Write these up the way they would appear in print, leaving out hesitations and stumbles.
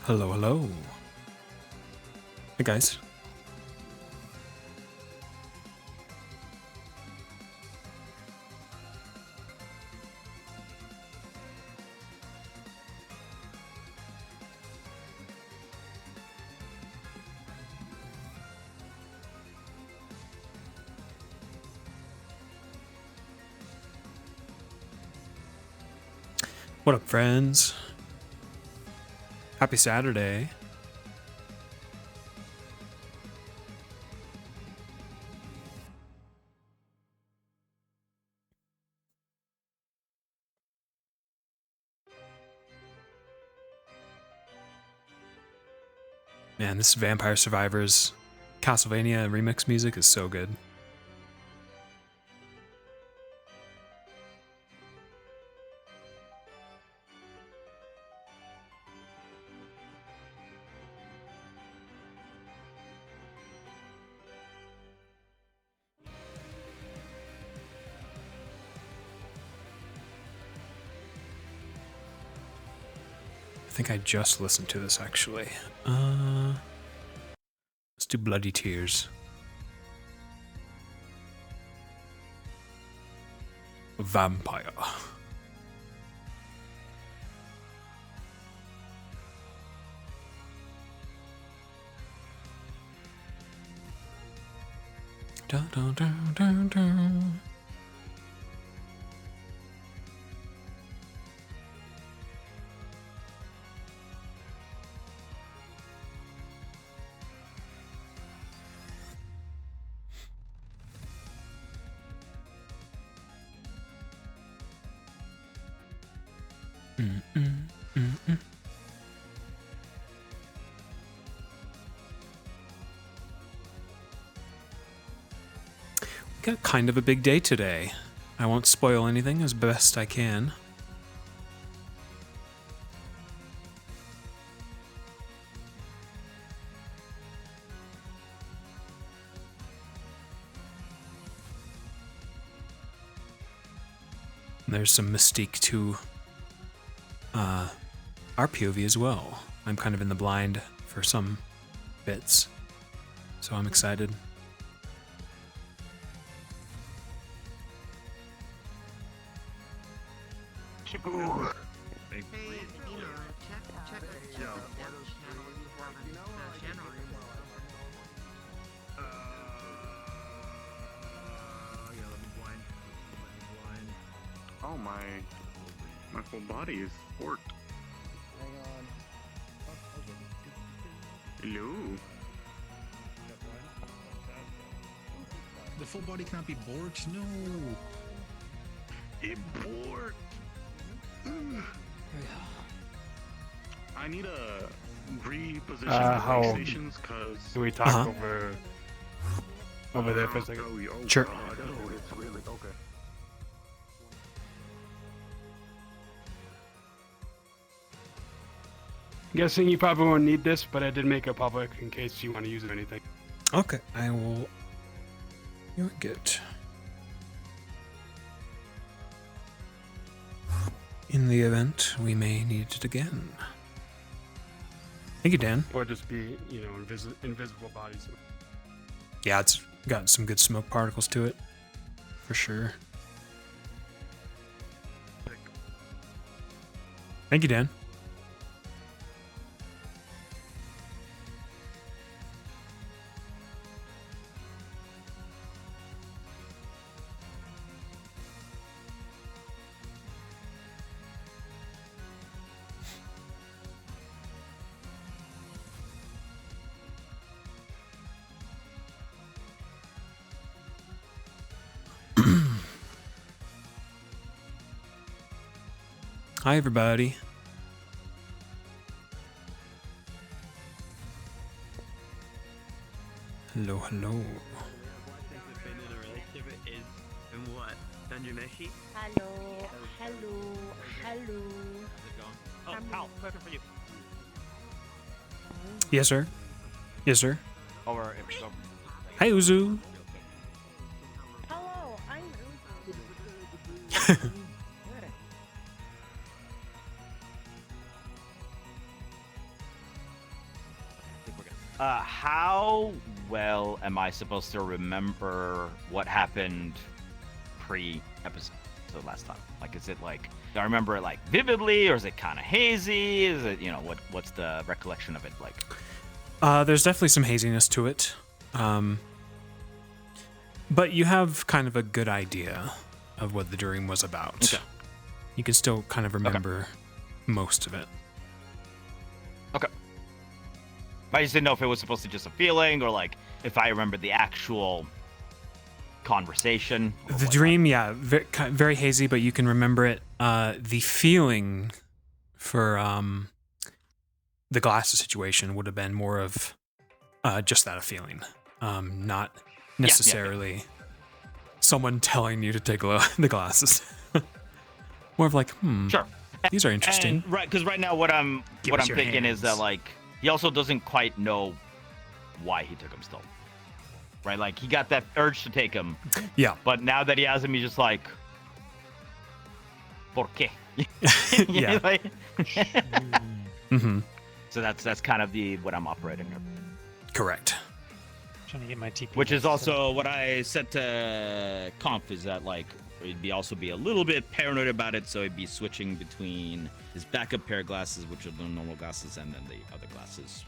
Hello, hello. Hey, guys. What up, friends? Happy Saturday. Man, this Vampire Survivors Castlevania remix music is so good. I think I just listened to this actually. Let's do Bloody Tears. Vampire. Dun, dun, dun, dun, dun. Got kind of a big day today. I won't spoil anything as best I can. There's some mystique to our POV as well. I'm kind of in the blind for some bits, so I'm excited. Ooh. Oh my whole body is forked. Hang on. Hello. The full body cannot be borked? No. It borked. I need a reposition how- PlayStations because Do we talk over there for a second? Sure. God, oh, it's really okay. Guessing you probably won't need this, but I did make it public in case you want to use it or anything. Okay, I will. You get. In the event we may need it again. Thank you, Dan. Or just be, invisible bodies. Yeah, it's got some good smoke particles to it, for sure. Thank you, Dan. Hi, everybody. Hello, hello. Hello, hello, hello. Oh, pal, question for you. Yes, sir. Yes, sir. Over. Hi, Uzu. Hello, I'm Uzu. How well am I supposed to remember what happened pre-episode last time? Like, is it like, do I remember it like vividly, or is it kind of hazy? Is it, what's the recollection of it like? There's definitely some haziness to it. But you have kind of a good idea of what the dream was about. Okay. You can still kind of remember most of it. Okay. I just didn't know if it was supposed to be just a feeling, or like if I remembered the actual conversation. The dream, yeah, very hazy, but you can remember it. The feeling for the glasses situation would have been more of just that, a feeling, not necessarily someone telling you to take the glasses. More of like, Sure. These are interesting. And, right, because right now what I'm thinking is that like he also doesn't quite know why he took him still. Right, like he got that urge to take him. Yeah. But now that he has him, he's just like, ¿por qué? Yeah. Like, Mm-hmm. So that's kind of what I'm operating here. Correct. Trying to get my TP. Which is also what I said to Conf, is that like he'd also be a little bit paranoid about it, so he'd be switching between his backup pair of glasses, which are the normal glasses, and then the other glasses,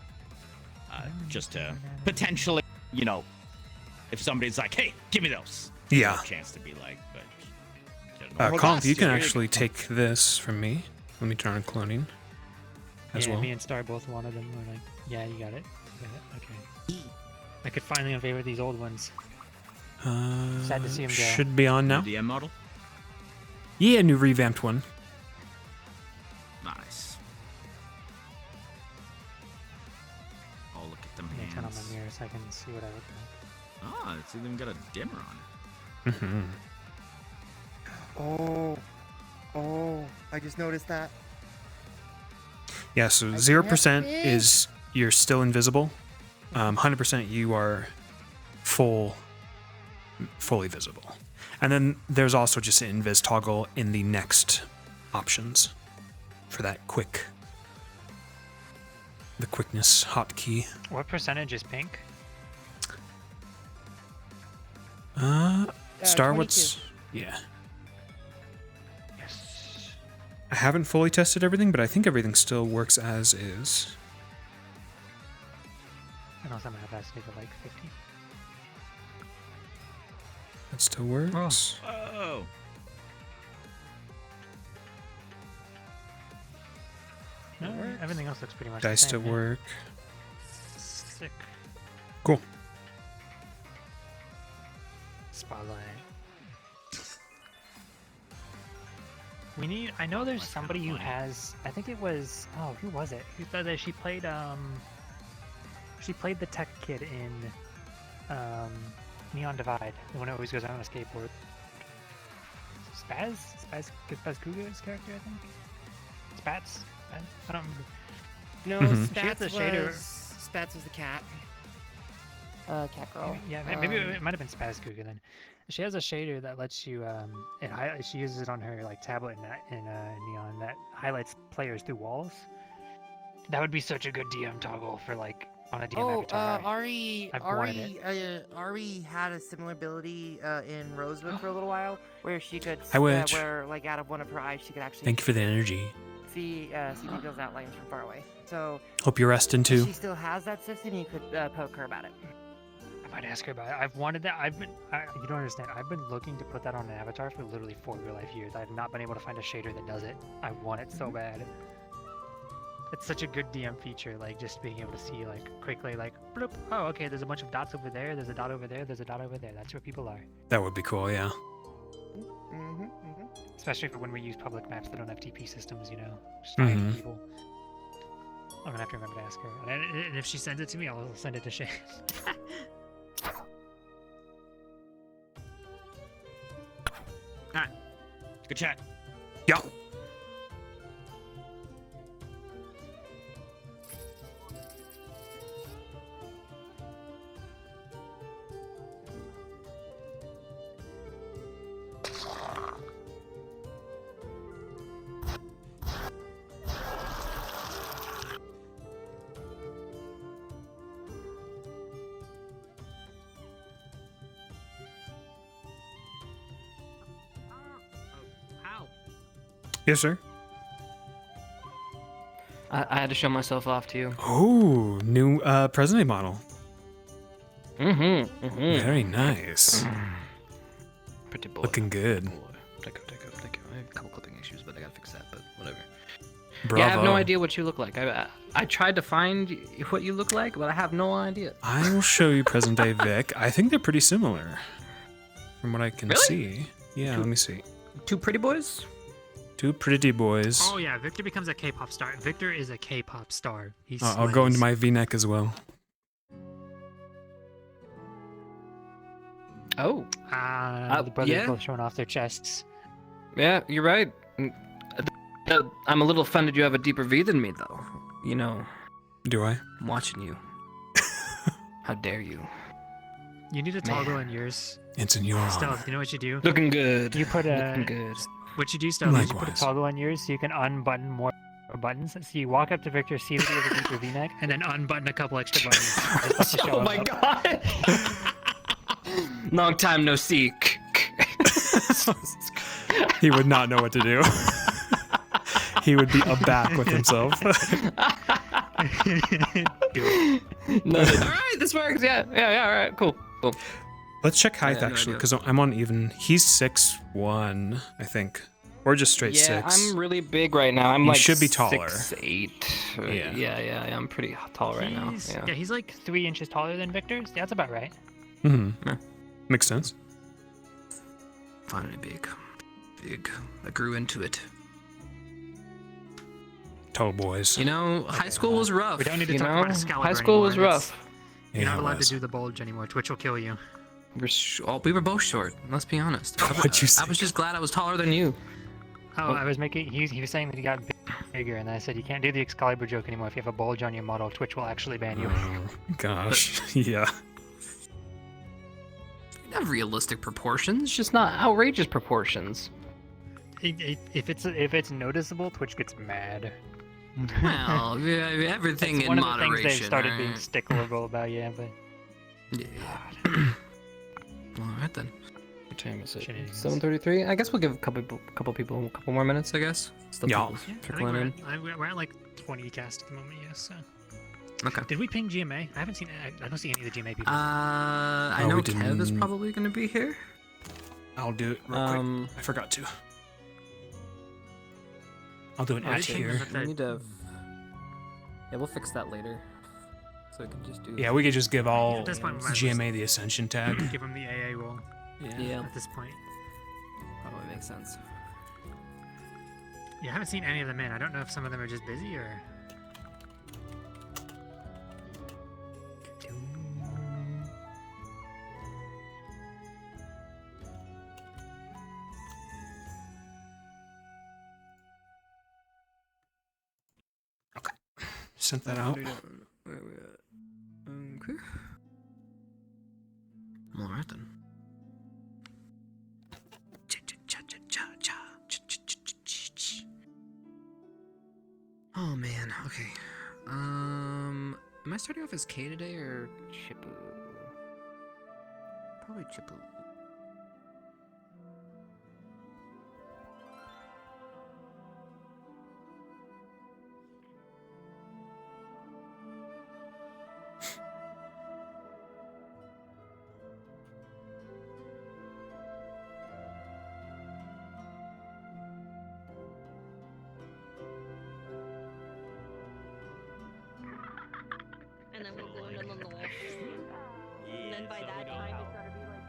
just to potentially, if somebody's like, "Hey, give me those," Yeah. there's a chance to be like, but. normal Conf, you glasses, can here actually take this from me. Let me turn on cloning as well. Me and Star both wanted them. We're like, yeah, you got it. You got it. Okay. I could finally unfavor these old ones. Sad to see him go. Should be on now. DM model. Yeah, new revamped one. Nice. Oh, look at them Let me turn on hands. my mirror so I can see what I look like. Ah, it's even got a dimmer on it. Mm-hmm. Oh, I just noticed that. Yeah, so 0% is you're still invisible. 100% you are fully visible. And then there's also just an invis toggle in the next options for that the quickness hotkey. What percentage is pink? Star, 22. what's... Yeah. Yes. I haven't fully tested everything, but I think everything still works as is. I know some capacity to like 50. That still works. Oh. No, everything else looks pretty much Dice the same. still work. Sick. Cool. Spotlight. We need. I know there's somebody who has. I think it was. Oh, who was it? Who said that she played? She played the tech kid in Neon Divide. The one who always goes out on a skateboard. Spaz Kuga's character, I think. Spats. I don't remember. No, Mhm. She had the shader. Spats was the cat. Cat girl. Yeah, maybe it might have been Spaz Kuga then. She has a shader that lets you. She uses it on her like tablet in Neon that highlights players through walls. That would be such a good DM toggle for like on a DM avatar. Ari had a similar ability in Rosewood for a little while, where she could, I wish. where like out of one of her eyes, she could actually Thank you for the energy. see people's outlines from far away. So Hope you're resting if too. she still has that system, you could poke her about it. I might ask her about it. I've wanted that. You don't understand. I've been looking to put that on an avatar for literally 4 real life years. I've not been able to find a shader that does it. I want it so bad. It's such a good DM feature, like just being able to see like quickly, like bloop. Oh, okay. There's a bunch of dots over there. There's a dot over there. There's a dot over there. That's where people are. That would be cool, yeah. Especially for when we use public maps that don't have TP systems, just hiding people. I'm gonna have to remember to ask her. And if she sends it to me, I'll send it to Shay. Alright. Good chat. Yeah. Yes, sir. I had to show myself off to you. Oh, new President model. Mm-hmm. Very nice. Pretty boy. Looking good. Boy. Thank you. I have a couple clipping issues, but I gotta fix that. But whatever. Bravo. Yeah, I have no idea what you look like. I tried to find what you look like, but I have no idea. I will show you present day Vic. I think they're pretty similar, from what I can Really? see. Yeah, let me see. Two pretty boys? Two pretty boys. Oh yeah, Victor becomes a K-pop star. Victor is a K-pop star. He's. I'll go into my V-neck as well. Oh. The brothers yeah. both showing off their chests. Yeah, you're right. I'm a little offended you have a deeper V than me, though. You know, Do I? I'm watching you. How dare you? You need to toggle in yours. It's in your Stealth, you know what you do? Looking good. You put Looking good. What you do, Stealth, is you put a Likewise. toggle on yours so you can unbutton more buttons. So you walk up to Victor, see that he has a deeper V-neck, and then unbutton a couple extra buttons. just to show Oh him my up. god! Long time no see. He would not know what to do. He would be aback with himself. No, all right, this works. Yeah, all right, cool. Let's check height I have no actually, idea. because I'm on even. He's 6'1", I think, or just straight Yeah, 6. I'm really big right now. I'm You like should be taller. 6'8". Yeah. Yeah, I'm pretty tall right now. Yeah, he's like 3 inches taller than Victor. So that's about right. Mm-hmm. Yeah. Makes sense. Finally big. I grew into it. Tall boys. You know, high school was rough. We don't need to you talk know? about Excalibur High school was anymore. rough. You're Yeah, not it allowed was. to do the bulge anymore. Twitch will kill you. We were both short. Let's be honest. What'd you say? I was just glad I was taller than you. Oh, I was making. He was saying that he got bigger, and I said you can't do the Excalibur joke anymore. If you have a bulge on your model, Twitch will actually ban you. Oh, gosh. Yeah. You have realistic proportions, just not outrageous proportions. If it's noticeable, Twitch gets mad. Well, yeah, everything It's in one of the moderation. things they started being right? sticklerable about, yeah, but Yeah. All right then. What time is it? Shenanigans. 7:33. I guess we'll give a couple people a couple more minutes. I guess. Still Yeah. people's yeah, I think trickling in. we're at like 20 cast at the moment, yes. So. Okay. Did we ping GMA? I haven't seen. I don't see any of the GMA people. I Oh, know we Kev is didn't- probably gonna be here. I'll do it real quick. I forgot to. I'll do an I at think here. that- We need to. Yeah, we'll fix that later. So we can just do. Yeah, we could just give all At this point, we might as GMA the Ascension tag. give him the AA role Yeah. at this point. Probably makes sense. Yeah, I haven't seen any of them in. I don't know if some of them are just busy or. Sent that out. Where we at? Okay. All right then. Oh man. Okay. Am I starting off as K today or Chippu? Probably Chippu. And then we'll go into the north. And then by that time it's gotta be like.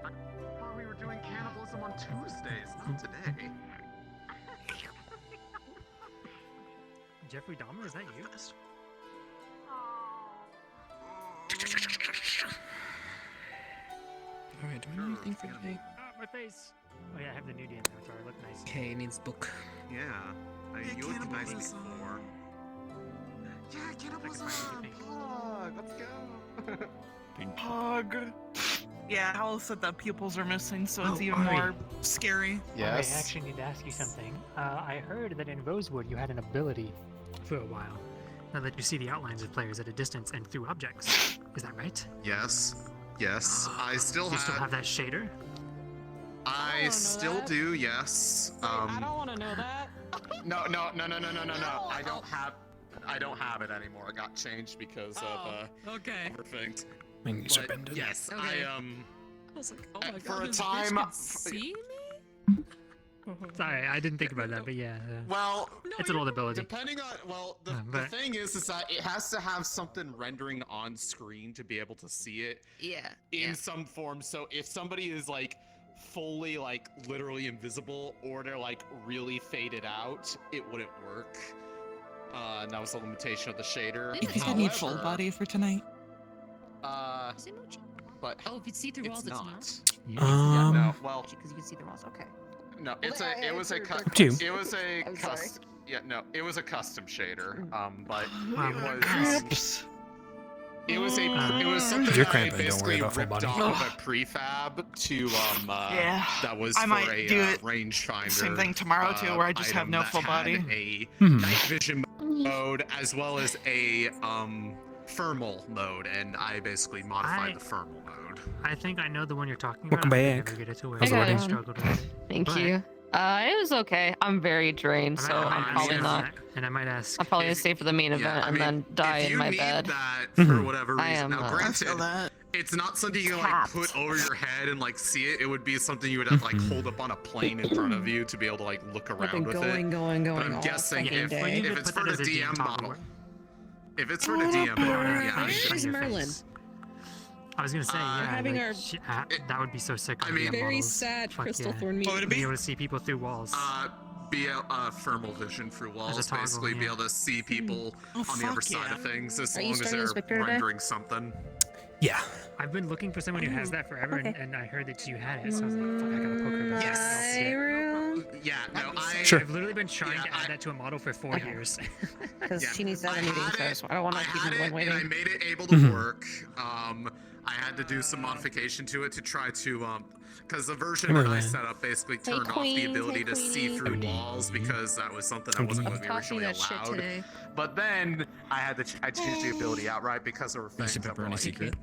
I thought we were doing cannibalism on Tuesdays, not today. Jeffrey Dahmer, is that you? All right. Do I need anything for today? Ah, my face. Oh yeah, I have the new DM avatar. I look nice. K needs book. Yeah. You recognized me before. Yeah, cannibalism! Plug! Let's go! Pug. Yeah, Hal said that pupils are missing, so it's Oh, even Ari. more scary. I actually need to ask you something. I heard that in Rosewood you had an ability for a while. Now that you see the outlines of players at a distance and through objects. Is that right? Yes. Yes. I still You still have that shader? I I still do, yes. I don't want to know that. No. I don't have it anymore. It got changed because of Okay. other things. User But bended. yes, Okay. I I was like, oh my god, for a this time, bitch can see me? Sorry, I didn't think about that, but yeah. well, It's an old ability. depending on the but- thing is that it has to have something rendering on screen to be able to see it in some form. So if somebody is like fully like literally invisible or they're like really faded out, it wouldn't work. And that was the limitation of the shader. You think I need full However, body for tonight? But Oh, if you see through walls, it's it's not. not. No, well, Because you can see the walls. Okay. no, it was a Two. it was a sorry. it was a custom shader. But Wow. it was something If you're that I cramping, don't basically worry about full ripped body. off of a prefab to Yeah, that was I for might a do it rangefinder. same thing tomorrow too, where I just have item no that full had body. A Mhm. night vision mode as well as a thermal mode, and I basically modified the thermal mode. I think I know the one you're talking Welcome about. I back. never get it to where How's the I wedding? struggled with it. Thank But- you. It was okay. I'm very drained, so I'm probably not. And I might ask. I'm probably gonna stay for the main event and then die if in you my need bed. that Mhm. for whatever I reason. am, Now, I granted, feel that. it's not something you can like Tapped. put over your head and like see it. It would be something you would have to like Mhm. hold up on a plane in front of you to be able to like look I've around been with going, it. going, But going I'm all guessing fucking if day. You if could it's put for that the as a DM DM toggle model, where- if it's for the DM model, yeah, I Where's should. Where's Merlin? I was gonna say, yeah, having like, our- that would be so sick. I on mean- DM Very models. sad Fuck Crystal yeah. Thorn meeting. What would it Being be? able to see people through walls. Be a thermal vision through walls, toggle, basically be yeah. able to see people Oh, on the other fuck side yeah. of things as Are you long as starting they're as Victor today? rendering something. Yeah. I've been looking for someone who has that forever, okay. and I heard that you had it, so I was like, fuck, I gotta poke her about that. Skyrim? Yeah, no, I Sure. I've literally been trying Yeah, to add that to a model for 4 years. Because Yeah. she needs that I meeting had it- first. I don't want I to keep had everyone it and I waiting. made it able to Mhm. work. I had to do some modification to it to try to because the version Come that on, I man. set up basically turned off the Queen. ability Hey, to see Queenie. through walls because that was something that wasn't going to be originally allowed. But then I had to I changed the ability outright because there were things Mr. that were Pepperoni like, secret.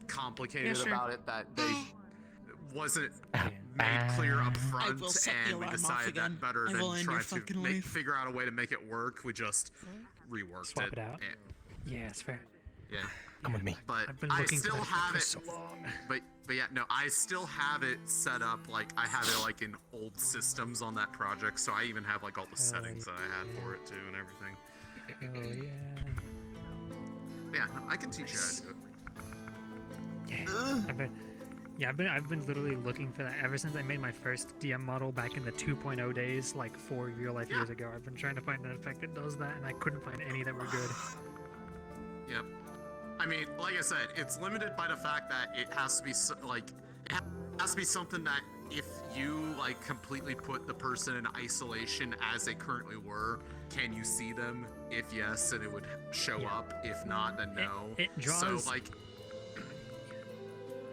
complicated Yeah, sure. about it that they wasn't made clear up front, will set the and we alarm off decided again. that better I than will end your try to fucking make, life. figure out a way to make it work, we just reworked Swap it out. and- Yeah, it's fair. yeah. Come with me. But I've been I looking still for that have for it. so long. But yeah, no, I still have it set up like I have it like in old systems on that project, so I even have like all the settings that I had for it too and everything. Oh yeah. Yeah, no, I can teach you how to do it. Yeah, I've been literally looking for that ever since I made my first DM model back in the 2.0 days, like 4 real life years ago. I've been trying to find an effect that does that, and I couldn't find any that were good. Yep. I mean, like I said, it's limited by the fact that it has to be it has to be something that if you like completely put the person in isolation as they currently were, can you see them? If yes, then it would show up. If not, then no. It draws. So like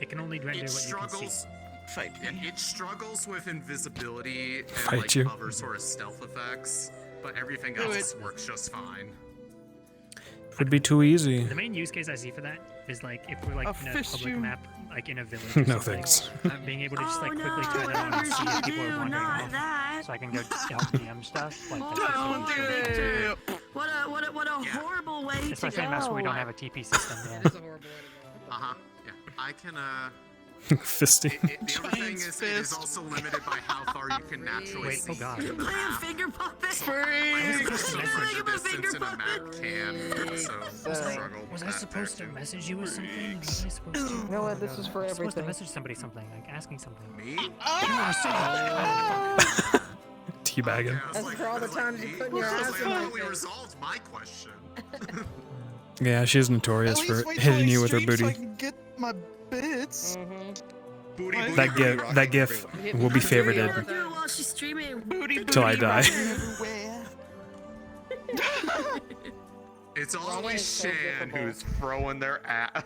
It can only render it what you can see. struggles. Fight Yeah, me. it struggles with invisibility and Fight like you. other sort of stealth effects, but everything Do else works just fine. Would be too easy. The main use case I see for that is like if we're like I'll in a fist public you. map, like in a village. Or No something, thanks. Being able to just like quickly turn it on and see if people are wandering off, so I can go help DM stuff. Like that's just Don't do really it. What a horrible way to especially go. in maps where we don't have a TP system. That Yeah. is a horrible way to go. Uh-huh. Yeah. I can Fisting. the other thing is it is also limited by how far you can naturally Wait, see oh god. in the Playing map. finger puppets. So, like, Freaks. so Playing much with distance finger in a map can, so struggle with Was I that supposed to there, too. message you with something? Was I supposed to? You know what? This is for I'm supposed to everything. message somebody something, like asking something. Me? Teabagging. I was That's for all the I was times you me? put your I was ass like, in my I thought we face. resolved my question. Yeah, she's notorious for hitting you with her booty. So I can get my bits. Booty, That booty, That booty, gif, rocket, that gif booty. will be Do favorited. it while she's streaming. Booty, Till I booty, die. rocket everywhere. It's Rana always is so Shan difficult. who's throwing their ass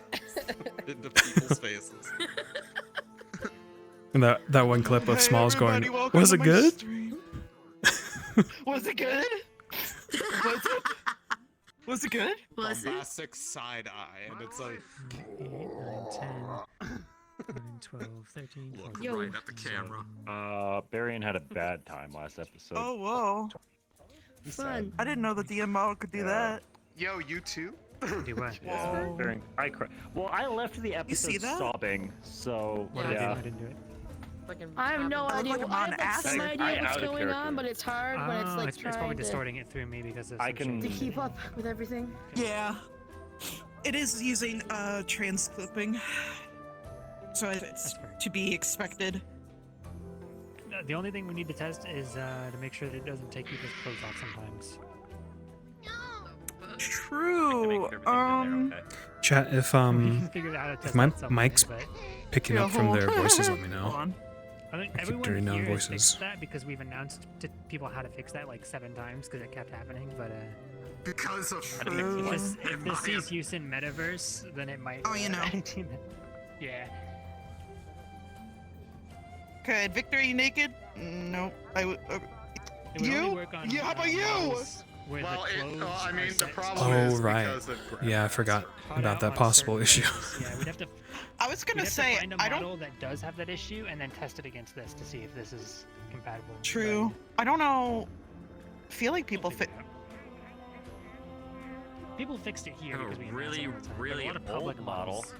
into people's faces. And that one clip of Hey, Smalls going, everybody, welcome was to it my good? stream. Was it good? Was it? Was it good? Was it? Bombastic side eye, and it's like, 8, 9, 10. 12, 13, Look 14. Yo. right at the camera. Barian had a bad time last episode. Oh, whoa. Fun. I didn't know the DMO could do that. Yo, you too? Do what? Yeah, Barian, I cried. Well, I left the You see episode that? sobbing, so What yeah. I didn't do it. I have no I idea. look I on have like, some acid. idea what's out of going on, character. but it's hard when it's Oh, like it's probably trying distorting it through me because of I some can- to changes. keep up with everything. Yeah. It is using trans clipping. So it's to be expected. The only thing we need to test is to make sure that it doesn't take people's clothes off sometimes. True. Chat, if We can figure out how to test my that someday, mic's but picking Yeah, up from hold their on. voices, let me Hold know. on. I think I keep everyone doing here has non-voices. fixed that because we've announced to people how to fix that like 7 times because it kept happening. But Because of if this sees use in metaverse, then it might. Oh, you know. Yeah. Good. Victor, are you naked? No. It would only You? work on, Yeah, how about you? models where Well, the clothes I are mean, the set problem Oh, is right. because of Yeah, I forgot cut about out that on possible certain issue. layers. Yeah, we'd have to. I was We'd gonna have say, to find a I don't. model that does have that issue and then test it against this to see if this is compatible. True. I don't know. I feel like people fit. People fixed it here Have a because we really, announced it all the time, but really a lot of public old model. models.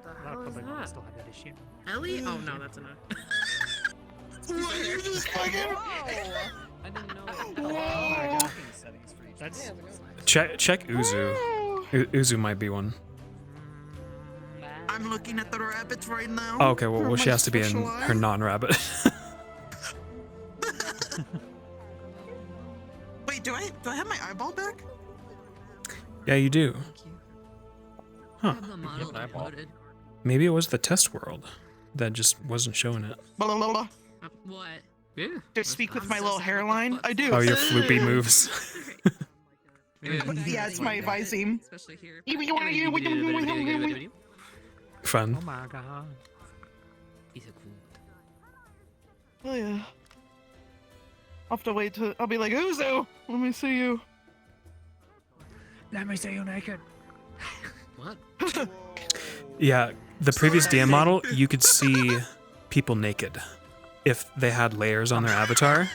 A lot of public models still have that issue. Ellie? Oh no, that's enough. What? You just fucking. I didn't know. Whoa. That's Check Uzu. Uzu might be one. I'm looking at the rabbits right now. Oh, okay, well, for she my has to be in special her eye. non-rabbit. Wait, do I have my eyeball back? Yeah, you do. I Huh. have the model downloaded. Maybe it was the test world that just wasn't showing it. Blah, blah, blah, blah. What? Yeah. To speak with my little hairline, I do. Oh, your floopy moves. Yeah, it's my visine. Especially here. Fun. oh my god. He's so cool. Oh yeah. I'll have to wait till I'll be like, Uzo, let me see you. Let me see you naked. What? Yeah, the previous DM model, you could see people naked if they had layers on their avatar.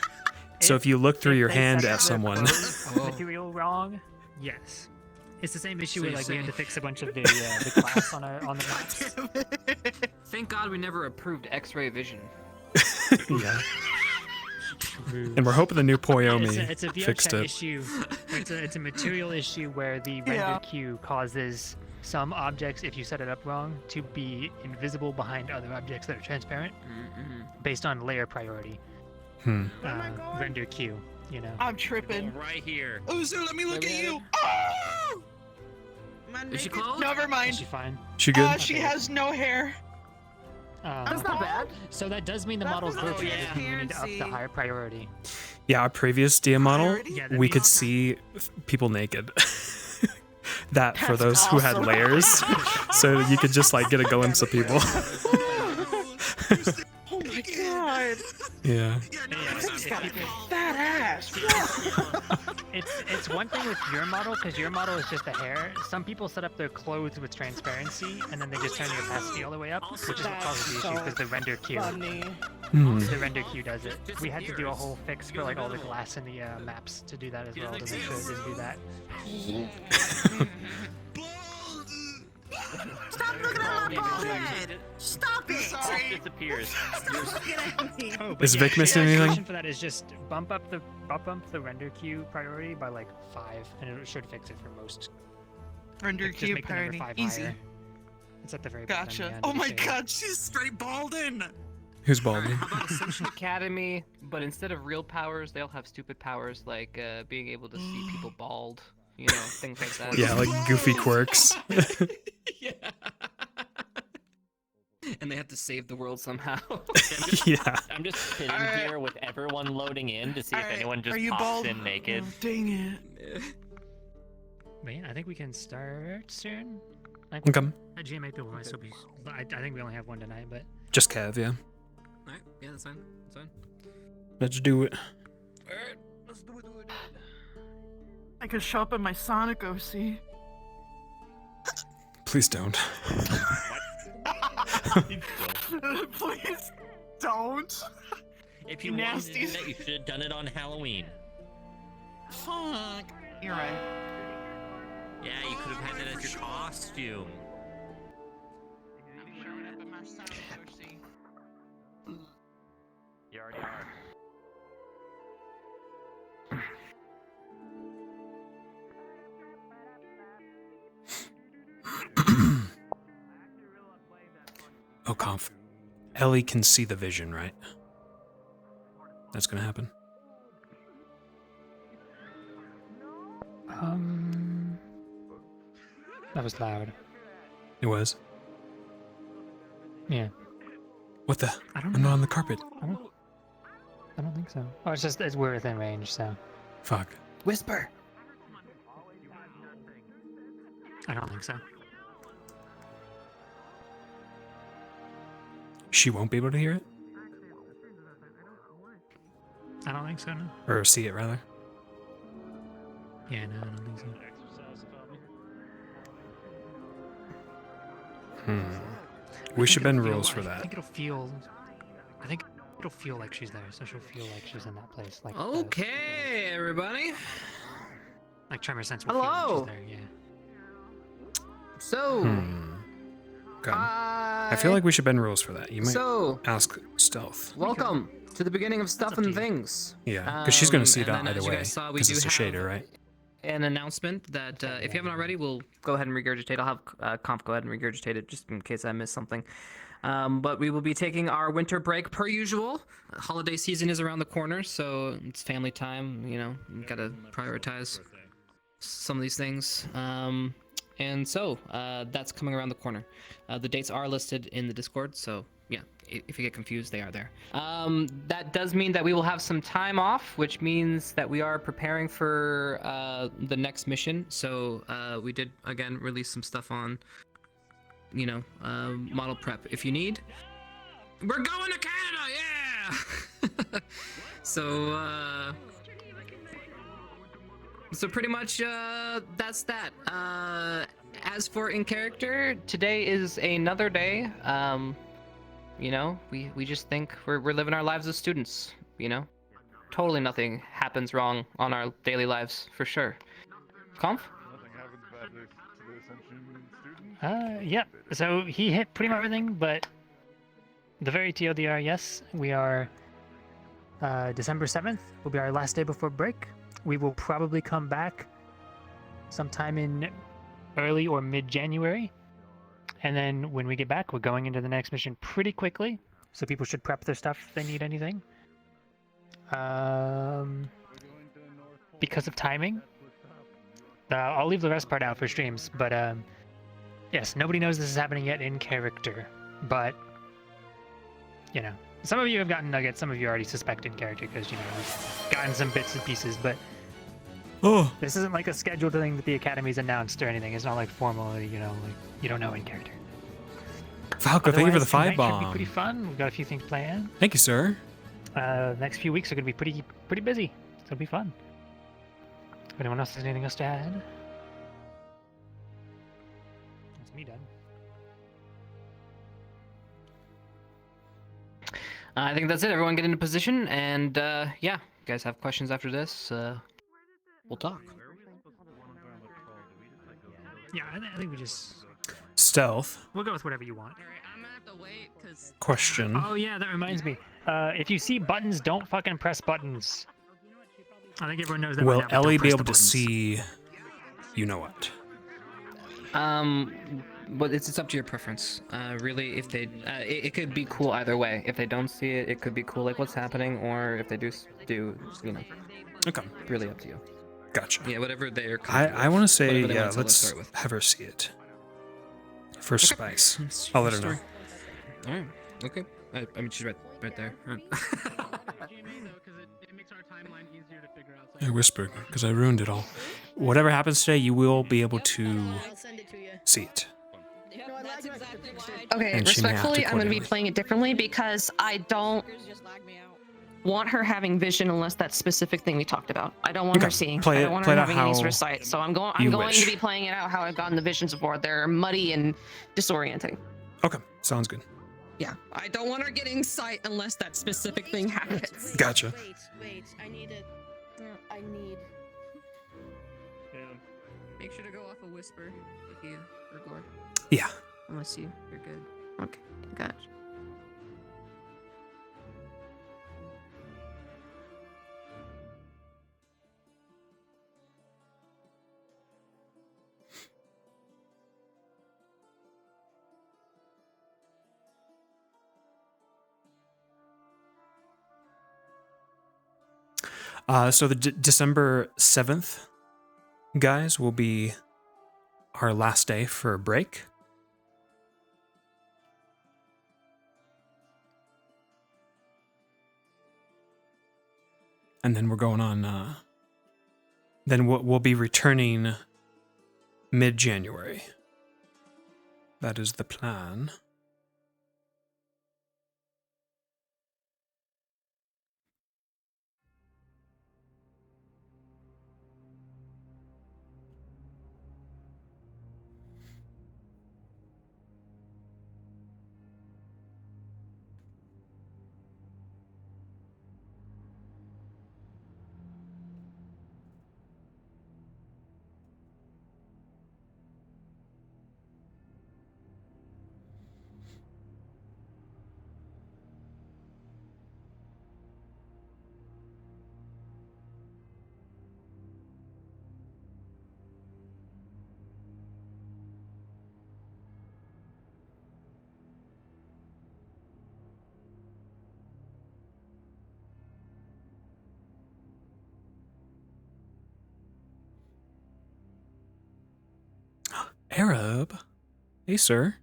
So if you look through your hand at someone, Material wrong? Yes. It's the same issue So where you're like we had to saying- fix a bunch of the class on the maps. Thank God we never approved X-ray vision. yeah. And we're hoping the new Poyomi It's a VR fixed chat it. issue. It's a material issue where the render Yeah. queue causes some objects, if you set it up wrong, to be invisible behind other objects that are transparent, based on layer priority. Render queue, you know. I'm tripping. Right here. Uzo, let me look at you. Oh! Is she close? Never Is mind. she fine? She good? She has no hair. That's not bad. So that does mean the That model's was glitchy. okay. That means we need to up the higher priority. Yeah, our previous DM model, Priority? Yeah, that'd we be could awesome. see people naked. That for That's those who had awesome. layers, so you could just like get a glimpse of people. Oh my god. Yeah. She's got a fat ass. It's one thing with your model because your model is just a hair. Some people set up their clothes with transparency and then they just turn the opacity all the way up, which is what causes the issue because the render queue. The render queue does it. We had to do a whole fix for like all the glass in the maps to do that as well to make sure it didn't do that. Stop looking at my bald head! Stop it! disappears. Is Vic missing The anything? solution for that is just bump up the render queue priority by like 5, and it should fix it for most. Render Like, just queue make the number priority. 5 Easy. higher. It's at the very bottom. Gotcha. yeah, Oh under my the shade. god, she's straight balding. Who's balding? How about Ascension Academy, but instead of real powers, they'll have stupid powers like being able to see people bald. You know, things like that. Yeah, like goofy quirks. Yeah. And they have to save the world somehow. Yeah. I'm just sitting here with everyone loading in to see if anyone Are just you pops bald? in naked. Oh, dang it. But yeah, I think we can start soon. Like, Okay. GMA people might still be. I think we only have one tonight, but Just Kev, yeah. Alright, yeah, that's fine. That's fine. Let's do it. Alright, let's do it. I could show up in my Sonic OC. Please don't. Please don't. If you Nasty. wanted to do that, you should have done it on Halloween. Fuck. You're right. Yeah, you could have had that as your costume. I'm showing up in my summer sushi. You already are. Oh, conf. Ellie can see the vision, right? That's gonna happen. That was loud. It was. Yeah. What the? I'm not on the carpet. I don't think so. Oh, it's just we're within range, so. Fuck. Whisper. I don't think so. She won't be able to hear it? I don't think so. No. Or see it, rather. Yeah, no, I don't think so. We should bend it'll rules feel- for I that. think it'll feel. I think it'll feel like she's there, so she'll feel like she's in that place. Like Okay, everybody. Like Tremor Sense will feel like Hello. she's there. Yeah. So, Okay. I feel like we should bend rules for that. You might So- ask Stealth. welcome to the beginning of Stuff and Things. Yeah, because she's going to see And that then either as you way. guys saw, we Because do it's a have shader, right? an announcement that if you haven't already, we'll go ahead and regurgitate. I'll have Conf go ahead and regurgitate it just in case I missed something. But we will be taking our winter break per usual. Holiday season is around the corner, so it's family time. You know, we gotta prioritize some of these things. And so that's coming around the corner. The dates are listed in the Discord, so yeah, if you get confused, they are there. That does mean that we will have some time off, which means that we are preparing for the next mission. So we did, again, release some stuff on, you know, model prep if you need. We're going to Canada, yeah! So pretty much that's that. As for in character, today is another day. You know, we just think we're living our lives as students, you know? Totally nothing happens wrong on our daily lives, for sure. Conf? Nothing happens bad to the Ascension students. Yep. So he hit pretty much everything, but the very TLDR, yes, we are December 7th will be our last day before break. We will probably come back sometime in early or mid-January. And then when we get back, we're going into the next mission pretty quickly. So people should prep their stuff if they need anything. Because of timing. I'll leave the rest part out for streams, but yes, nobody knows this is happening yet in character. But, you know, some of you have gotten nuggets, some of you already suspect in character because, you know, we've gotten some bits and pieces, but this isn't like a scheduled thing that the Academy's announced or anything. It's not like formally, you know, like you don't know in character. Falco, thank you for the Otherwise, 5 tonight should bomb. be pretty fun. We've got a few things planned. Thank you, sir. Next few weeks are going to be pretty busy. So it'll be fun. If anyone else has anything else to add? That's me done. I think that's it. Everyone get into position, and yeah, you guys have questions after this, we'll talk. Yeah, I think we just... Stealth. We'll go with whatever you want. I'm gonna have to wait because. Question. Oh yeah, that reminds me. If you see buttons, don't fucking press buttons. I think everyone knows that. Will by now, but Ellie don't be press able the to buttons. see you know what? But it's up to your preference. Really, if they, it could be cool either way. If they don't see it, it could be cool, like what's happening, or if they do, you know. Okay. Really up to you. Gotcha. Yeah, whatever they're. I want to say, Whatever they yeah, want, so let's let's start with. have her see it. First spice. I'll let her know. All right. Okay. I mean, she's right there. I whispered because I ruined it all. Whatever happens today, you will be able to see it. That's exactly why. Okay, And she may have to respectfully, I'm going to be coordinate. playing it differently because I don't. want her having vision unless that specific thing we talked about. I don't want her seeing. Play I it- don't want play her it out having any sort how of sight. So I'm going you to wish. be playing it out how I've gotten the visions before. They're muddy and disorienting. Okay, sounds good. Yeah. I don't want her getting sight unless that specific thing happens. Gotcha. Wait. I need it. I need. Make sure to go off a whisper if you record. Yeah. Unless you're good. Okay, gotcha. So the December 7th, guys, will be our last day for break. And then we're going on, then we'll be returning mid-January. That is the plan. Arab? Hey, sir.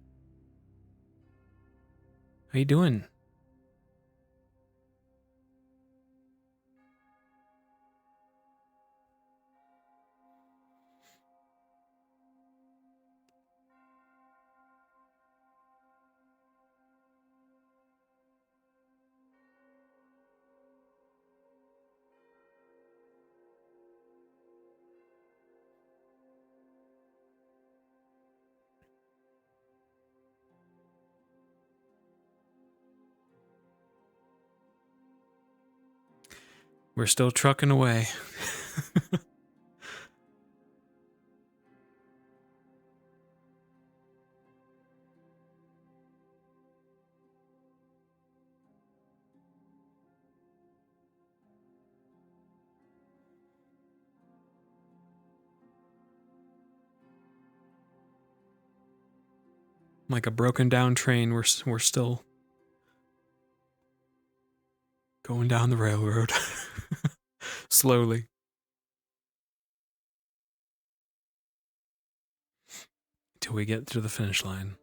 How you doing? We're still trucking away. Like a broken down train, we're still going down the railroad. Slowly. Till we get to the finish line.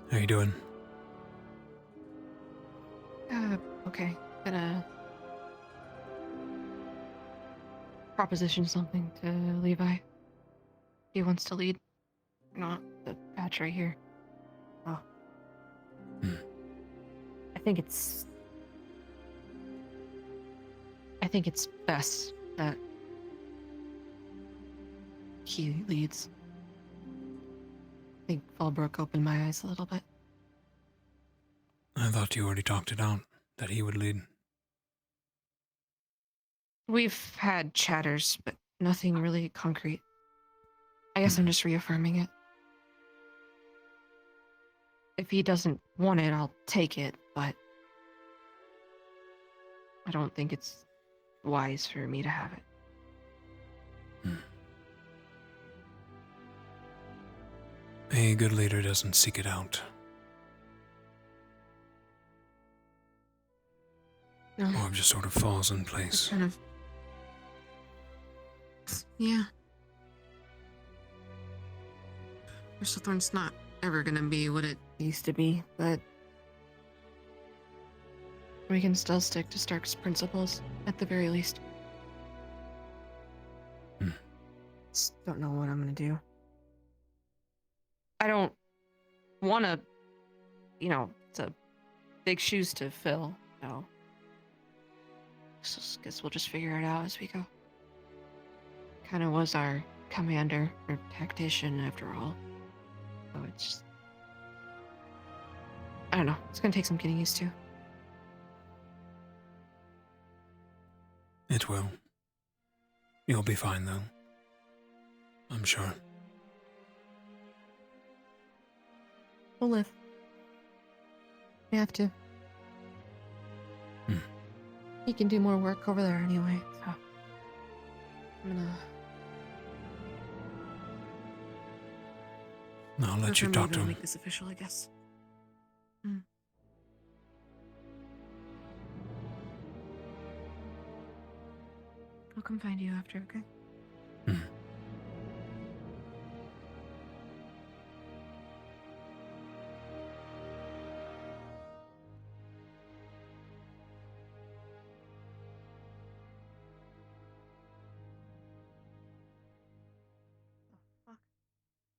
How you doing? Okay. Gonna proposition something to Levi. He wants to lead. Not the batch right here. Oh. I think it's best that he leads. I think Fallbrook opened my eyes a little bit. I thought you already talked it out, that he would lead. We've had chatters, but nothing really concrete. I guess I'm just reaffirming it. If he doesn't want it, I'll take it, but I don't think it's wise for me to have it. A good leader doesn't seek it out. No. Or just sort of falls in place. Kind of. Yeah. Bristlethorn's not ever gonna be what it used to be, but we can still stick to Stark's principles, at the very least. Just don't know what I'm gonna do. I don't wanna, it's a big shoes to fill, so. Guess we'll just figure it out as we go. Kinda was our commander, or tactician, after all. So it's just... I don't know. It's gonna take some getting used to. It will. You'll be fine, though. I'm sure. We'll live. We have to. He can do more work over there anyway, so... I'm gonna... I'll let you talk to him. Make this official, I guess. I'll come find you after, okay?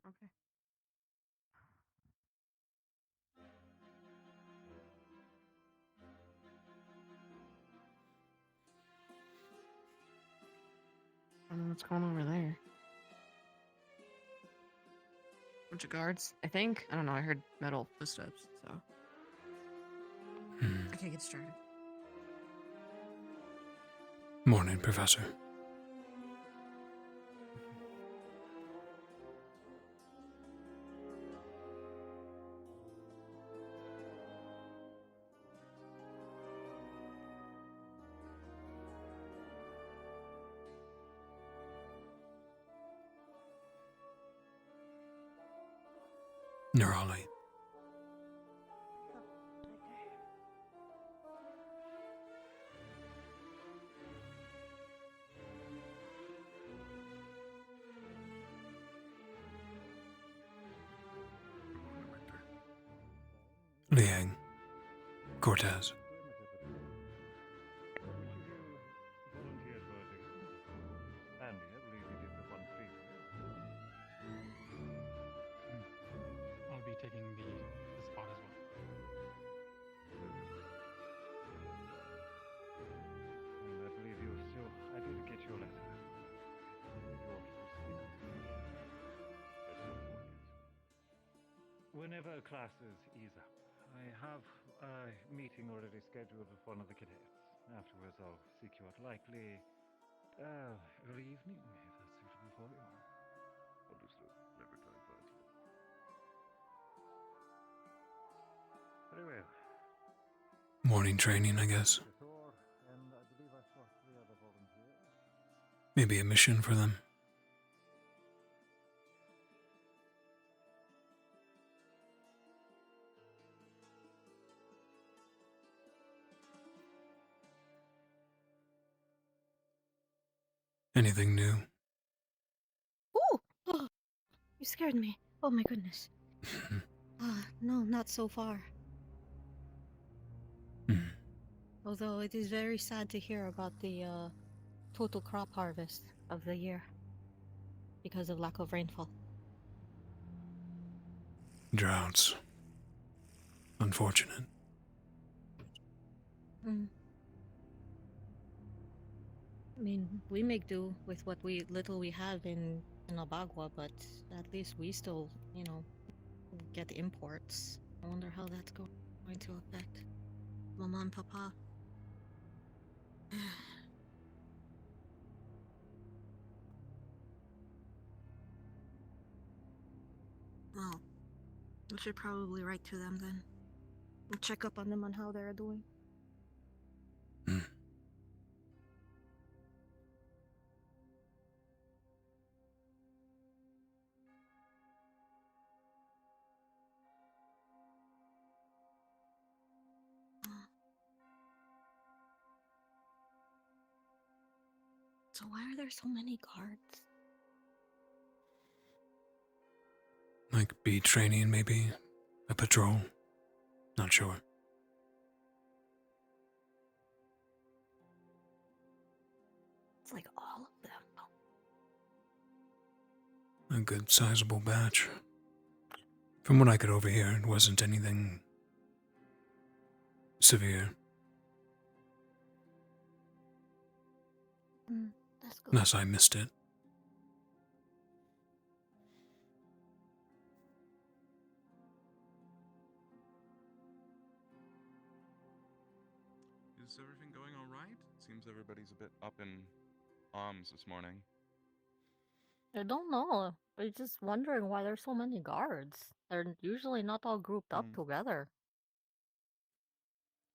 Okay. I don't know what's going on over there. Bunch of guards, I think. I don't know, I heard metal footsteps, so... I can't get started. Morning, Professor. Nerali. Liang. Cortez. Andy, I believe you did the one previous. I'll be taking the spot as well. And I believe you still... I did get your letter. Whenever classes ease up, I have a meeting already scheduled with one of the cadets. Afterwards, I'll seek you out likely early evening, if that's suitable for you. Understood. Never time faster. Very well. Morning training, I guess. And I believe I saw 3 other volunteers. Maybe a mission for them. Anything new? Ooh! Oh, you scared me. Oh my goodness. No, not so far. Although it is very sad to hear about the total crop harvest of the year because of lack of rainfall. Droughts. Unfortunate. I mean, we make do with what little we have in Abagua, but at least we still, get imports. I wonder how that's going to affect Mama and Papa. Well, I should probably write to them then. And check up on them on how they're doing. So why are there so many guards? Like beat training, maybe? A patrol? Not sure. It's like all of them. A good sizable batch. From what I could overhear, it wasn't anything severe. That's good. Unless I missed it. Is everything going all right? Seems everybody's a bit up in arms this morning. I don't know. I'm just wondering why there's so many guards. They're usually not all grouped up together.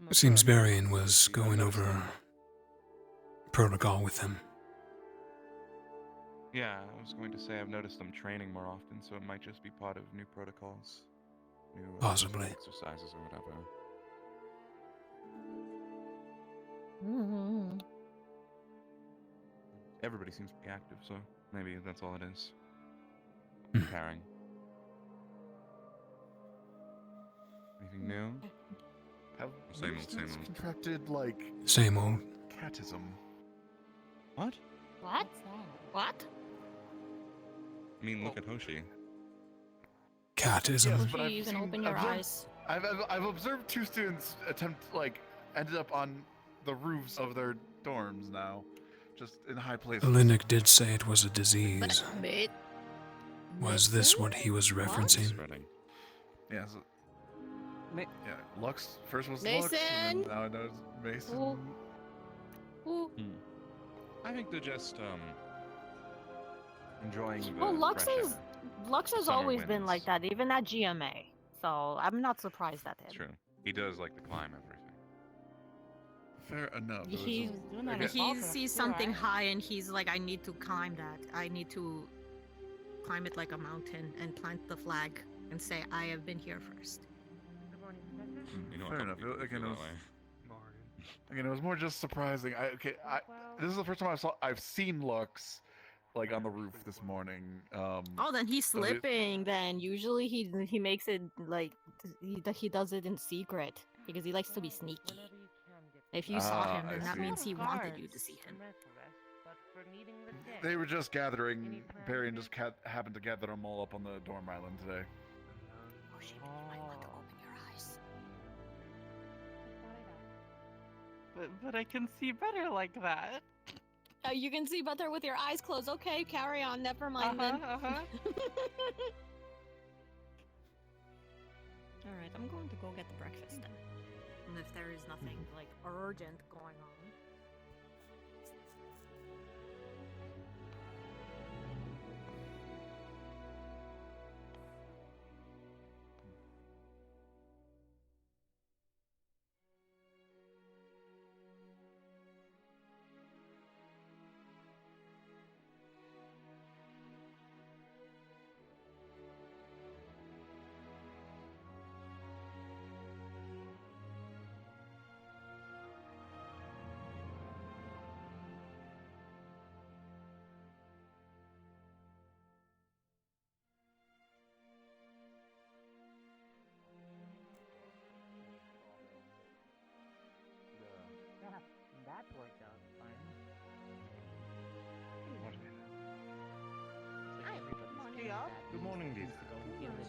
It seems Varian was going over protocol with him. Yeah, I was going to say I've noticed them training more often, so it might just be part of new protocols. New Possibly. exercises or whatever. Mm-hmm. Everybody seems to be active, so maybe that's all it is. Hmm. Preparing. Anything new? Have Same old, same students old. contracted like Same old. catism? What? What? What? I mean, look at Hoshi. Catism. Yes, but I've You can seen- open your observed- eyes. I've observed two students ended up on the roofs of their dorms now, just in high places. Linux did say it was a disease. Was this what he was What? referencing? Spreading. Yeah. So, yeah. Lux first was Mason! Lux, and then now I know it's Mason. Ooh. I think they're just enjoying the Well, Lux fresh is air. Lux has Summer always been winds. like that, even at GMA. So I'm not surprised at him. It's true. He does like to climb everything. Fair enough. It was He just- he sees something high and he's like, I need to climb that. I need to climb it like a mountain and plant the flag and say I have been here first. You know, a Fair couple enough. people Again, feel it that was, way. again, it was more just surprising. This is the first time I've seen Lux like on the roof this morning. Oh, then he's so he- slipping. Then usually he makes it like he does it in secret because he likes to be sneaky. If you saw him, then I that see. means he wanted you to see him. They were just gathering. Barry and just happened to gather them all up on the dorm island today. Oh, she might want to open your eyes. But I can see better like that. You can see better with your eyes closed. Okay, carry on. Never mind then. All right, I'm going to go get the breakfast then. And if there is nothing like urgent going on. That worked out fine. Good morning, Lisa.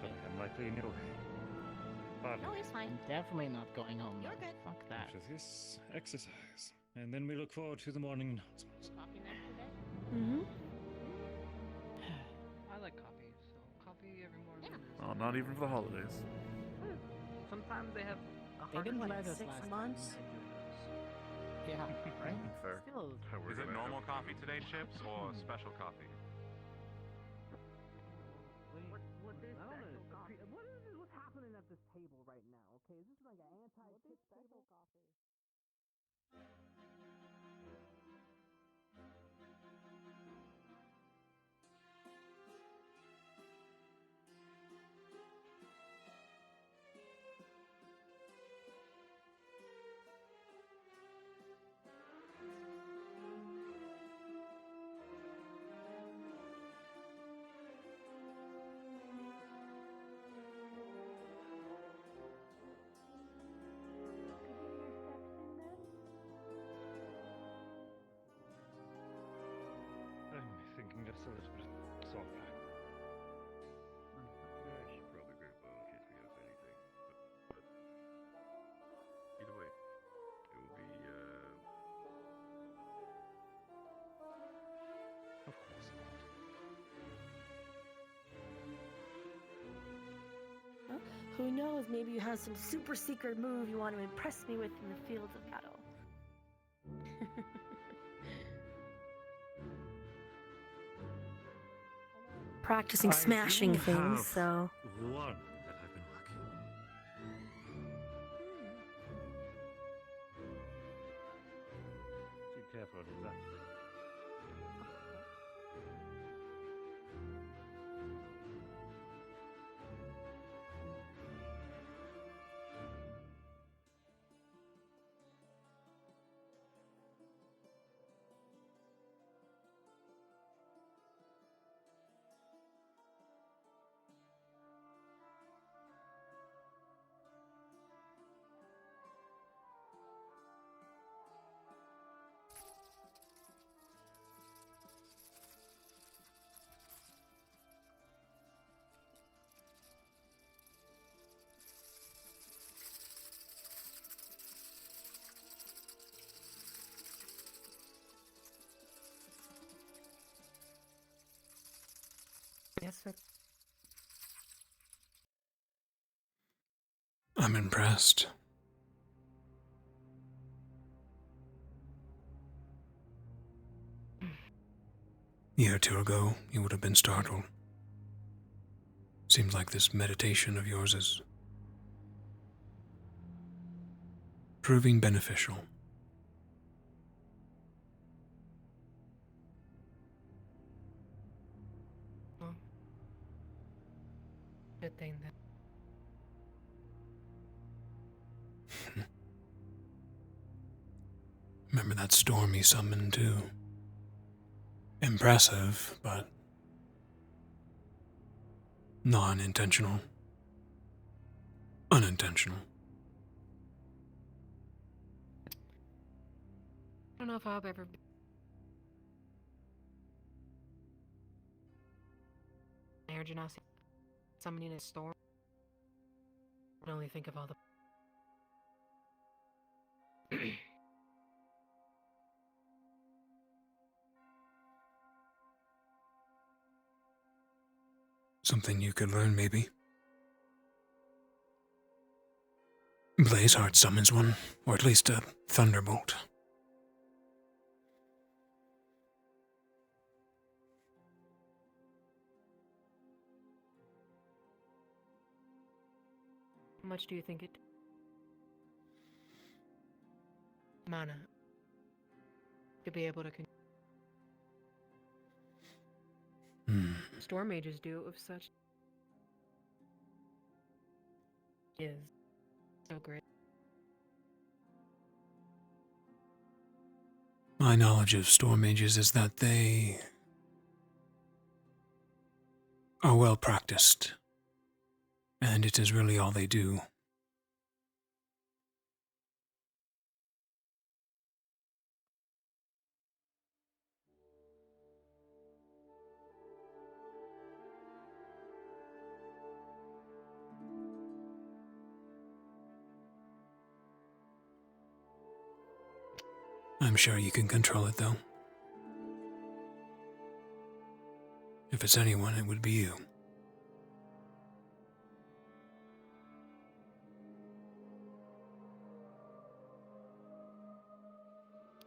Sorry, I'm likely new. Pardon. No, it's fine. I'm definitely not going home. You're now. good. Fuck that. After this exercise, and then we look forward to the morning announcements. Coffee next today? Mm-hmm. I like coffee, so coffee every morning. Oh, not even for the holidays. Sometimes they have a They didn't hard let us 6 last months. Yeah, right? Fair. Still, Is it normal coffee today, Chips, or special coffee? What is that? at this table right now, okay? Is this like an anti-tip table? Coffee. I'm thinking just a little bit of salt pack. Yeah, I should probably grab a bottle in case we have anything. But either way, it will be, of course not. Who knows? Maybe you have some super secret move you want to impress me with in the fields of battle. Practicing smashing things, so. One that I've been working. Be careful of that. Yes, sir. I'm impressed. A year or two ago, you would have been startled. Seems like this meditation of yours is proving beneficial. Well, good thing that. Remember that storm you summoned too? Impressive, but non-intentional. Unintentional. I don't know if I'll ever. I heard you now say summoning a storm. I can only think of all the. Something you could learn, maybe. Blazeheart summons one, or at least a thunderbolt. How much do you think it? Mana. To be able to. Storm mages do of such. Is so great. My knowledge of storm mages is that they are well practiced, and it is really all they do. I'm sure you can control it, though. If it's anyone, it would be you.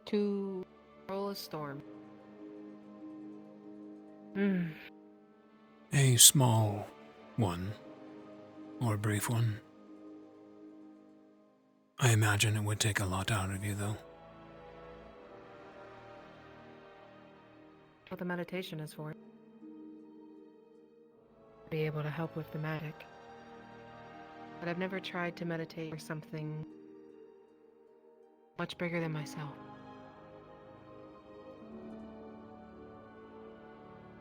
To roll a storm. A small one, or a brief one. I imagine it would take a lot out of you, though. What the meditation is for. Be able to help with the magic. But I've never tried to meditate for something much bigger than myself.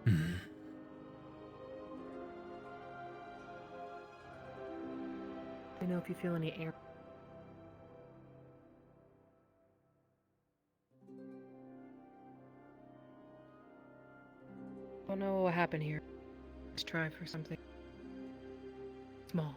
Hmm. Let me know if you feel any air. Don't know what happened here. Let's try for something small.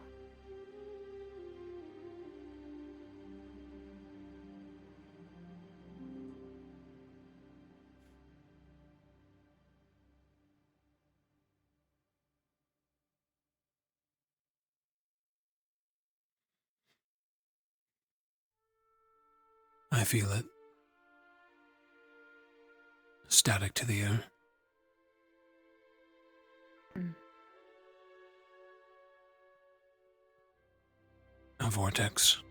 I feel it. Static to the air. A vortex.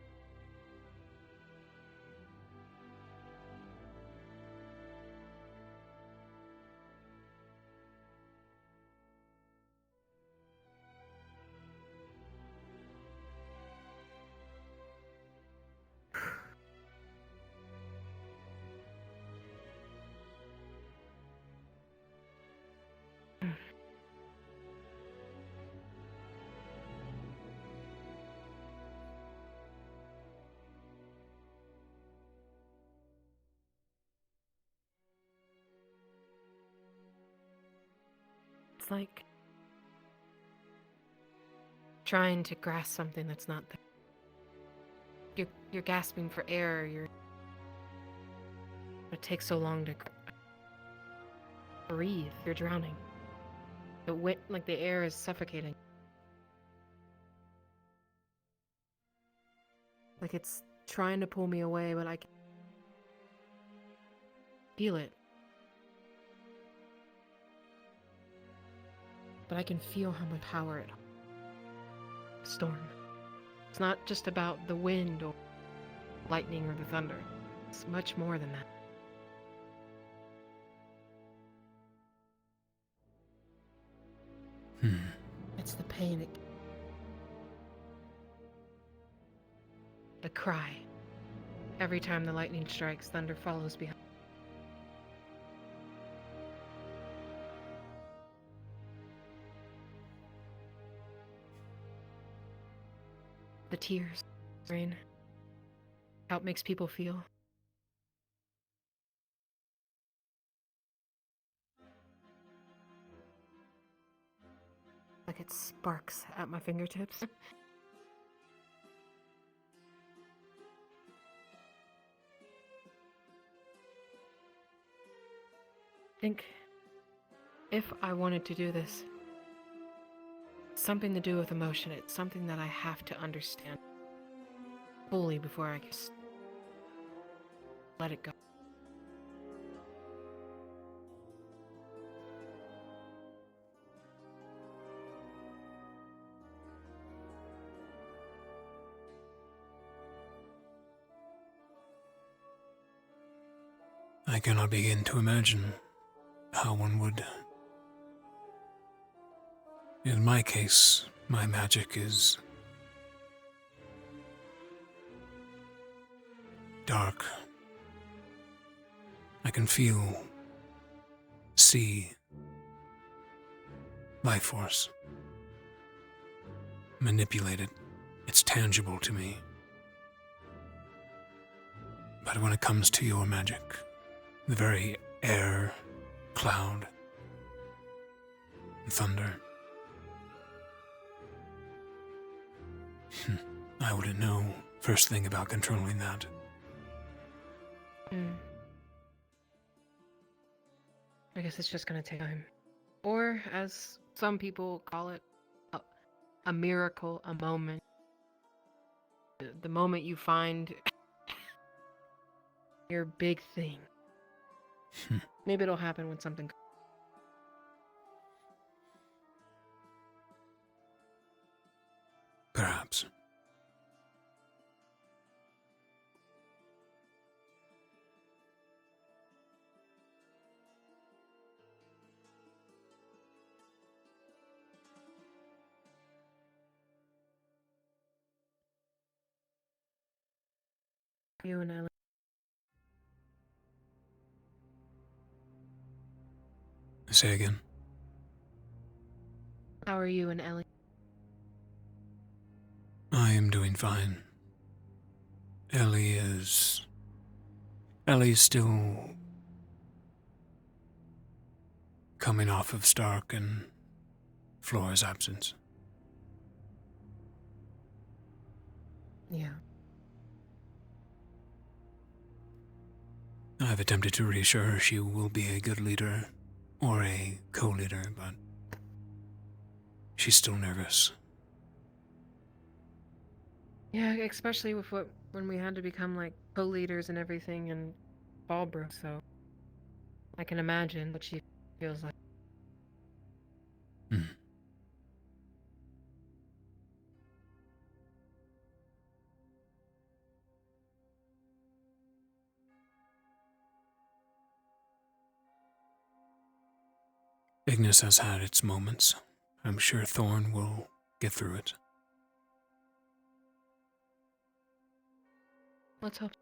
It's like trying to grasp something that's not there. You're gasping for air. It takes so long to breathe. You're drowning. Like the air is suffocating. Like it's trying to pull me away, but I can feel it. But I can feel how much power it holds. Storm. It's not just about the wind or lightning or the thunder. It's much more than that. It's the pain. The cry. Every time the lightning strikes, thunder follows behind. The tears, rain. How it makes people feel. Like it sparks at my fingertips. I think if I wanted to do this, it's something to do with emotion. It's something that I have to understand fully before I just let it go. I cannot begin to imagine how one would. In my case, my magic is dark. I can feel, see, life force. Manipulate it. It's tangible to me. But when it comes to your magic, the very air, cloud, and thunder, I wouldn't know first thing about controlling that. I guess it's just gonna take time. Or, as some people call it, a miracle, a moment. The moment you find your big thing. Maybe it'll happen when something. Perhaps. You and Ellie. Say again. How are you and Ellie? I am doing fine. Ellie's still coming off of Stark and Flora's absence. Yeah. I've attempted to reassure her she will be a good leader or a co-leader, but she's still nervous. Yeah, especially with when we had to become like co-leaders and everything and Fallbrook, so I can imagine what she feels like. Ignis has had its moments. I'm sure Thorn will get through it. Let's hope.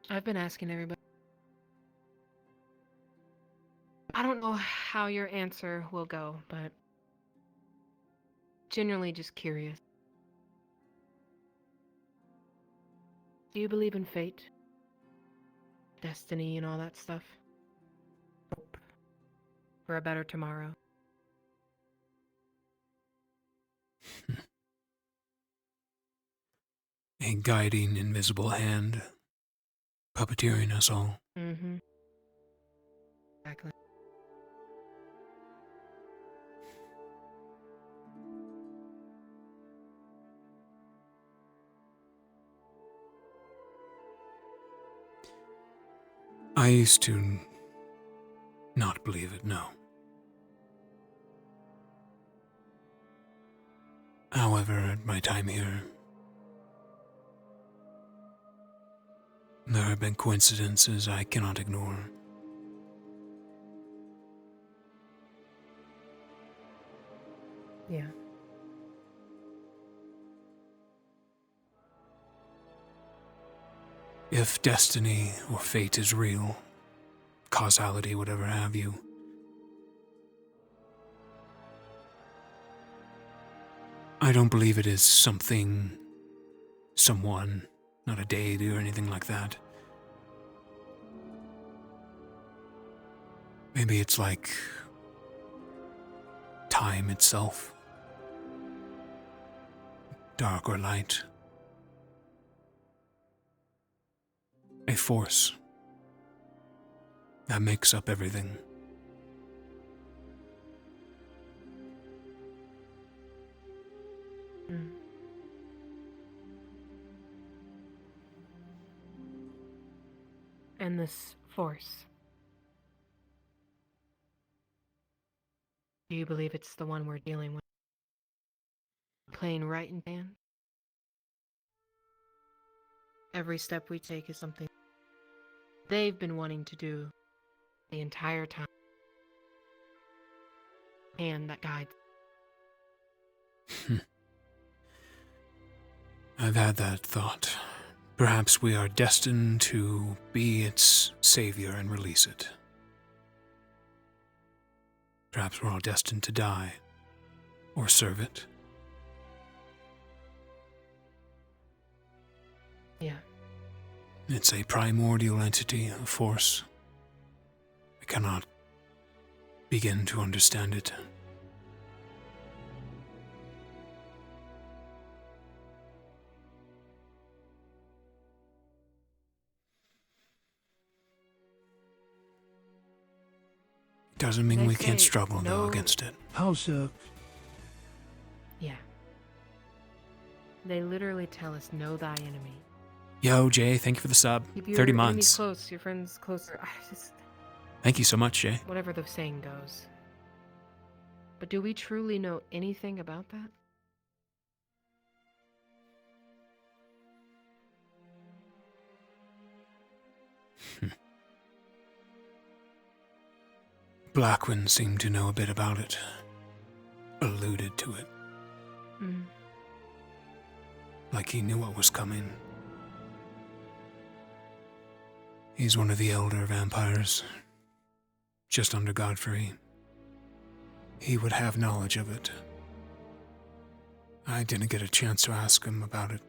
I've been asking everybody. I don't know how your answer will go, but generally just curious. Do you believe in fate? Destiny and all that stuff? Hope for a better tomorrow? A guiding invisible hand, puppeteering us all. Mm-hmm. Exactly. I used to not believe it, no. However, at my time here, there have been coincidences I cannot ignore. Yeah. If destiny or fate is real, causality, whatever have you, I don't believe it is something, someone, not a deity or anything like that. Maybe it's like time itself, dark or light. A force that makes up everything. Mm. And this force. Do you believe it's the one we're dealing with? Playing right in hand? Every step we take is something they've been wanting to do the entire time. And that guides. I've had that thought. Perhaps we are destined to be its savior and release it. Perhaps we're all destined to die or serve it. Yeah. It's a primordial entity, a force. I cannot begin to understand it. Doesn't mean They we can't say struggle, though, no- against it. How so? Yeah. They literally tell us, know thy enemy. Yo, Jay, thank you for the sub. Keep your 30 enemies months. close, your friends closer. Just Thank you so much, Jay. whatever the saying goes. But do we truly know anything about that? Blackwind seemed to know a bit about it. Alluded to it. Mm. Like he knew what was coming. He's one of the elder vampires. Just under Godfrey. He would have knowledge of it. I didn't get a chance to ask him about it.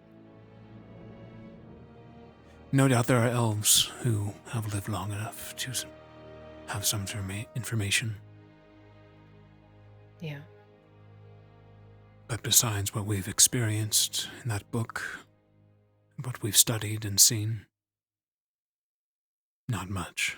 No doubt there are elves who have lived long enough to have some information. Yeah. But besides what we've experienced in that book, what we've studied and seen, not much.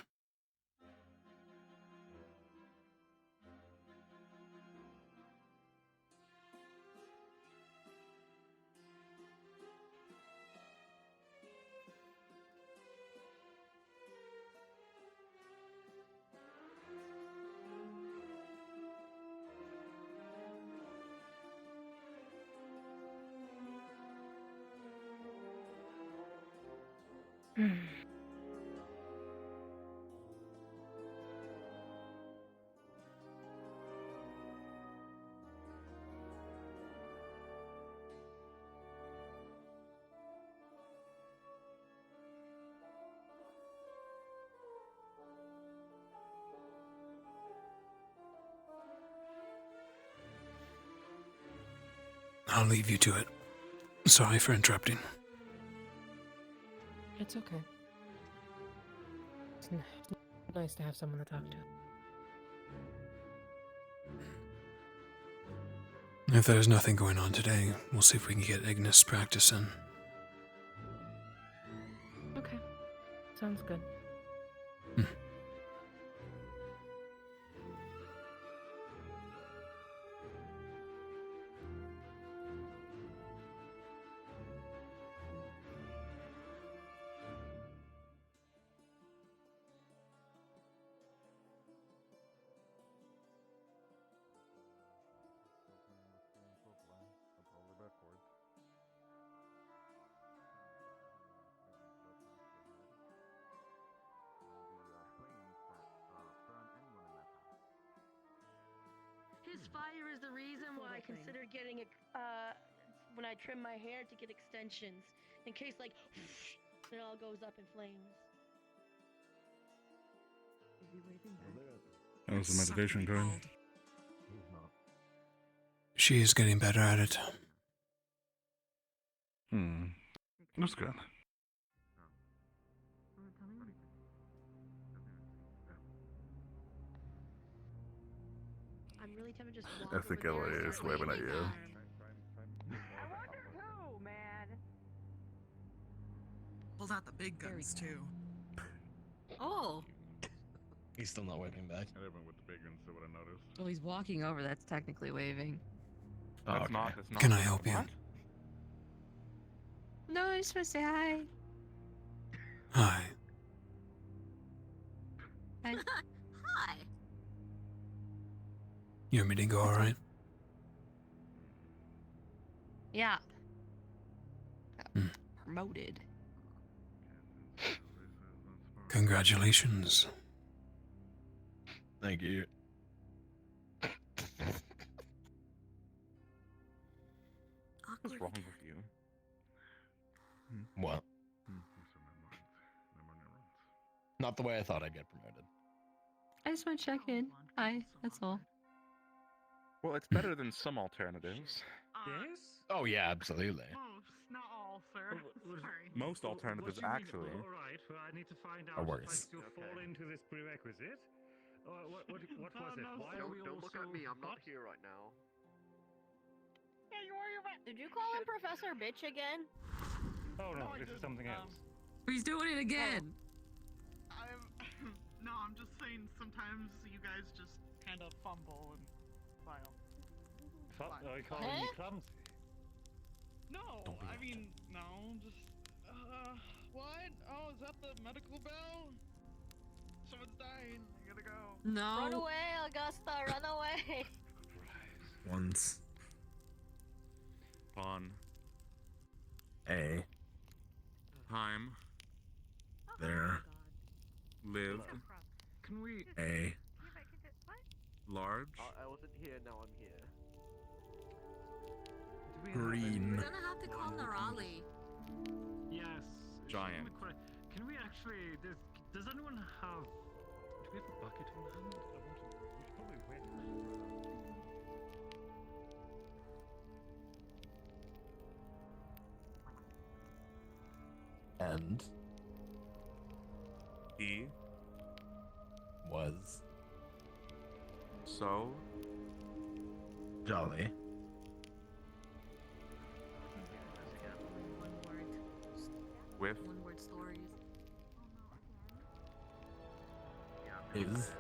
I'll leave you to it. Sorry for interrupting. It's okay. It's nice to have someone to talk to. If there's nothing going on today, we'll see if we can get Ignis practice in. Okay. Sounds good. His fire is the reason why I considered getting when I trim my hair to get extensions, in case like it all goes up in flames. How's the meditation going? She's getting better at it. That's good. I'm really tempted to just walk I think over there LA and is start waving at waving you. at her. Oh, man. Pulled out the big guns too. Oh. He's still not waving back. I didn't with the big guns, so what I noticed. Well, he's walking over. That's technically waving. That's not. Can I help you? What? No, I just want to say hi. Hi. Hi. Hi. Your meeting go alright? Yeah. Promoted. Congratulations. Thank you. What's wrong with you? What? Not the way I thought I'd get promoted. I just want to check in. Hi, that's all. Well, it's better than some alternatives. Yes? Oh yeah, absolutely. Oh, not all, sir. Sorry. Most alternatives, What do you mean? actually. All right, well, I need to find Or out worse. if I still fall into this prerequisite. What was it? Why are we all Don't look so at me, I'm not hot? here right now. Yeah, you are your Did you call him Professor Bitch again? Oh no, this is something else. He's doing it again. No, I'm just saying sometimes you guys just kind of fumble and file. Are you calling me clumsy? No, I mean, no, just, what? Oh, is that the medical bell? Someone's dying, I gotta go. No. Run away, Augusta, run away. Ones. Bon. A. Time. There. Lived. Can we? A. Large. I wasn't here, now I'm here. Green. We're gonna have to call Narali. Yes. Giant. Can we actually? Does anyone have? Do we have a bucket on hand? We should probably wait. And He. was So. jolly. With. One word stories. Is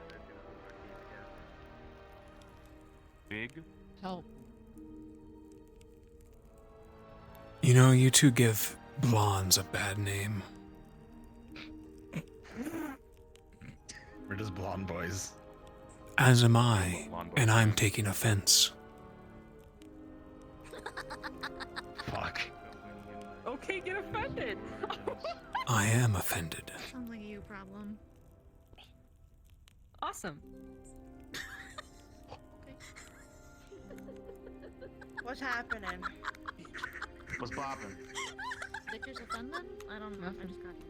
Big. Help. You know, you two give blondes a bad name. We're just blonde boys. As am I, and I'm taking offense. Fuck. Okay, get offended. I am offended. Sounds like a you problem. Awesome. What's happening? What's poppin'? Bitches offended? I don't know. I just got here.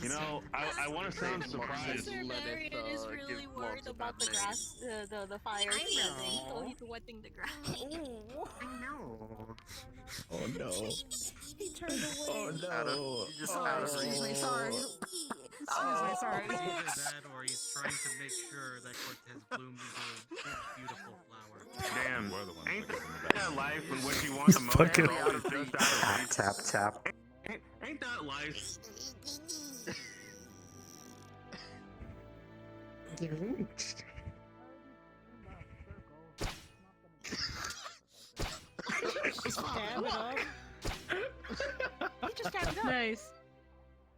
You know, I want to sound surprised. Sir Marion is really worried about the grass, the fire spreading, so he's wetting the grass. I know. Oh no. He turned away. Oh no. Excuse me, sorry. Excuse me, sorry. It's either that or he's trying to make sure that Cortez blooms into a beautiful flower. Damn. We're the ones Ain't that give them the that bad life when what you want the most Fucking is out of just out of reach? tap tap. Ain't that life? Stab it up. He just stabbed it up. Nice.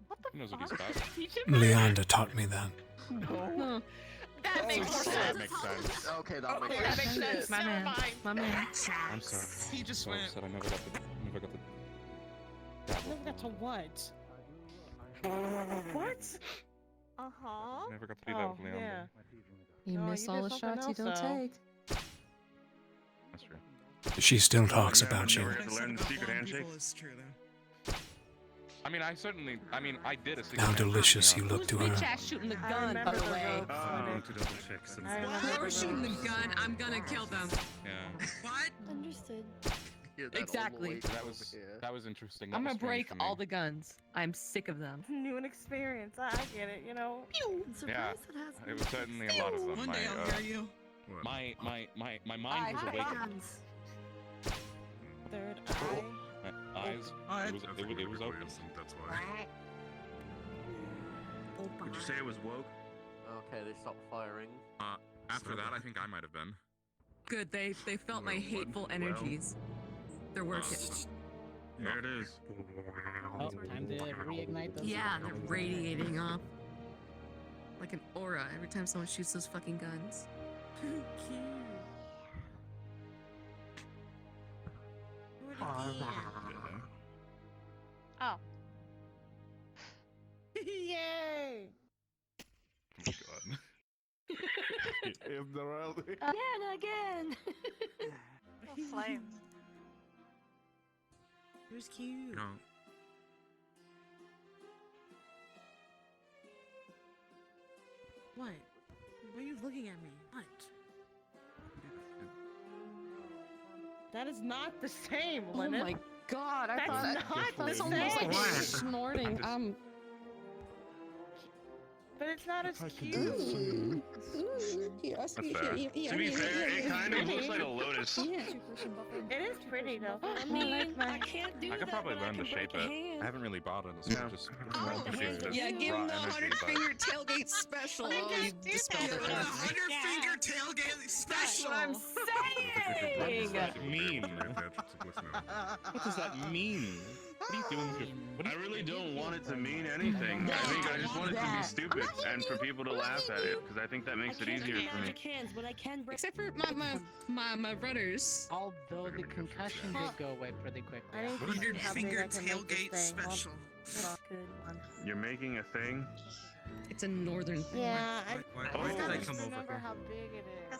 What the He knows what he's fuck? about. Teach him? Leonda taught me that. No. That makes more That sense. makes sense. Okay, that makes Okay, that makes sense. My Never man. mind. My man. I'm sorry. He just So went. upset I never got the. Look at to what? What? Uh-huh. Never got to do that with Leon. yeah. You No, miss you all did the something shots you else, don't though. take. That's true. She still talks about you. Never got to learn the secret handshake. Is true though. I mean, I did a secret How handshake, delicious you know. look to Bitch her. ass shooting the I gun, by remember the the way. ropes. To double check some. I remember the Whoever's shooting the ropes. gun, I'm gonna kill them. Yeah. What? Understood. Exactly. That was interesting. I'm That gonna was strange break for me. all the guns. I'm sick of them. New and experience. I get it, you know. I'm surprised Yeah, it has it was certainly a lot of them. One day I'll hear you. My mind was awakened. Third eye. My eyes. It was open. That's why. Would you say it was woke? Okay, they stopped firing. After that, I think I might have been. Good, they felt my Well, hateful well. energies. They're working. There it is. Oh, time to reignite those. Yeah, they're radiating off. Like an aura every time someone shoots those fucking guns. Oh. Yay! Oh my god. Again. Flames. It was cute. No. What? Why are you looking at me? What? That is not the same, Oh Lennon. my god, I That's thought not the that's almost like same. snorting. But it's not as cute. That's fair. To be fair, it kind of looks like a lotus. It is pretty though. I mean, I can't do I could that, probably but I learn to can shape break a it. hand. I haven't really bothered this. Yeah. Just Yeah, give him the 100-finger tailgate special. Oh, you dispelled it. 100-finger tailgate special. I'm saying. What does that mean? What does that mean? What are you doing here? I really don't want it to mean anything. I just want it to be stupid and for people to laugh at it because I think that makes it easier for me. Hands, but I can break. Except for my brothers. Although the concussion did go away pretty quickly. I What think is how big I can make this thing. special. You're making a thing? It's a northern thing. Yeah, Why I did don't I come come remember over? how big it is.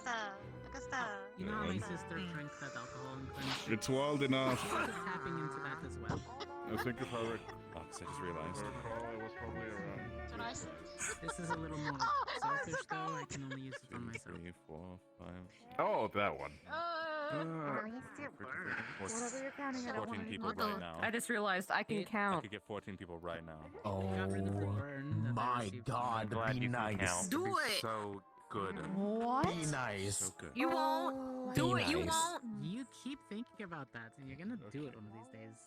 You know how my sister drinks that alcohol and cleanses? It's wild enough. She's tapping into that as well. I think of how it. I just realized. I was probably around. This is a little more selfish though. I can only use it on myself. 3, 4, 5. Oh, that one. Whatever you're counting, I don't 14 want people right now. I just realized I can I count. could get 14 people right now. Oh my God! Glad Be you can nice. count. Do It'd be it. So good. What? Be nice. So good. You won't. Do it. You nice. won't. You keep thinking about that, and you're gonna do it one of these days.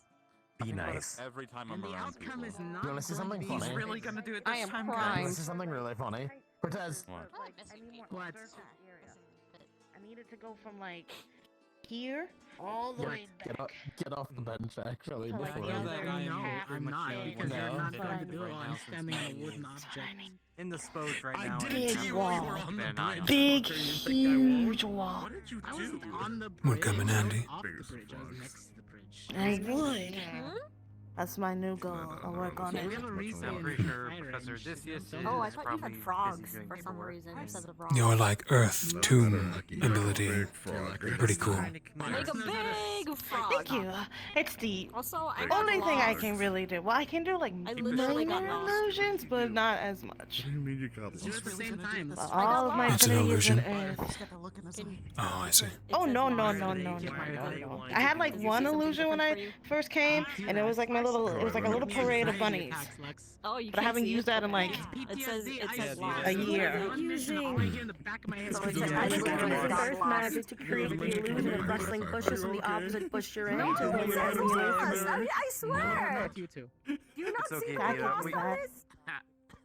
Be nice. Every time And I'm the around outcome people. is not. You wanna see going something to be funny? really Really gonna do it I this am time, You crying. wanna guys. see something really funny? Cortez. What? What? I need it to go from like here all the way back. Get off the bench actually To, like, before. the other No, half I'm not of because the you're not thing. going to do it Right while now, I'm since standing on a mine wooden is object. In the spose right I now. didn't Big tell you wall. we were on the They're not. bridge. Big, fucker. huge wall. What did you I was do? on the We're bridge. coming, I was Andy. off the bridge. I was next to the bridge. I would. That's my new goal. I'll work on We it. have a reason. I'm pretty sure Fire Professor range. Odysseus is Oh, I thought you probably had busy frogs doing for some paperwork. reason instead of frogs. Your like Earth tomb ability. Pretty cool. Like a big frog. Thank you. It's the Also, I got only thing I lost. can really do. Well, I can do like I literally got minor lost. illusions, but not as much. What do you mean you got Do it at the same time. But all of my It's an ability is in illusion. Earth. Oh, I see. Oh no no no no no no! I had like one illusion when I first came, and it was like my little, it was like a little parade of bunnies. Oh, you But I can't haven't see used it? that in like It says lost. a year. Using. In the back of my head. I use Earth magic to create the illusion of rustling bushes from the opposite bush you're in. No, to it when says you're lost. I swear. You too. Do you not It's see okay, the Peter. lost We- on this?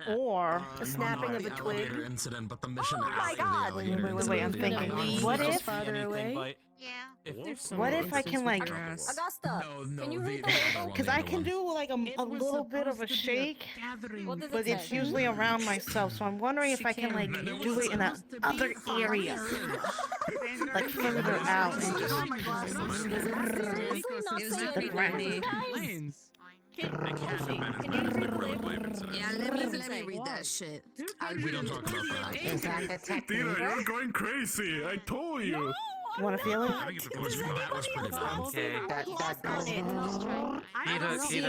Or the snapping of a twig. Incident, but the mission Oh my God. wait, I'm thinking. What if? Farther away? What if I can like? Augusta, can you read the label? Cause I can do like a little bit of a shake, What does but it it's say? usually around myself. So I'm wondering if I can like do it in that other area, like further out. And just, Oh my God. Seriously not Is saying it anything, Randy? guys? Yeah, let me read that shit. We don't talk about that. is that the technique? you're going crazy. I told you. You want to feel it? That was pretty bad. Okay. I Peter, don't clear. see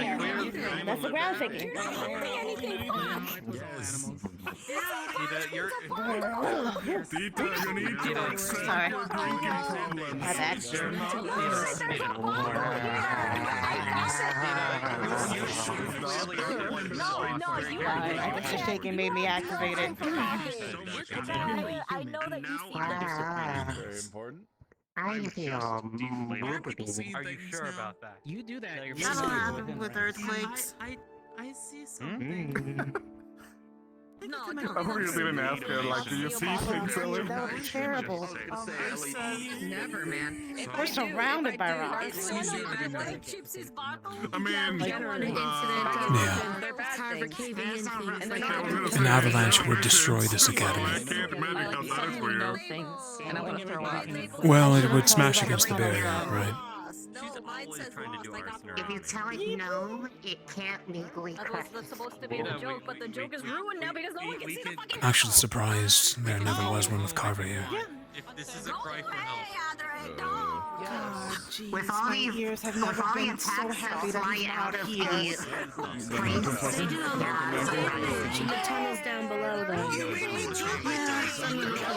That's the ground shaking. You're not saying anything. Yes. Peter, you're. Tita, you need to accept Sorry. your drinking problems. My bad. No, you I guess the shaking made me activate it. I know that you see that. Very important. I feel Are you sure about that? You do that. you're That'll busy happen within with range. earthquakes. I see something. No, I hope you didn't ask her, like, do you see things, Ellie? That would be terrible. Never, man. We're surrounded by rocks. It's one of like Gypsy's bottle. I mean, Yeah. Carver caving in things. An avalanche would destroy this I academy. can't imagine how that is for you. Things, and I want to throw up. Well, it would smash against the barrier, right? She's always trying to do arson If you around. tell it no, it can't legally That was supposed to be a joke, but the joke is ruined now because no one can see the fucking. Actually surprised there never was one with Carver here. If this is a cry for help. God, jeez, with all my ears have never been so happy that he's not here. The tunnels down below, though.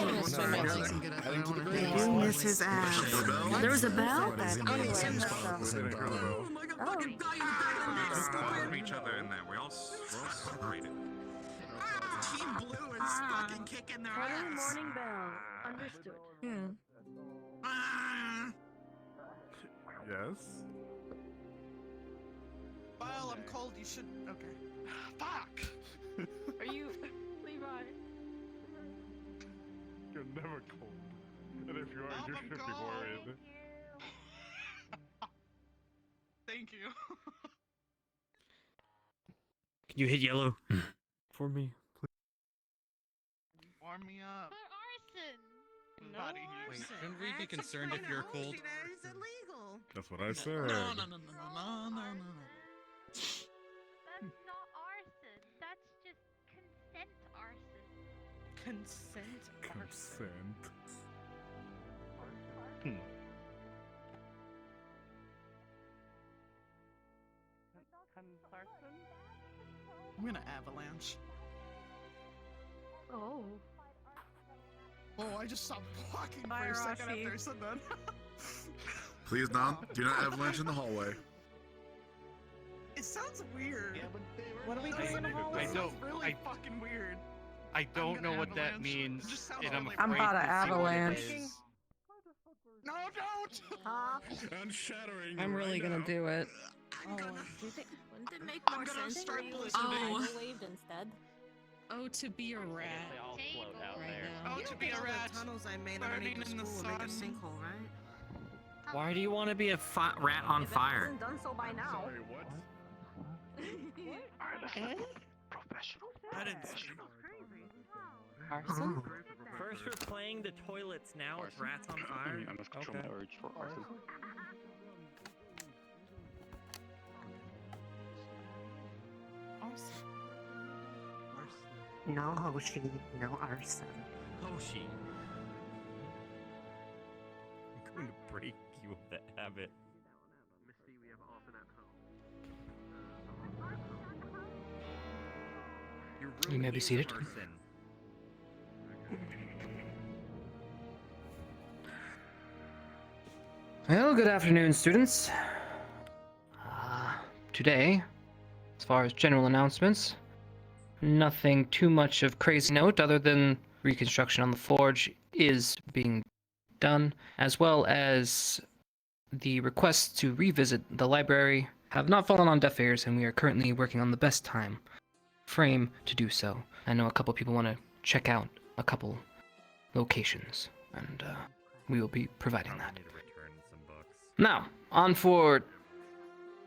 I do miss his ass. There was a bell? For each other in there. We're all separated. Team Blue is fucking kicking their Early ass. morning bell. Understood. Yes. Well, I'm cold. You should. Okay. Fuck. Are you, Levi? You're never cold. And if you are, you should be worried. Thank you. Can you hit yellow for me? Warm me up. No Wait, shouldn't we be concerned if you're cold? It's illegal. That's what I said. No. That's not arson. That's just consent arson. Consent. Consent. I'm gonna avalanche. Oh. Oh, I just stopped walking for Bye, a second Rashi. after I said that. Please do not avalanche in the hallway. It sounds weird. What are we doing in the hallway? I don't. It's really fucking weird. I don't know gonna what that avalanche. means, It just sounds and I'm like- afraid I'm about to to see what it avalanche. is. No, don't! I'm shattering. I'm really gonna do it. Oh, do you think wouldn't it make I'm more gonna sense for start you to listening. microwave instead? Oh, to be a rat. Right now. Oh, to be a rat. Tunnels I made Burning in the school will make a sun. sinkhole, right? Why do you want to be a rat on fire? Done so by now. Sorry, what? Professional. I didn't see. Arson? First, we're playing the toilets now with rats on fire. I must control my urge for arson. No Hoshi, no arson. Hoshi. I'm going to break you of that habit. Your You room may be is seated. arson. Well, good afternoon, students. Today, as far as general announcements, nothing too much of crazy note other than reconstruction on the forge is being done, as well as the requests to revisit the library have not fallen on deaf ears, and we are currently working on the best time frame to do so. I know a couple people want to check out a couple locations, and we will be providing that. Now, on for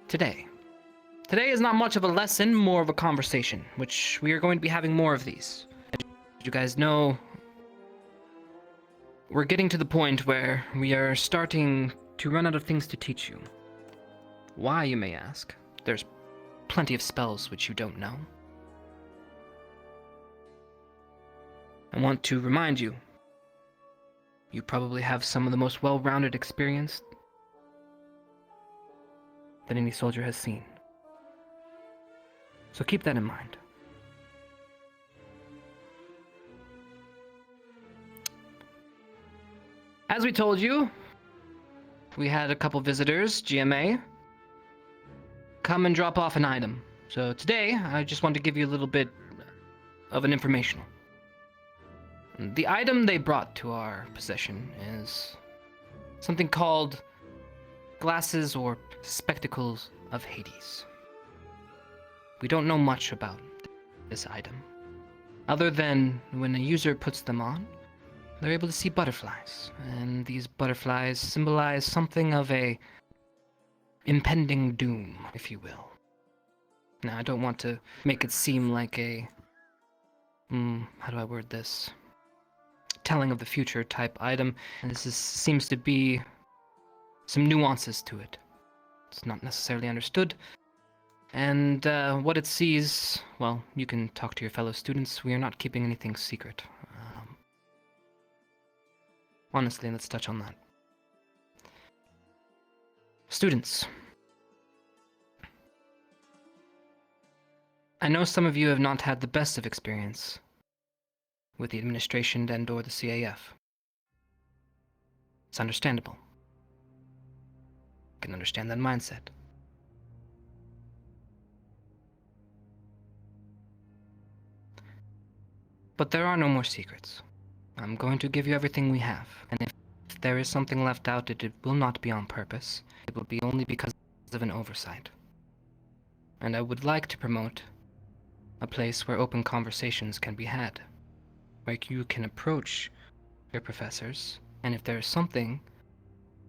today. Today is not much of a lesson, more of a conversation, which we are going to be having more of these. As you guys know, we're getting to the point where we are starting to run out of things to teach you. Why, you may ask? There's plenty of spells which you don't know. I want to remind you, you probably have some of the most well-rounded experience that any soldier has seen. So keep that in mind. As we told you, we had a couple visitors, GMA, come and drop off an item. So today, I just want to give you a little bit of an informational. The item they brought to our possession is something called glasses or spectacles of Hades. We don't know much about this item, other than when a user puts them on, they're able to see butterflies, and these butterflies symbolize something of a impending doom, if you will. Now, I don't want to make it seem like a, how do I word this? Telling of the future type item, and seems to be some nuances to it. It's not necessarily understood. And what it sees, well, you can talk to your fellow students. We are not keeping anything secret. Honestly, let's touch on that. Students. I know some of you have not had the best of experience with the administration and or the CAF. It's understandable. I can understand that mindset. But there are no more secrets. I'm going to give you everything we have, and if there is something left out, it will not be on purpose. It will be only because of an oversight. And I would like to promote a place where open conversations can be had, where you can approach your professors, and if there is something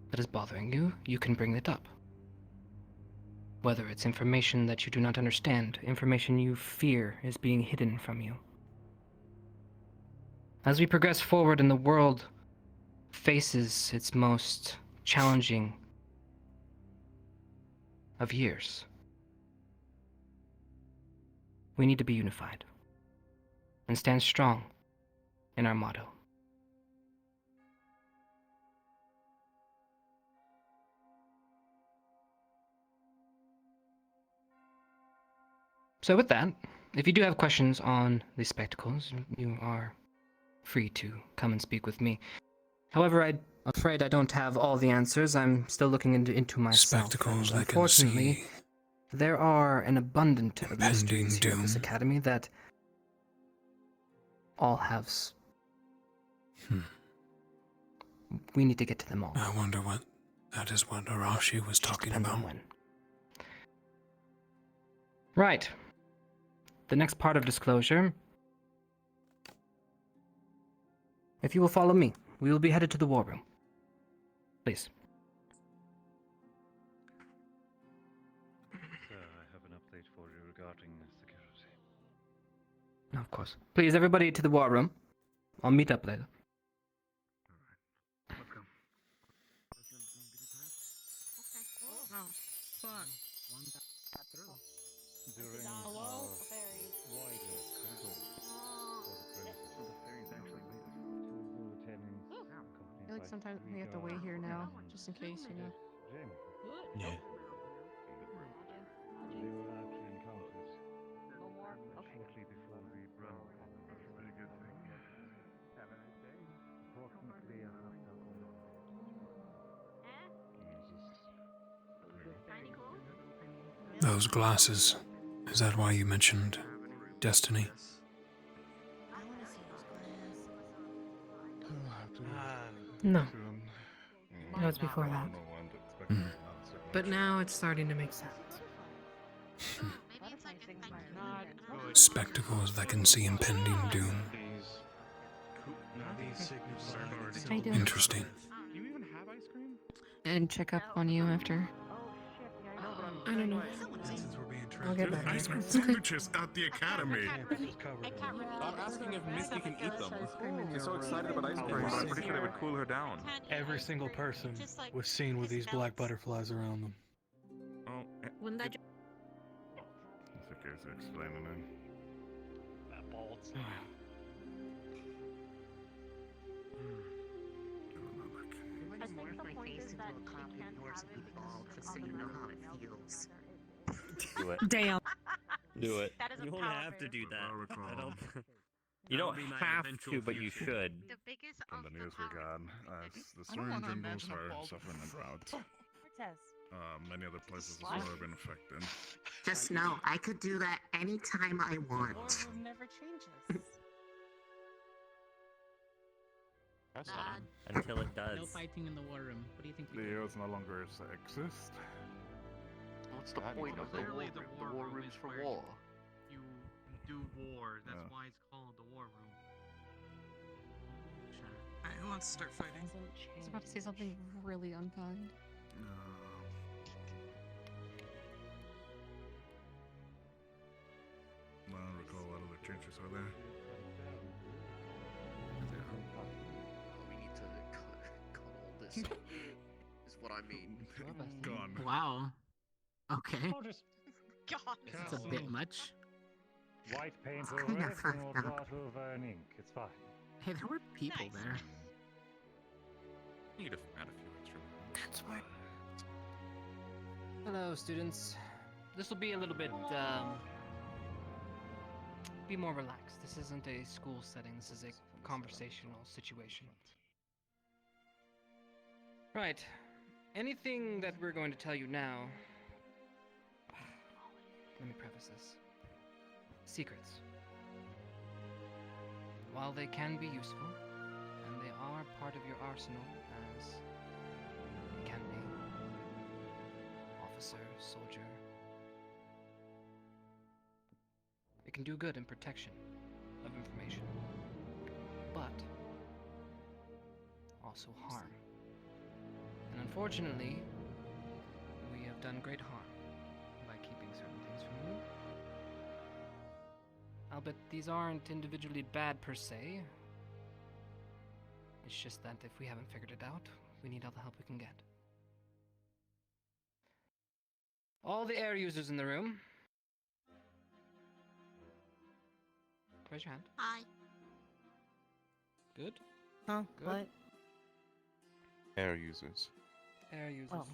that is bothering you, you can bring it up. Whether it's information that you do not understand, information you fear is being hidden from you. As we progress forward and the world faces its most challenging of years, we need to be unified and stand strong in our motto. So with that, if you do have questions on the spectacles, you are free to come and speak with me. However, I'm afraid I don't have all the answers. I'm still looking into myself. Spectacles and that can unfortunately, see. there are an abundant of mysteries here at this doom. academy that all have. We need to get to them all. I wonder what that is what Arashi was talking depends on about. when. Right. The next part of disclosure. If you will follow me, we will be headed to the war room. Please. Sir, I have an update for you regarding security. Of course. Please, everybody to the war room. I'll meet up later. Let's go. Oh, fuck. During Hello? wider consult for the premises, the fairies actually made it to the lieutenant's company. I feel like sometimes we have to wait here now, just in case, you know. Jamie. Yeah. They were actually encountered shortly before the run. Very good thing. Have a nice day. Approximately a half dozen. Those glasses. Is that why you mentioned destiny? No. That was before that. But now it's starting to make sense. Spectacles that can see impending doom. How you doing? Interesting. Do you even have ice cream? And check up on you after. I don't know. I'll get better. Ice cream Okay. sandwiches at the academy. I'm asking if Misty can eat them. She's so excited about ice cream, but I'm pretty sure they would cool her down. Every single person was seen with these black butterflies around them. Oh, Wouldn't that It's okay to explain it. That bolts. I think the point is that we can't have it so you know how it feels. Do it. Damn. Do it. That is a You don't power have to do move. that. I don't. You don't That'll be my have eventual to, but you future. should. The biggest From the news we got, the I don't wanna Syrian imagine jungles a are bald suffering a drought. Cortez. Many other places as well have been affected. Just know I could do that anytime I want. Room never changes. That's fine. Until it does. No fighting in the war room. What do you think? The heroes no longer exist. What's the God, point of the war? Literally, The the war war room room's is for where war. You do war. That's Yeah. why it's called the war room. Alright, who wants to start fighting? I was about to say something really unkind. I don't recall what other changes are there. We need to cut all this. Is what I mean. Gone. Wow. Okay. God. That's a bit much. White paint It's over kinda it, and fucked we'll up. draw to a burn ink. It's fine. Hey, there were people there. Need to add a few extra. That's why. Hello, students. This will be a little bit, be more relaxed. This isn't a school setting. This is a conversational situation. Right. Anything that we're going to tell you now... Let me preface this. Secrets. While they can be useful, and they are part of your arsenal as a candidate, officer, soldier, it can do good in protection of information, but also harm. And unfortunately, we have done great harm but these aren't individually bad per se. It's just that if we haven't figured it out, we need all the help we can get. All the air users in the room. Raise your hand. Hi. Good. Huh? Good. What? Air users. Air users. Oh.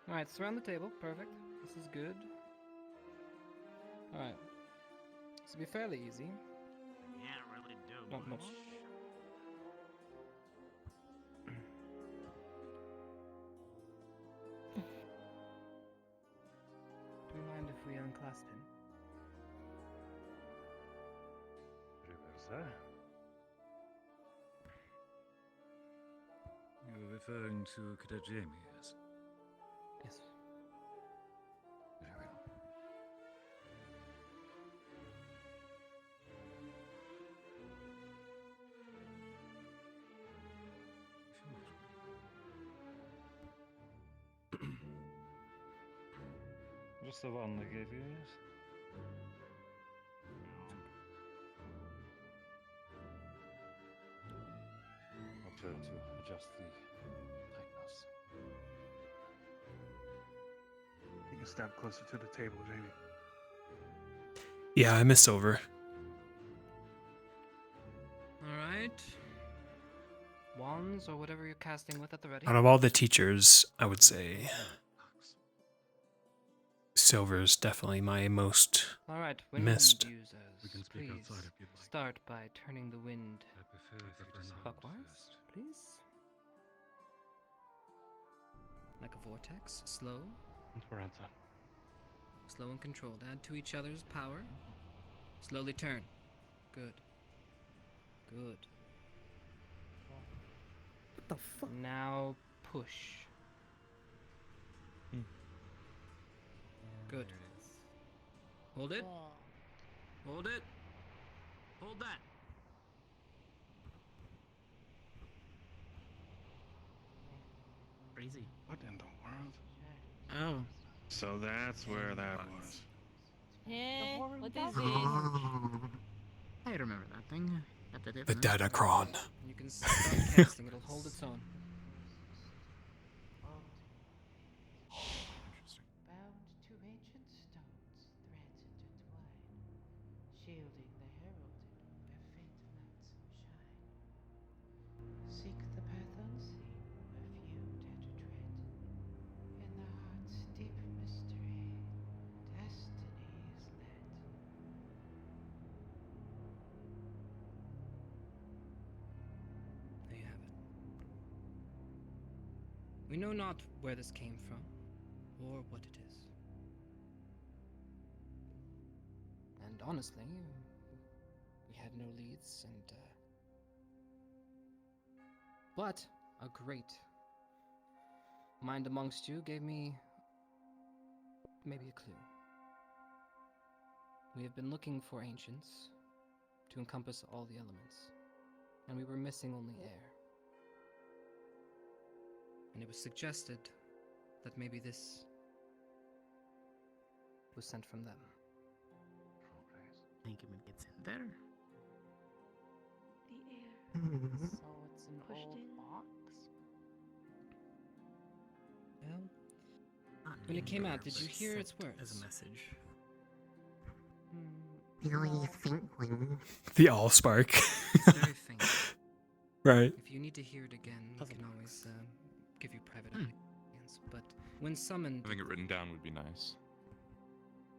Alright, surround the table. Perfect. This is good. Alright. This will be fairly easy. Can't really do Not much. Do we mind if we unclasp him? Reversa? You're referring to Cadet Jamie, yes? Yes. Very well. Just the one they gave you, yes? I'll try to adjust the tightness. You can step closer to the table, Jamie. Yeah, I miss Silver. Alright. Wands or whatever you're casting with at the ready. Out of all the teachers, I would say Silver's definitely my most Alright, wind missed. users, We can speak please outside if you'd like. start by turning the wind I prefer if you do not clockwise, first. please. Like a vortex, slow. Esperanza. Slow and controlled. Add to each other's power. Slowly turn. Good. Good. What the fuck? Now push. Good. Hold it. Hold it. Hold that. Crazy. What in the world? Oh. So that's where that was. Yeah, what is it? I remember that thing. The Datacron. You can start casting. It'll hold its own. Bound to ancient stones, threads intertwine, shielding the heralded where faint lights shine. Seek the path unseen, where few dare to tread. In the heart's deep mystery, destiny is led. There you have it. We know not where this came from, or what it is. And honestly, we had no leads, and but a great mind amongst you gave me maybe a clue. We have been looking for ancients to encompass all the elements, and we were missing only air. And it was suggested that maybe this was sent from them. Think it gets in there? The air. So it's an Pushed old in. box? Well, when it came out, did you hear its words? As a message. Really faintly. The Allspark. It's very faint. Right. If you need to hear it again, we can always give you private audience. But when summoned, Having it written down would be nice.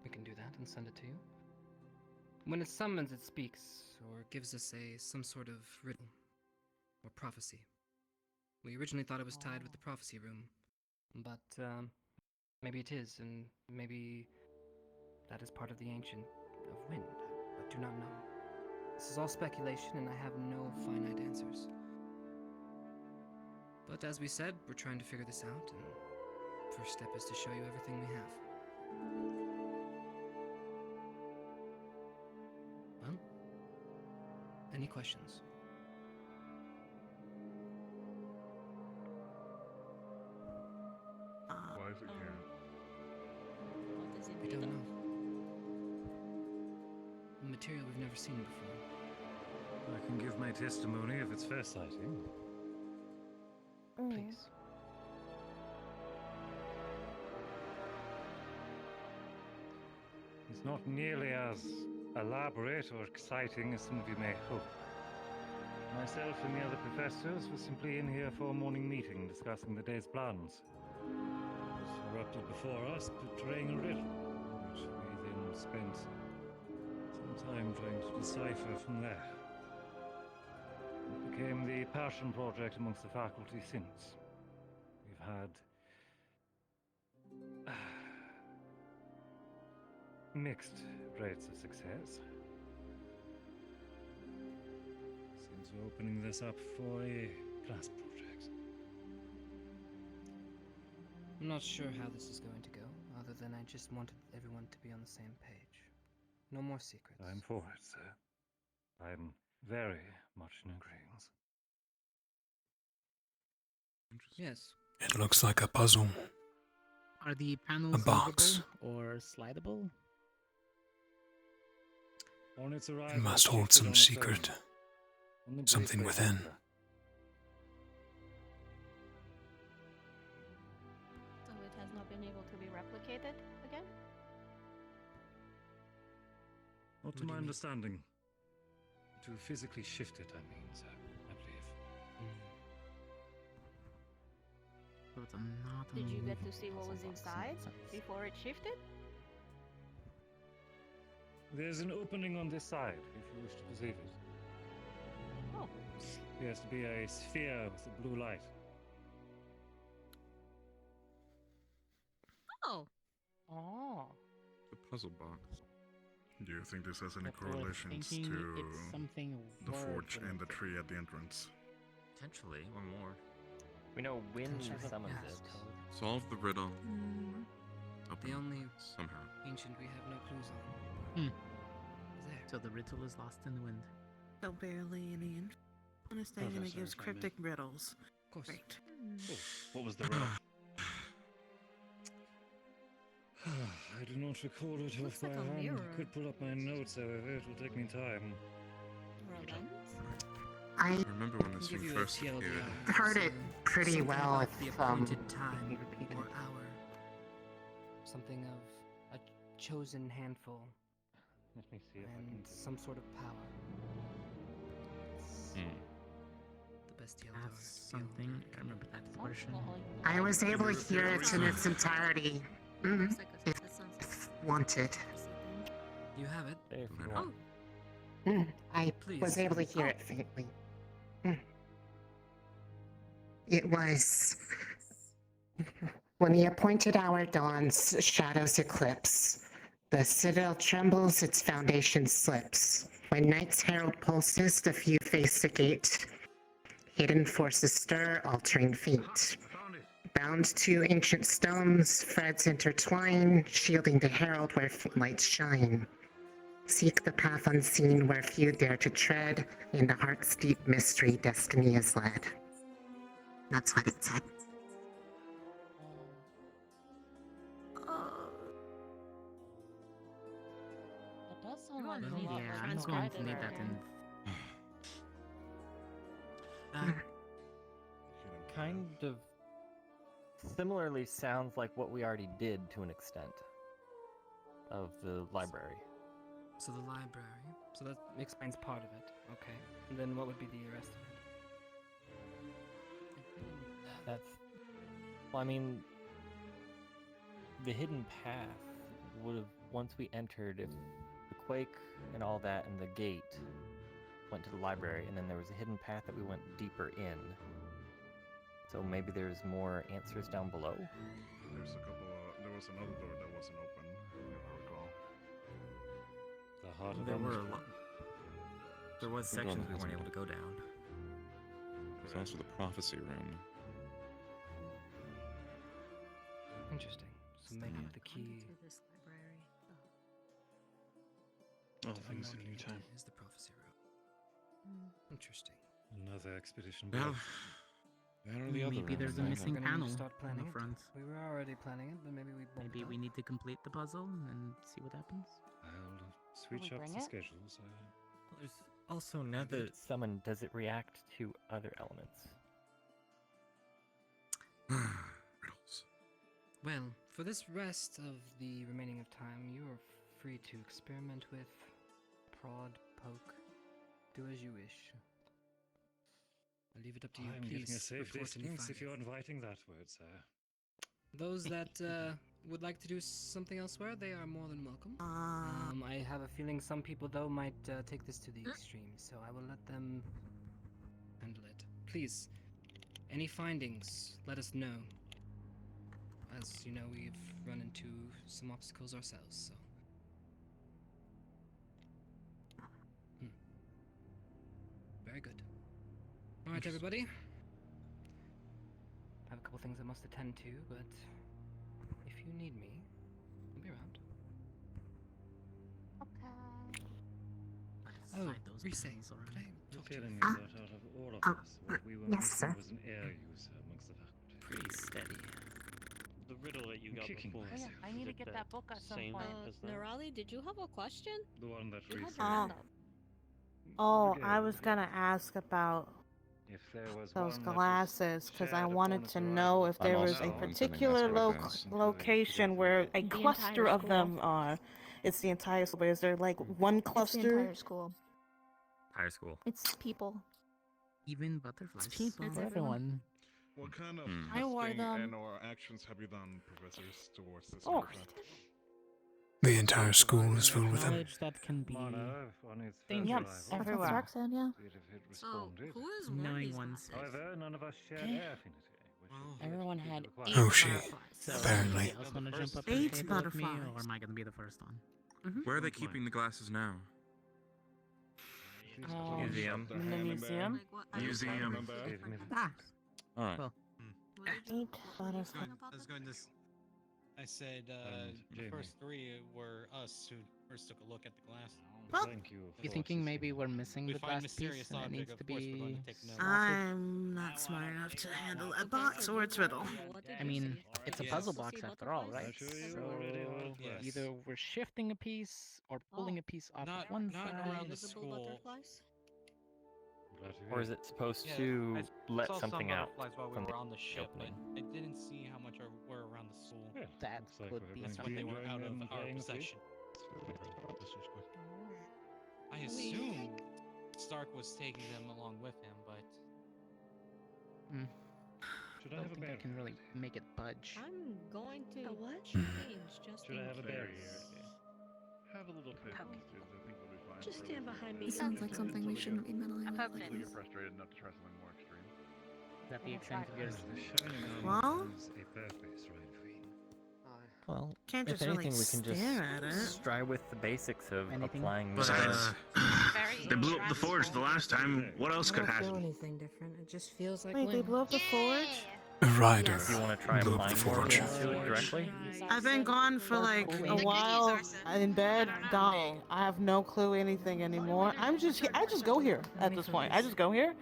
we can do that and send it to you. When it summons, it speaks, or gives us some sort of riddle or prophecy. We originally thought it was tied with the prophecy room, but maybe it is, and maybe that is part of the ancient of wind. I do not know. This is all speculation, and I have no finite answers. But as we said, we're trying to figure this out, and first step is to show you everything we have. Well, any questions? Why is it here? material we've never seen before. I can give my testimony if it's fair sighting. Please. It's not nearly as elaborate or exciting as some of you may hope. Myself and the other professors were simply in here for a morning meeting discussing the day's plans. It was erupted before us, portraying a riddle, which we then spent some time trying to decipher from there. It became the passion project amongst the faculty since. We've had mixed rates of success. Since we're opening this up for a class project. I'm not sure how this is going to go, other than I just wanted everyone to be on the same page. No more secrets. I'm for it, sir. I'm very much in agreement. Yes. It looks like a puzzle. Are the panels box. movable or slidable? On its arrival, It must hold some secret. Something within. So it has not been able to be replicated again? Not to my understanding. To physically shift it, I mean, sir, I believe. So it's not a Did you get to movable see what was puzzle box in inside that sense. before it shifted? There's an opening on this side, if you wish to perceive it. Oh. Appears to be a sphere with a blue light. Oh. Oh. The puzzle box. Do you think this has any But we're correlations thinking to it's something the worth forge in and the it. tree at the entrance? Potentially, or more. We know when Potentially, summons yes. it. Solve the riddle. The only somehow. ancient we have no clues on. Hmm. So the riddle is lost in the wind. So barely any understanding that Professor, gives if I may. cryptic riddles. Of course. Great. Oh, what was the riddle? I do not recall it off Looks by like a hand. mirror. Could pull up my notes, however, it will take me time. Or a lens? I Remember when this Give thing you first a TLDR. appeared? heard it pretty Something well about if, the appointed time or hour. Something of a chosen handful Let me see if I and can. some sort of power. It's the best TLDR. That's something. I remember that portion. I was able to hear it in its entirety. Looks like If that sounds if wanted. You have it. If you Oh. want. I Please. was able to hear it faintly. It was when the appointed hour dawns, shadows eclipse. The citadel trembles, its foundation slips. When night's herald pulses, the few face the gate. Hidden forces stir, altering feet. Bound to ancient stones, threads intertwine, shielding the herald where lights shine. Seek the path unseen where few dare to tread. In the heart's deep mystery, destiny is led. That's what it said. It does sound Well, like a yeah, lot Yeah, like I'm the going guide to need that in. Kind of similarly sounds like what we already did to an extent of the library. So the library. So that explains part of it. Okay. And then what would be the rest of it? That's. Well, I mean, the hidden path would have, once we entered, if the quake and all that and the gate went to the library, and then there was a hidden path that we went deeper in. So maybe there's more answers down below. There's a couple. There was another door that wasn't open, if I recall. The heart of There were a Ascension. lot. There was We're going sections we to weren't Ascension. able to go down. There's also the prophecy room. Interesting. So maybe Yeah. with the key. To this library. All things in a new time. Is the prophecy room. Interesting. Another expedition. Well, built. where are the other Maybe there's a rooms? missing We're gonna need panel to start on planning the it. front. We were already planning it, but maybe we. bump Maybe it we up. need to complete the puzzle and see what happens. I'll switch up the schedules. There's also now If it's summoned, does it react to other elements? Well, for this rest of the remaining of time, you are free to experiment with, prod, poke, do as you wish. I'll leave it up to you. I'm Please getting a safe report any distance if findings. you're inviting that word, sir. Those that would like to do something elsewhere, they are more than welcome. I have a feeling some people, though, might take this to the extreme, so I will let them handle it. Please, any findings, let us know. As you know, we've run into some obstacles ourselves, so. Very good. Alright, everybody. I have a couple things I must attend to, but if you need me, I'll be around. Okay. Oh, Reese, could I The talk to you? feeling is that out of all of us, what we were yes, missing sir. was an air user amongst the faculty. Pretty steady. The riddle that you I'm got kicking before. myself. I need to get that book at some same point. as that? Nerali, did you have a question? The one that You had Reese. your hand up. Oh, The I game, was gonna ask about If there was those one that was glasses because I shared wanted upon to its know if there arrival. was a No. particular location where a The cluster entire of them school. are. It's the entire school. But is there like one It's the cluster? entire school. Higher school. It's people. Even butterflies. It's people. It's everyone. What kind of I wore testing them. and or actions have you done, professors, towards this Oh. artifact? The entire school is filled with them. Knowledge that can be Yep, everywhere. Stark said, yeah. So, who is Knowing oneself. However, none of us shared air affinity. Everyone had Oh, she. Apparently. Eight butterflies. Or am I gonna be the first one? Where are they keeping the glasses now? Museum. In the museum. Museum. Ah. Alright. Well, Eight butterflies. I was going to. I said the Jamie. first three were us who first took a look at the glass. Well, Thank you. You thinking maybe we're missing the glass piece and it needs to be? I'm not smart enough to handle a box or its riddle. I mean, it's a puzzle box after all, right? So Yes. Either we're shifting a piece or pulling a piece off of one not side. around the school. Or is it supposed Yeah, to I let saw something some out? butterflies while we from were the on the ship, but opening? I didn't see how much were around the school. That could be That's when they were out of our possession. I assume Stark was taking them along with him, but Should I don't think I can really make it budge. I'm going to what? change just Should in I have a case. barrier? Have a little faith, monsters. I think we'll be fine. Just stand behind me. It sounds like something we shouldn't be meddling with. Covenant. Until you're frustrated enough to try something more extreme. Is that the extent of yours? The shining Well? armor is a purpose, right? Well, Can't if just really anything, we can just stare at it. try with the basics of Anything? applying. Besides, they blew up the forge the last time. What else could happen? anything different. It just feels like Wait, they blew up the forge? A rider If you want to try blew up the applying more forge. into it directly, I've been gone for like a while in bed, dying. I have no clue anything anymore. I just go here at this point. I just go here.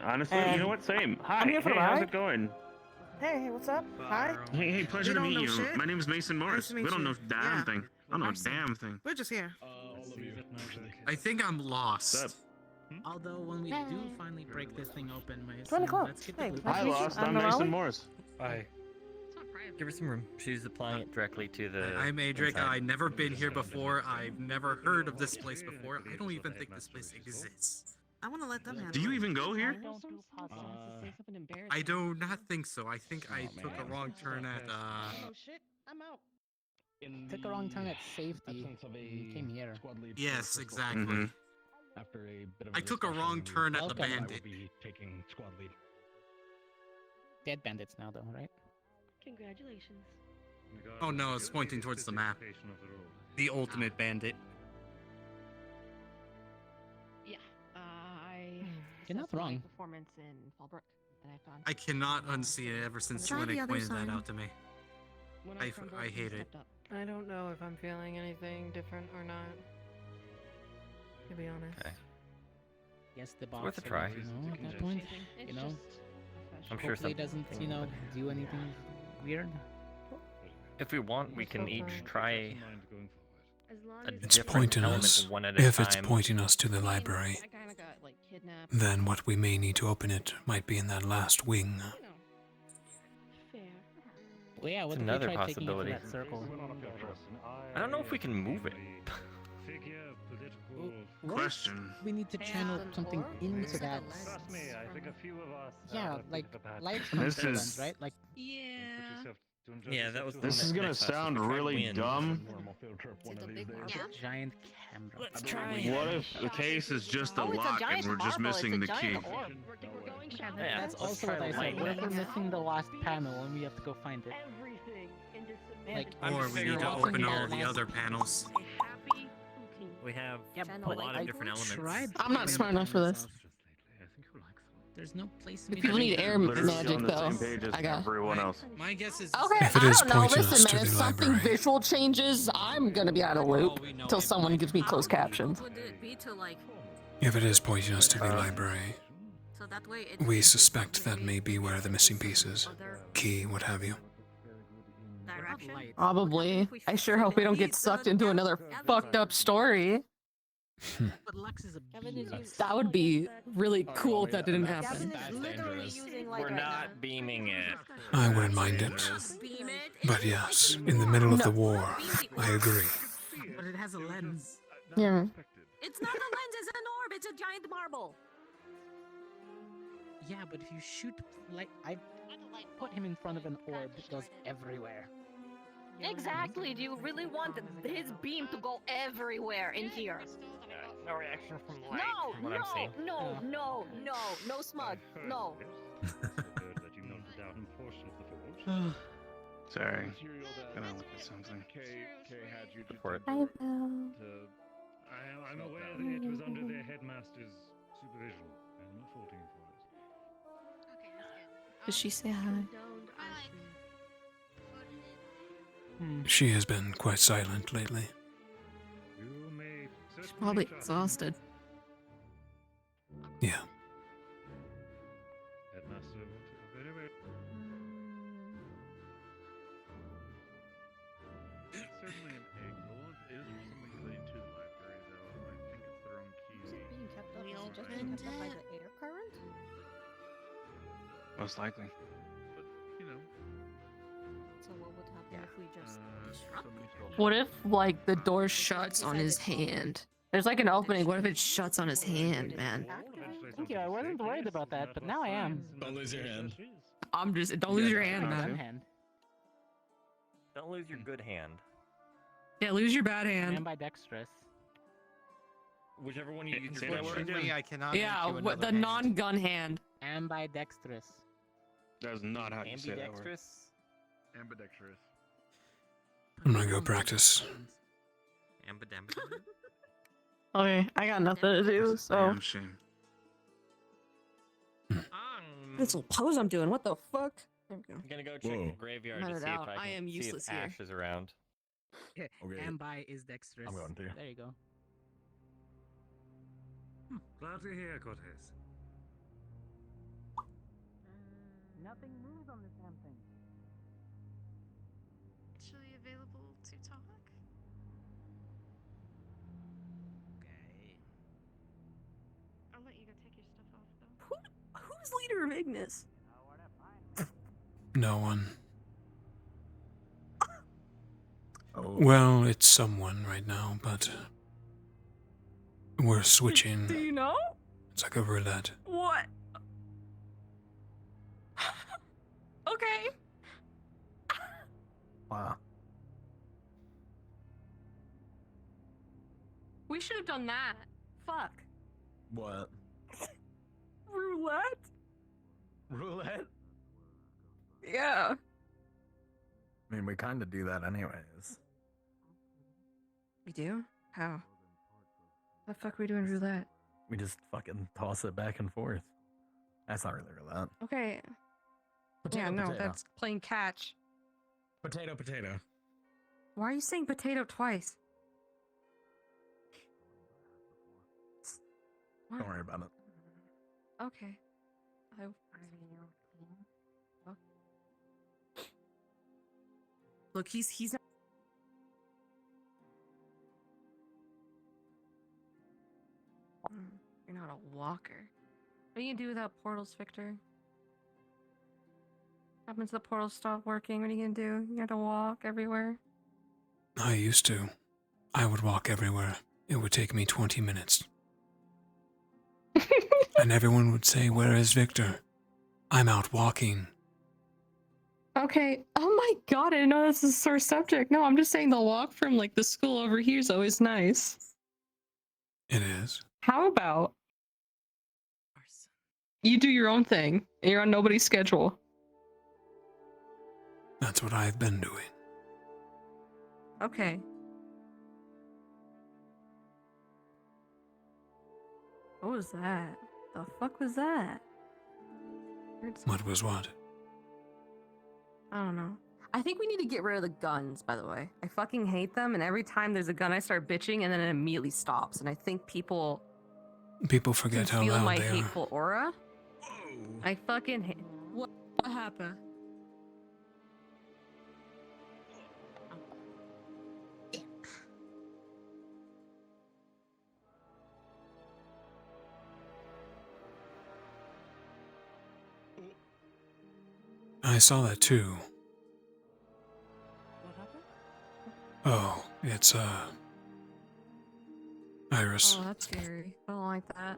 Honestly, And you know what? Same. Hi. I'm here for Hey, the how's ride. it going? Hey, what's up? Hi. Hey, pleasure to don't meet know you. shit? My name is Mason Morris. to We meet don't you. know damn Yeah. thing. I don't know a damn thing. We're just here. I think I'm lost. What's up? Although when we do finally break this thing open, my 20 o'clock. let's get Hey, the nice Hi, to meet you. Lost. I'm I'm Morales. Mason Morris. Bye. give her some room. She's applying it directly to the. I'm Adric. inside. I've never been here before. I've never heard of this place before. I don't even think this place exists. I want to let them handle Do you it. even go here? I do not think so. I think I took a wrong turn at Oh shit, I'm out. Took a wrong turn at safety. You came here. Yes, exactly. Mhm. After a bit of I took a wrong turn at the Welcome. bandit. taking squad lead. Dead bandits now, though, right? Congratulations. Oh no, it's pointing towards the map. The ultimate bandit. Yeah, I. You're not assessed my wrong. Performance in Fallbrook that I found. I cannot unsee it ever since Try when the it other pointed that side. out to me. When I trembled I and hate it. stepped up. I don't know if I'm feeling anything different or not. To be honest. Okay. Yes, the box. worth a try. You know, at that point, It's you know, just a fresh I'm sure hopefully something. it doesn't, you know, do anything weird. If we want, we can each try It's pointing us. If it's pointing us to the library, I kind of got like kidnapped. then what we may need to open it might be in that last wing. Well, yeah, what It's if another we tried taking it to possibility. that circle? I don't know if we can move it. Question. We need to channel something into that. Trust me, I think a few of us. Yeah, have like the capacity. light This constellans, is- right? Like Yeah, that was the This is gonna next sound question. really Win. dumb. giant camera. Let's try. What if the case is just a Oh, it's a lock and giant we're just marble, it's missing a the giant key? orb. Yeah, that's also what I said. What if we're missing the last panel and we have to go find it? Everything into Like, Or we need to open all the other panels. We have Yeah, a but lot I of different elements. tried I'm not smart enough for this. There's no place. If people need air Literally magic, on the though, same page as I got. everyone else. My guess is. Okay, If it I is don't know. pointing us Listen, to man, if the something library. visual changes, I'm gonna be out of loop till someone gives me closed captions. Would it be to like If it is pointing us to the library, so that way it we suspect that may be where the missing piece is. Key, what have you. direction? Probably. I sure hope we don't get sucked into another fucked up story. But Lux is a That would be really cool if that didn't happen. We're not beaming it. I wouldn't mind it. But yes, in the middle of the war, I agree. But it has a lens. Yeah. It's not a lens, it's an orb, it's a giant marble. Yeah, but if you shoot like I put him in front of an orb, it goes everywhere. Exactly. Do you really want his beam to go everywhere in here? No reaction from light. No, from what I'm seeing. no, smug, no. Sorry. Gonna look at something. For it. I'm aware that it was under their headmaster's supervision. I'm not faulting you for it. Does she say hi? She has been quite silent lately. She's probably exhausted. Yeah. Headmaster, very well. It's certainly an egg roll. It is something related to the library, though. I think it's the wrong key. Being kept up, is it just being kept up by the air current? Most likely. But, you know. So what would happen if we just disrupt it? What if, like, the door shuts on his hand? There's like an opening. What if it shuts on his hand, man? Thank you. I wasn't worried about that, but now I am. Don't lose your hand. I'm just. Don't lose your hand, man. Hand. Don't lose your good hand. Yeah, lose your bad hand. Ambidextrous. Whichever one you use. Unfortunately, I cannot. Yeah, make you what, the another hand. non-gun hand. Ambidextrous. That's not how you say that word. Ambidextrous. Ambidextrous. I'm gonna go practice. Okay, I got nothing to do, so. Damn shame. This little pose I'm doing. What the fuck? There we go. I'm gonna go check the graveyard Cut to it see if out. I I can am see useless if here. Ash is around. Okay. Ambi is dexterous. I'm going to. There you go. Glad to hear, Cortez. Nothing moves on this damn thing. Actually available to talk? Okay. I'll let you go take your stuff off, though. Who's leader of Ignis? No one. Oh. Well, it's someone right now, but we're switching. Do you know? It's like a roulette. What? Okay. Wow. We should have done that. Fuck. What? Roulette? Roulette? Yeah. I mean, we kind of do that anyways. We do? How? The fuck are we doing roulette? We just fucking toss it back and forth. That's not really roulette. Okay. Potato, yeah, no, potato. that's playing catch. Potato, potato. Why are you saying potato twice? Don't worry about it. Okay. Look, he's not. You're not a walker. What are you gonna do without portals, Victor? Happens the portals stop working, what are you gonna do? You have to walk everywhere? I used to. I would walk everywhere. It would take me 20 minutes. And everyone would say, "Where is Victor?" "I'm out walking." Okay. Oh my god, I didn't know this is a sore subject. No, I'm just saying the walk from like the school over here is always nice. It is. How about you do your own thing and you're on nobody's schedule? That's what I've been doing. Okay. What was that? The fuck was that? What was what? I don't know. I think we need to get rid of the guns, by the way. I fucking hate them, and every time there's a gun, I start bitching, and then it immediately stops. And I think people People can forget how feel loud my they are. hateful aura. I fucking hate. What happened? I saw that too. Oh, it's Iris. Oh, that's scary. I don't like that.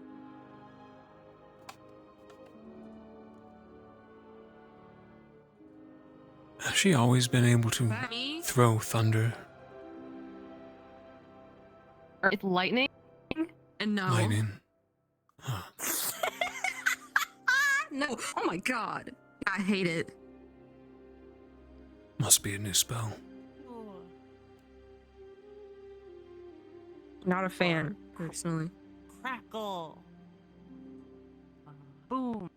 Has she always been able to Me? throw thunder? It's lightning? And no. Lightning? No. Oh my god. I hate it. Must be a new spell. Not a fan, personally. Crackle. Boom.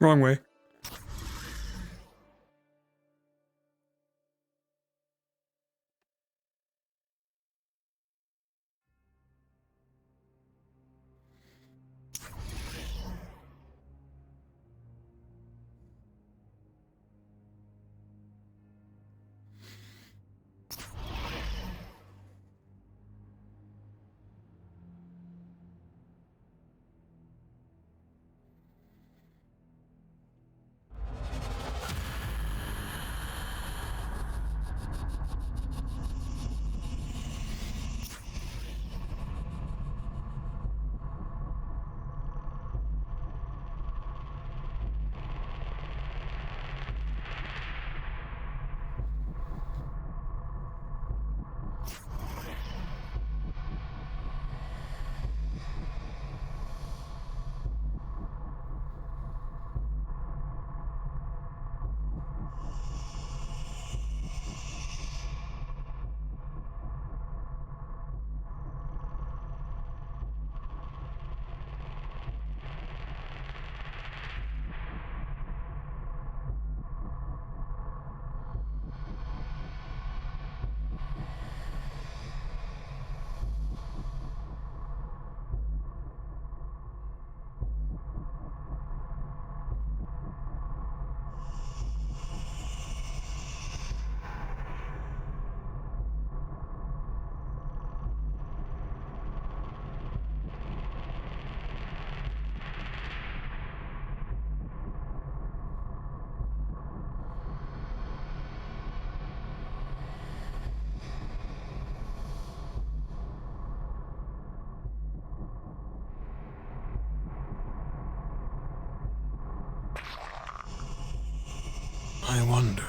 Wrong way. I wonder.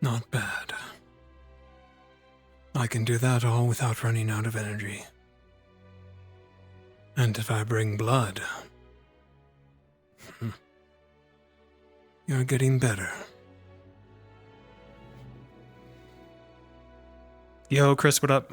Not bad. I can do that all without running out of energy. And if I bring blood... You're getting better. Yo, Chris, what up?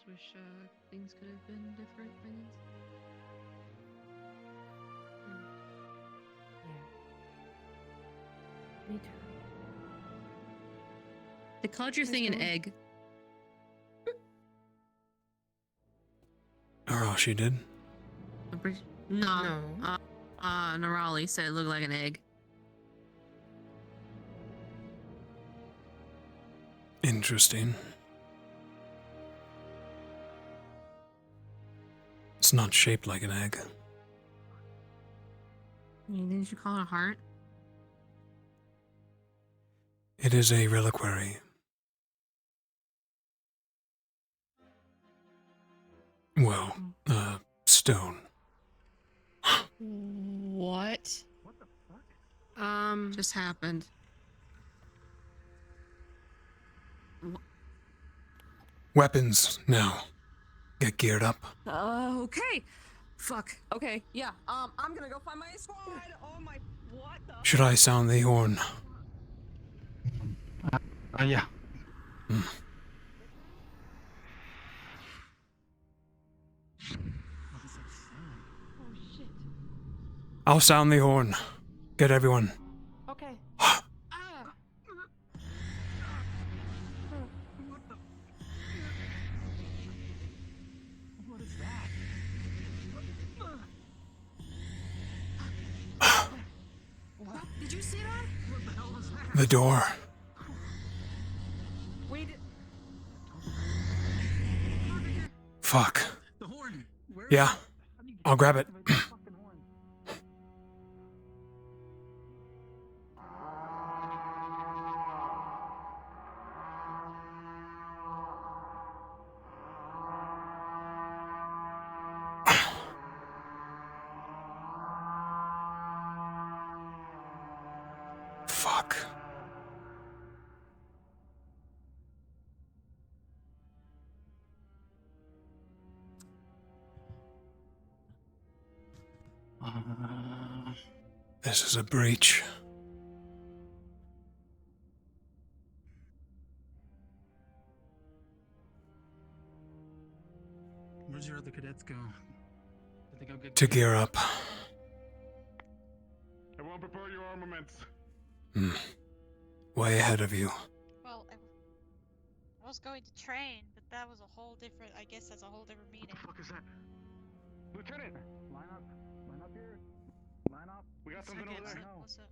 just wish things could have been different, I guess. Me too. They called your thing an egg. Arashi did. No. Narali said it looked like an egg. Interesting. It's not shaped like an egg. Didn't you call it a heart? It is a reliquary. Well, stone. What? What the fuck? Just happened. Weapons now. Get geared up. Okay. Fuck. Okay. Yeah. I'm gonna go find my squad. Oh my. What the? Should I sound the horn? Yeah. Oh shit. I'll sound the horn. Get everyone. Okay. What is that? Did you see that? What the hell was that? The door. We did. Fuck. The horn. Where is Yeah. I'll grab it. Fuck. This is a breach. Where's your other cadets go? Did they go get To gear up. Everyone prepare your armaments. Way ahead of you. Well, I was going to train, but that was a whole different. I guess that's a whole different meeting. What the fuck is that? Lieutenant! Line up. Line up here. Line up. We got something over there. What's up?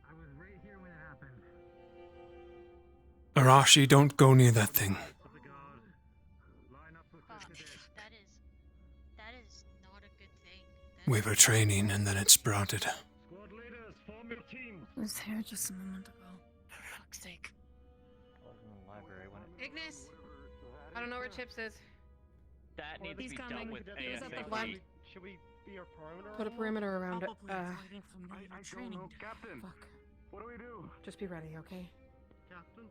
I was right here when it happened. Arashi, don't go near that thing. That is not a good thing. We were training and then it sprouted. Squad leaders, form your teams. I was here just a moment ago. For fuck's sake. I was in the library when it. Ignis! I don't know where Chips is. That needs to be dealt coming. with He was at the ASAP. lab. Should we be a perimeter? Put a perimeter around it. I don't know, Captain. Fuck. What do we do? Just be ready, okay? Captain?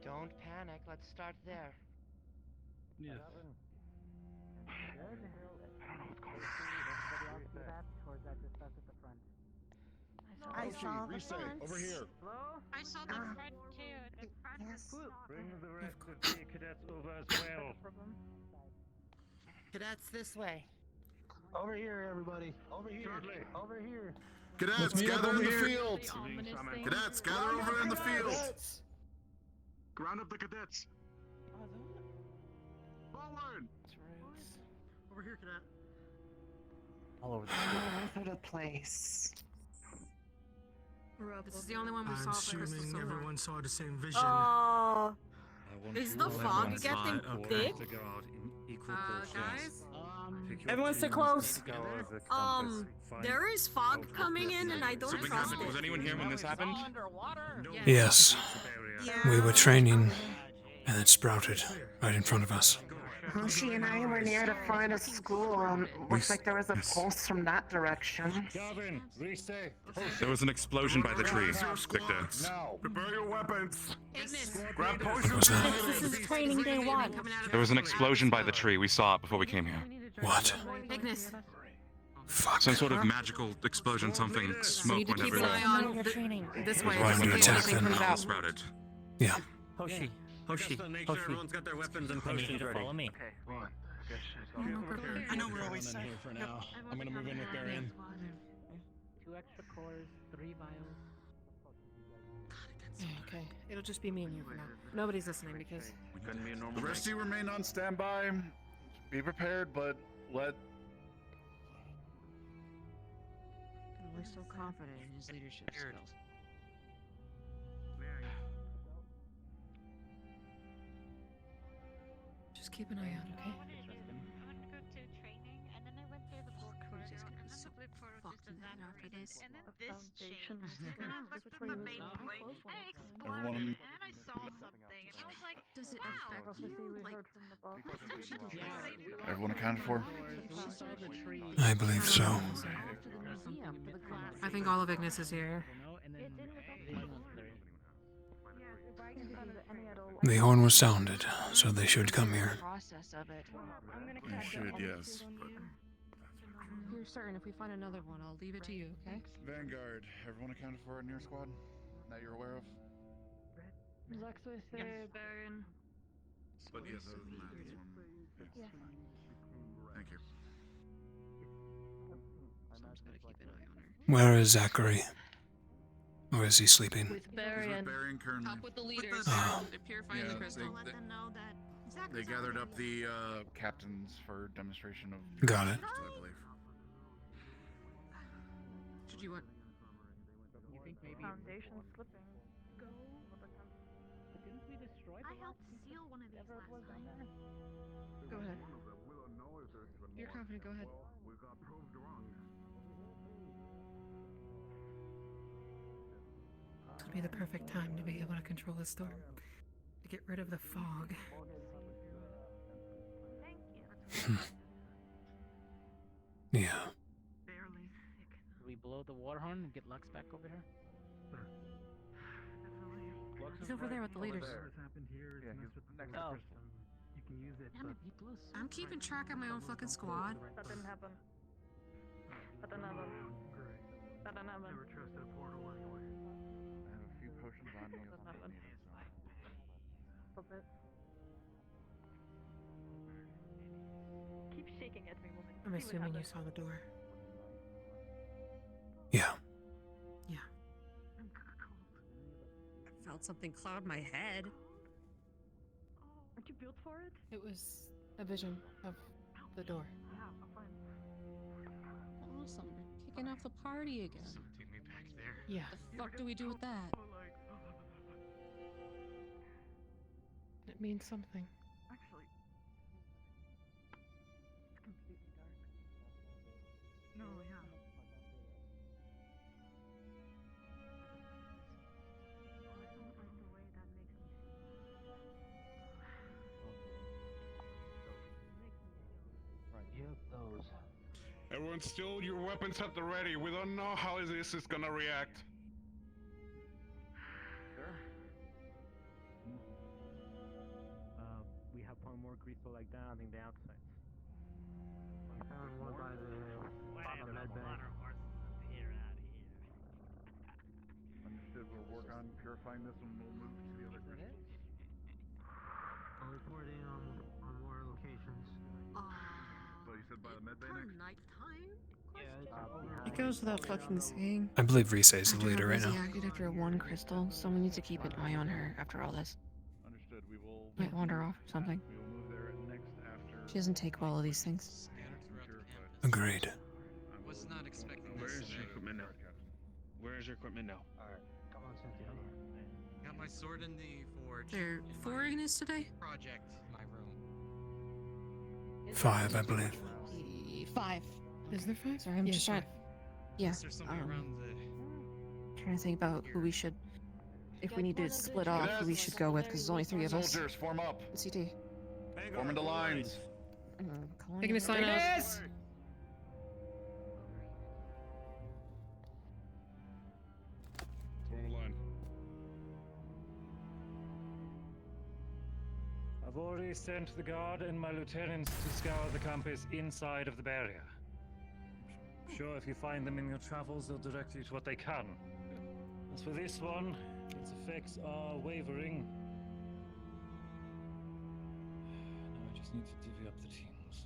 Don't panic. Let's start there. Yes. I saw the Reset. front. Over here. I saw the front too. The front Yes. Bring the rest of the cadets over as well. Cadets this way. Over here, everybody. Over here. Shortly. Over here. Cadets, gather in the field. Cadets, gather over in the field. Ground up the cadets. Forward. Over here, cadet. All over the All over the place. This is the only one we I'm saw for Crystal assuming so far. everyone saw the same vision. Is the fog getting thick? Guys? Everyone stay close. There is fog coming in, and I don't Something trust happened. Was it. anyone here when this happened? Yes. Yeah. We were training and it sprouted right in front of us. Hoshi and I were near the front of school, and looks like there was a pulse from that direction. Gavin, restay. There was an explosion by the tree, Victor. Now. Prepare your weapons. Ignis! Grab What potions. was that? This is training day one. There was an explosion by the tree. We saw it before we came here. What? Ignis! Fuck. Some sort of magical explosion, something, We smoke need to went keep an everywhere. eye on this way. Why just in would case attack anything them? comes out. Sprouted. Yeah. Hoshi, Hoshi. Just to make sure everyone's got their weapons and I need you potions to ready. follow me. Okay. One. Good shit. I know we're always safe. Here for now. I'm gonna move in with Barian. 2 extra cores, 3 vials. Okay, it'll just be me and you for now. Nobody's listening because We couldn't be a normal The rest of night. you remain on standby. Be prepared, but let. We're so confident in his leadership skills. just keep an eye out, okay? I wanted to go to training, and then I went through the book corridor, and then the blip portal just evaporated, and then this changed, and then I looked at the main point, and I explored Everyone- it, and then I saw something, and I was like, Does it wow, affect you? Like, let's actually do this. Everyone accounted for? I believe so. I think all of Ignis is here. The horn was sounded, so they should come here. Process of it. They should, yes. But If you're certain, if we find another one, I'll leave it to you, okay? Vanguard, everyone accounted for in your squad that you're aware of? Lux with Baron. But yes, other than that, this one. Yeah. Thank you. So I'm just gonna keep an eye on her. Where is Zachary? Or is he sleeping? He's with Barian currently. Up with the leaders. Oh. They're purifying the crystal. They, let them know that they gathered up the captains for demonstration of. Got it. I believe. Should you want? You think maybe Foundation slipping. go? But didn't we destroy the I helped seal one of these last time. Go ahead. You're confident. Go ahead. This would be the perfect time to be able to control the storm. To get rid of the fog. Yeah. Should we blow the war horn and get Lux back over here? He's over there with the leaders. Oh. I'm keeping track of my own fucking squad. That didn't happen. That didn't happen. That didn't happen. I have a few potions on me if something needed, so. Stop it. Keep shaking at me, woman. I'm assuming you saw the door. Yeah. Yeah. I felt something cloud my head. Aren't you built for it? It was a vision of the door. Yeah, I'm fine. Awesome. We're kicking off the party again. Take me back there. Yeah. The fuck do we do with that? It means something. Actually, it's completely dark. No, yeah. Those. Everyone, still your weapons at the ready. We don't know how this is gonna react. Sure. We have one more crystal like that in the outside. I found one by the bottom med bay. Understood. We'll work on purifying this and we'll move to the other crystals. I'm reporting on more locations. So you said by the med bay next? Nighttime? It goes without fucking saying. I believe Risa is the After leader right Lizzie now. acted after one crystal, someone needs to keep an eye on her after all this. Understood. We will. Might wander off or something. We will move there next after. She doesn't take well of these things. Agreed. I was not expecting Where this is your today. equipment now? Where is your equipment now? Alright, come on, Cynthia. Got my sword in the forge. There in four my Ignis today? project in my room. 5, I believe. 5. Is there 5? Sorry, I'm Yeah, just trying. 5. Yeah. Is there something around the... Trying to think about who we should. If we need to split off, who we should go with, because there's only 3 of us. Soldiers, form up. CT. Form into lines. Ignis line up. Form a line. I've already sent the guard and my lieutenants to scour the campus inside of the barrier. I'm sure if you find them in your travels, they'll direct you to what they can. As for this one, its effects are wavering. just need to divvy up the teams.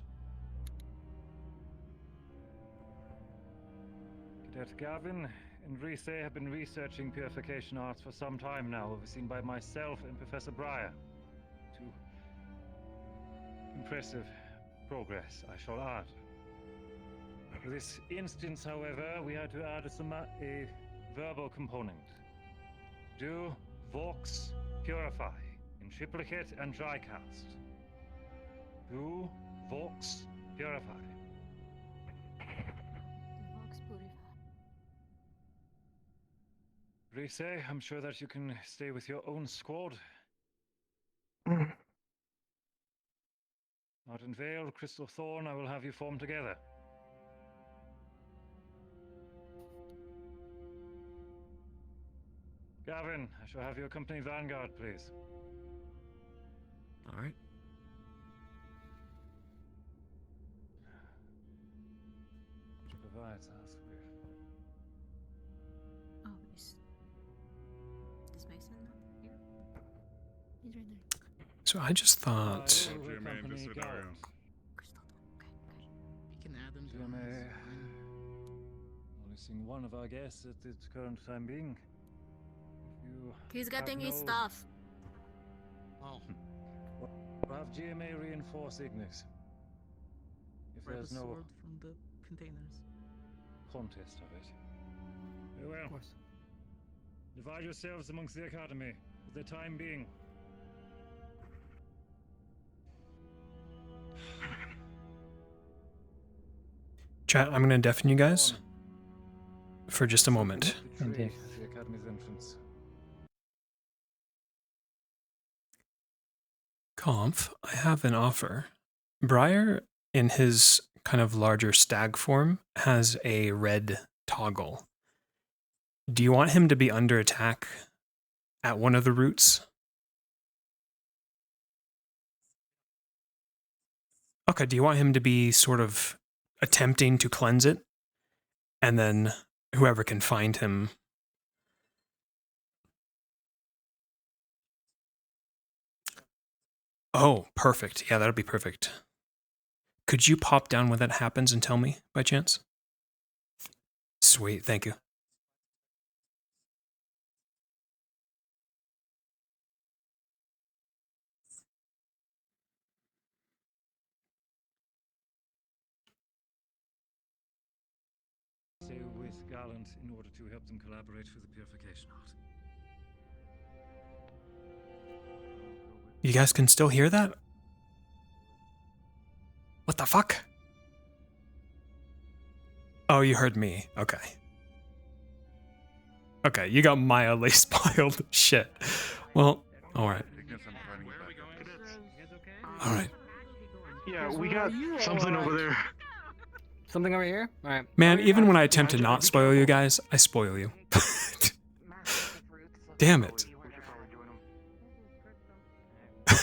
Cadet Gavin and Reese have been researching purification arts for some time now, overseen by myself and Professor Breyer. To impressive progress, I shall add. For this instance, however, we had to add a verbal component. Do, Vox, Purify, in triplicate and drycast. Do, Vox, Purify. Reese, I'm sure that you can stay with your own squad. Martin Vale, Crystal Thorn, I will have you form together. Gavin, I shall have you accompany Vanguard, please. All right. Provides us with. Oh, is Mason not here? He's right there. So I just thought. GMA in this scenario. We can add them to GMA. us. Only seeing one of our guests at the current time being. You He's have getting his no- stuff. Oh. We'll have GMA reinforce Ignis. If Grab a there's no sword from the containers. contest of it. Very well. Of course. Divide yourselves amongst the Academy for the time being. Chat, I'm going to deafen you guys for just a moment. Betrayed at the Academy's entrance. Conf, I have an offer. Briar, in his kind of larger stag form, has a red toggle. Do you want him to be under attack at one of the routes? Okay, do you want him to be sort of attempting to cleanse it? And then whoever can find him. Oh, perfect. Yeah, that'll be perfect. Could you pop down when that happens and tell me, by chance? Sweet, thank you. Stay with Gallant in order to help them collaborate for the purification art. You guys can still hear that? What the fuck? Oh, you heard me. Okay. Okay, you got mildly spoiled. Shit. Well, alright. Alright. Yeah, we got something over there. Something over here? Alright. Man, even when I attempt to not spoil you guys, I spoil you. Damn it. Okay,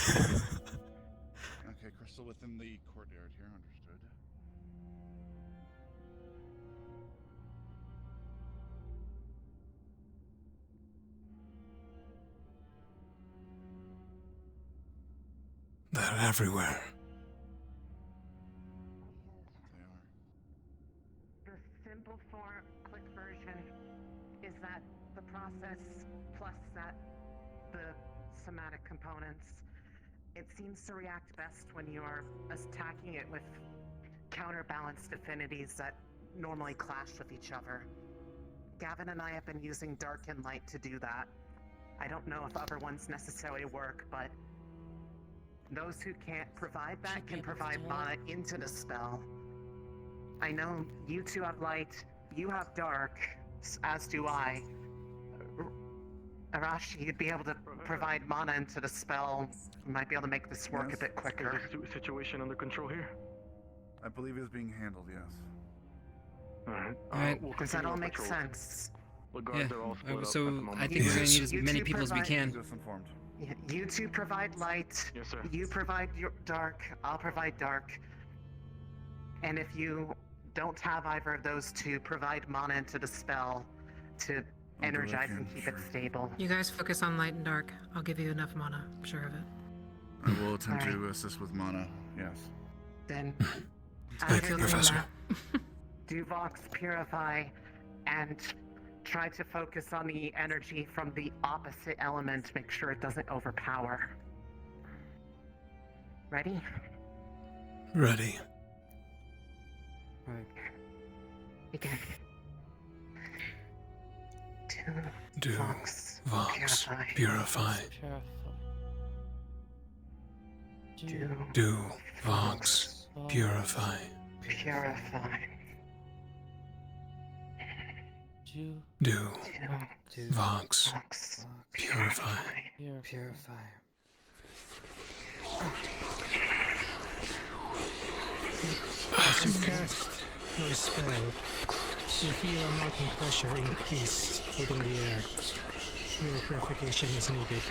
Crystal within the courtyard here, understood. They're everywhere. The simple form, quick version, is that the process plus the somatic components, it seems to react best when you're attacking it with counterbalanced affinities that normally clash with each other. Gavin and I have been using dark and light to do that. I don't know if other ones necessarily work, but those who can't provide that can provide mana into the spell. I know you two have light, you have dark, as do I. Arashi, you'd be able to provide mana into the spell. You might be able to make this work a bit quicker. Is the situation under control here? I believe it's being handled, yes. Alright. Alright. We'll Does that continue all our make patrol. sense? The guards are all split up at the So moment. I think we're gonna need as You many two people as we provide- can. Just informed. You two provide light. Yes, sir. You provide your dark. I'll provide dark. And if you don't have either of those two, provide mana into the spell to energize and keep it stable. You guys focus on light and dark. I'll give you enough mana. I'm sure of it. I will attempt to assist with mana Yes. Then Thank you, Professor. do Vox Purify and try to focus on the energy from the opposite element. Make sure it doesn't overpower. Ready? Ready. Right. Begin. Do Vox purify. Do Vox purify. Purify. Do Vox purify. As you cast your spell, you feel a mounting pressure increase within the air. Your purification is needed.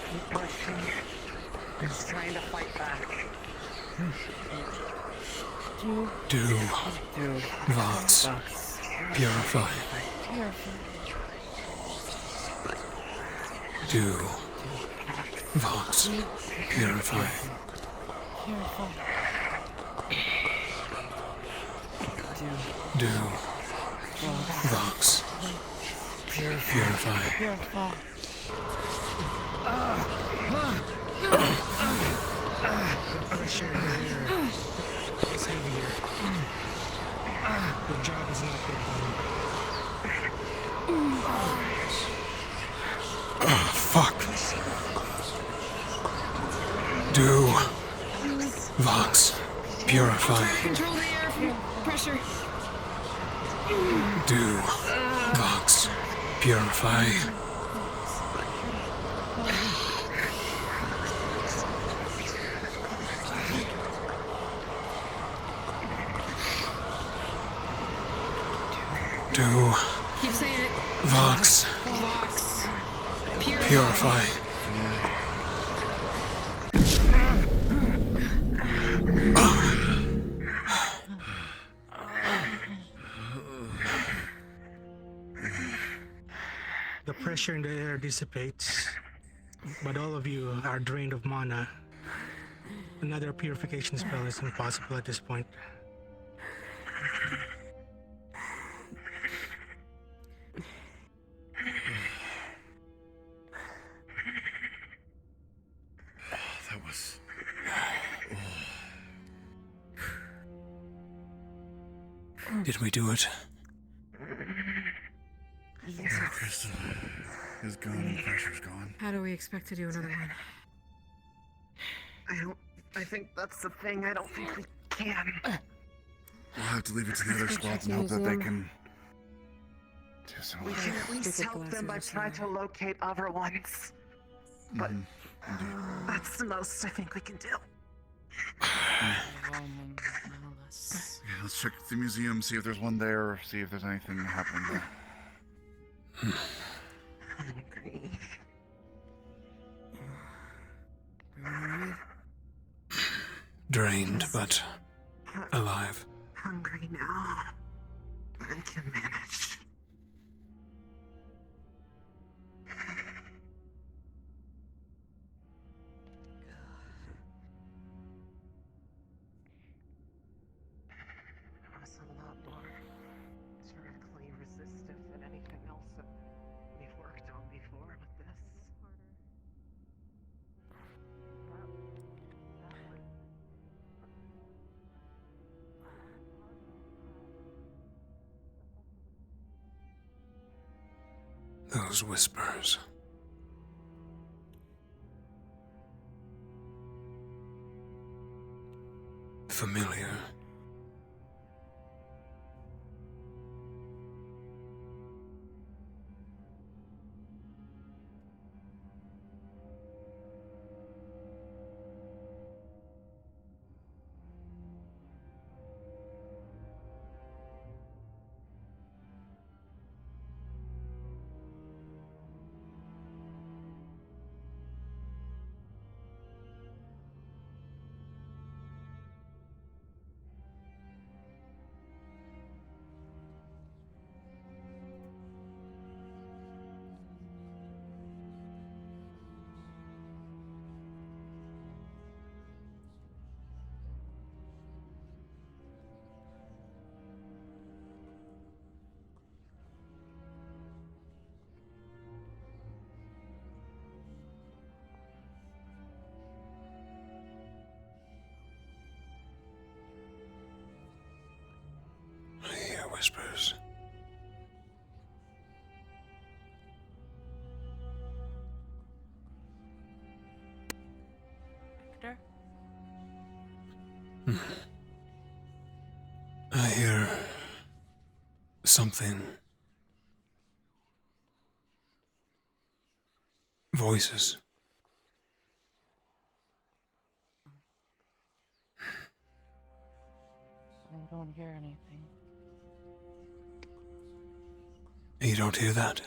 Keep pushing. He's trying to fight back. Do Vox purify. Do Vox purify. Do Vox purify. The pressure in the air is heavier. The job is not yet done. Fuck. Do Vox purify. Control the air pressure. Do Vox purify. Do Keep saying it. Vox Vox. purify. The pressure in the air dissipates, but all of you are drained of mana. Another purification spell is impossible at this point. That was... Did we do it? Yeah, Crystal is gone and the pressure's gone. How do we expect to do another one? I think that's the thing. I don't think we can. We'll have to leave it to the other squads and hope that they can do some We can at least help them by trying to locate other ones. But that's the most I think we can do. Yeah, let's check the museum, see if there's one there, see if there's anything happening there. Hungry. Drained, but alive. Hungry now. I can manage. It was a lot more directly resistive than anything else that we've worked on before with this. Those whispers. Familiar. whispers. Victor? I hear something. Voices. I don't hear anything. You don't hear that?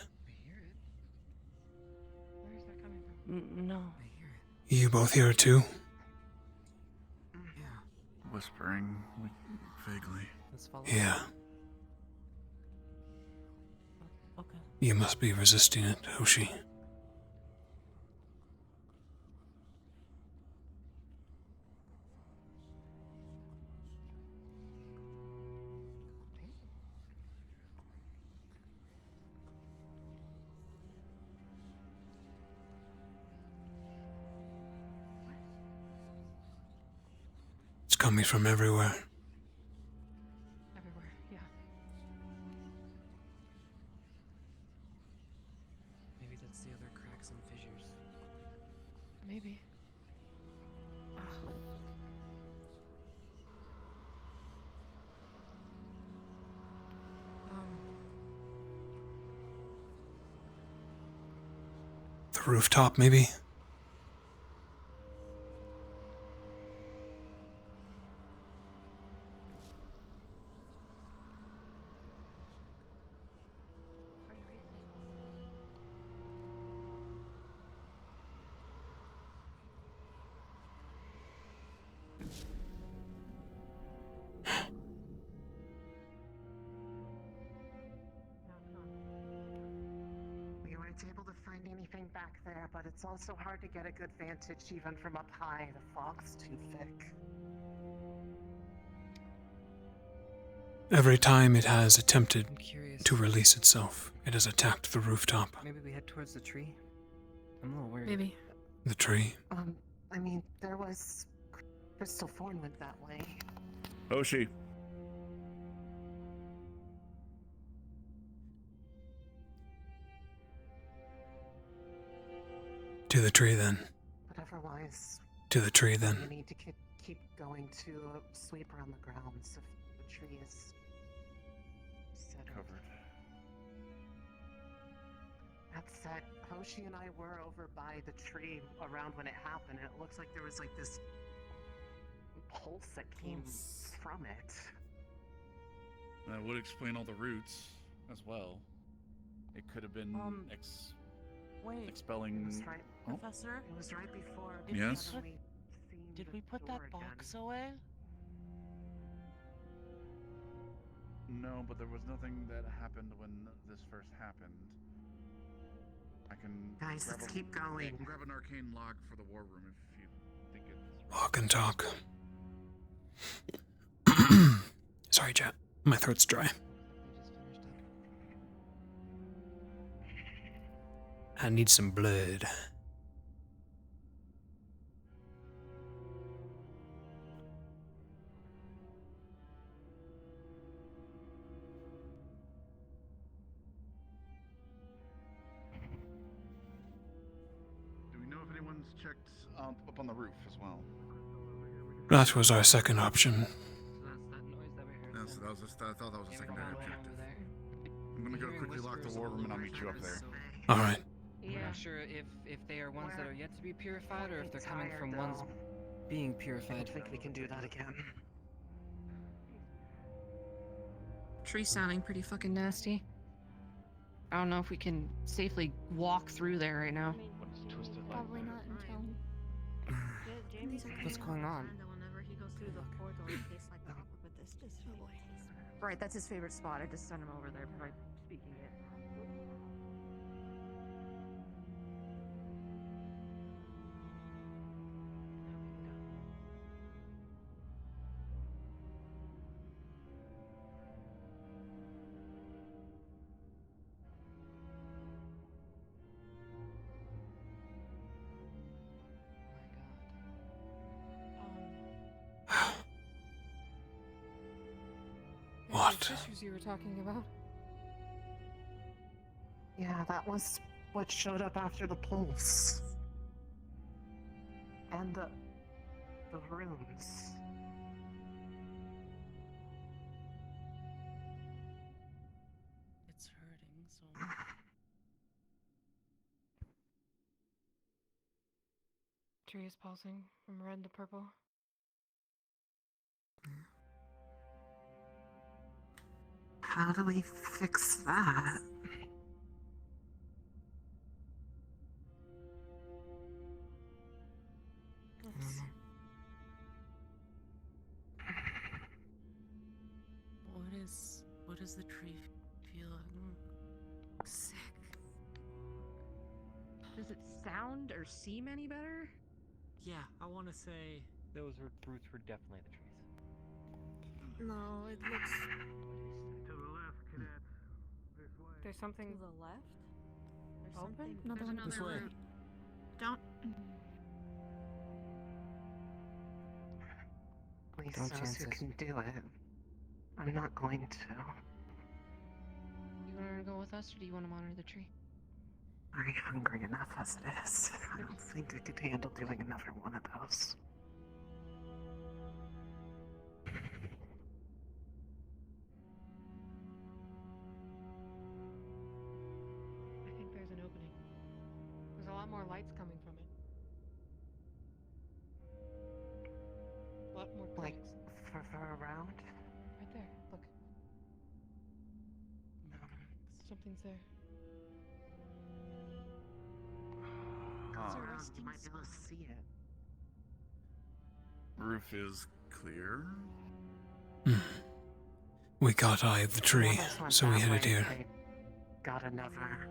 Where's that coming from? No. You both hear it too? Whispering, vaguely. Let's follow. Yeah. Okay. You must be resisting it, Hoshi. It's coming from everywhere. Everywhere, yeah. Maybe that's the other cracks and fissures. Maybe. The rooftop, maybe? We weren't able to find anything back there, but it's also hard to get a good vantage even from up high. The fog's too thick. Every time it has attempted to release itself, it has attacked the rooftop. Maybe we head towards the tree? I'm a little worried. Maybe. The tree. I mean, there was Crystal Thorn went that way. Hoshi. To the tree then. But otherwise, To the tree then. you need to keep going to sweep around the grounds if the tree is settled. That said, Hoshi and I were over by the tree around when it happened, and it looks like there was like this pulse that came from it. That would explain all the roots as well. It could have been Wait. expelling. It was right, Professor? It was right before. Yes? Did we put that box away? No, but there was nothing that happened when this first happened. I can. Guys, let's keep going. I can grab an arcane log for the war room if you think it's. Walk and talk. Sorry, chat. My throat's dry. I need some blood. Do we know if anyone's checked up on the roof as well? That was our second option. Yes, that was I thought that was a secondary objective. I'm gonna go quickly lock the war room and I'll meet you up there. All right. I'm not sure if they are ones that are yet to be purified or if they're coming from ones being I purified. don't think we can do that again. Tree sounding pretty fucking nasty. I don't know if we can safely walk through there right now. Probably not until. What's going on? Whenever he goes through the portal, it tastes like that with this flavor. Right, that's his favorite spot. I just sent him over there by speaking it. What? The fissures you were talking about. Yeah, that was what showed up after the pulse. And the runes. It's hurting so Tree is pulsing from red to purple. How do we fix that? What is the tree feeling? Sick. Does it sound or seem any better? Yeah, I want to say those roots were definitely the trees. No, it looks. To the left, cadets. This way. There's something. To the left? There's Open? something. Another one This way. Don't. Please, No those chances. who can do it. I'm not going to. You want to go with us, or do you want to monitor the tree? I'm hungry enough as it is. I don't think I could handle doing another one of those. I think there's an opening. There's a lot more lights coming from it. A lot more Like, plates. further around? Right there. Look. Something's there. Go around, you might be able to see it. Roof is clear. We got eye of the tree, Others went so we that headed way, here. they got another.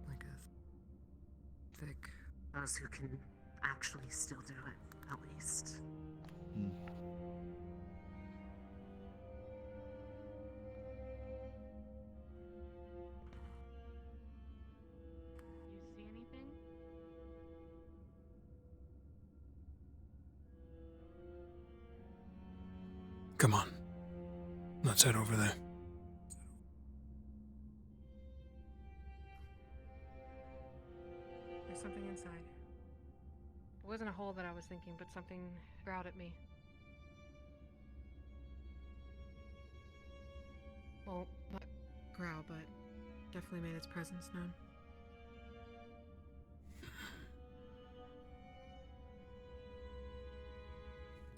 Like a thick. Those who can actually still do it, at least. You see anything? Come on. Let's head over there. There's something inside. It wasn't a hole that I was thinking, but something growled at me. Well, not growl, but definitely made its presence known.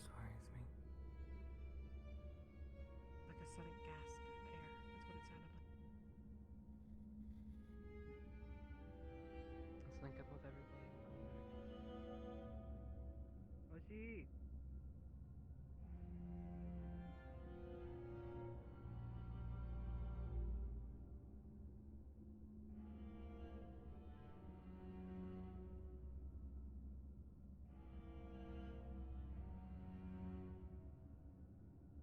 Sorry, it's me. Like a sudden gasp of air. That's what it sounded like. Let's link up with everybody and come back. Oshi!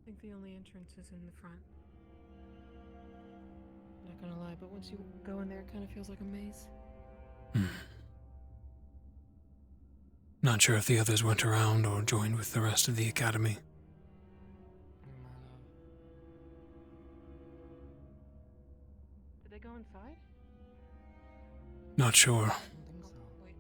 I think the only entrance is in the front. Not gonna lie, but once you go in there, it kind of feels like a maze. Not sure if the others went around or joined with the rest of the academy. Did they go inside? Not sure. Wait.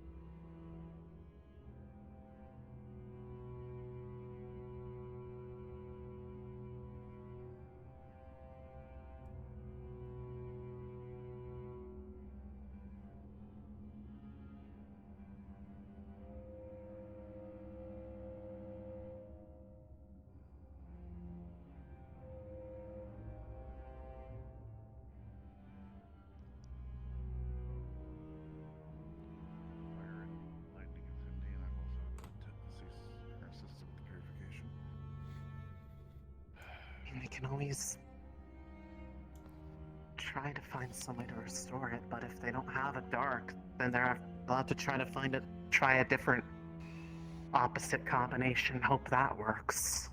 Fire and lightning and Cindy, and I've also ceased her assisted with the purification. And they can always try to find some way to restore it, but if they don't have a dark, then they'll have to try to try a different opposite combination, hope that works.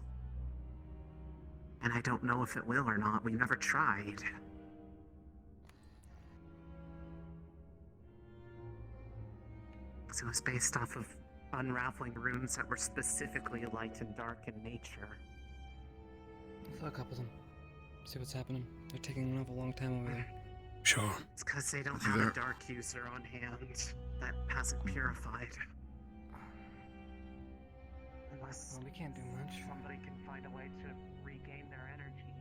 And I don't know if it will or not, we never tried. So it was based off of unraveling runes that were specifically light and dark in nature. Fuck up with them. See what's happening. They're taking an awful long time over there. Sure. It's because they don't have a dark user on hand that hasn't purified. Unless we can't do much. Somebody can find a way to regain their energy.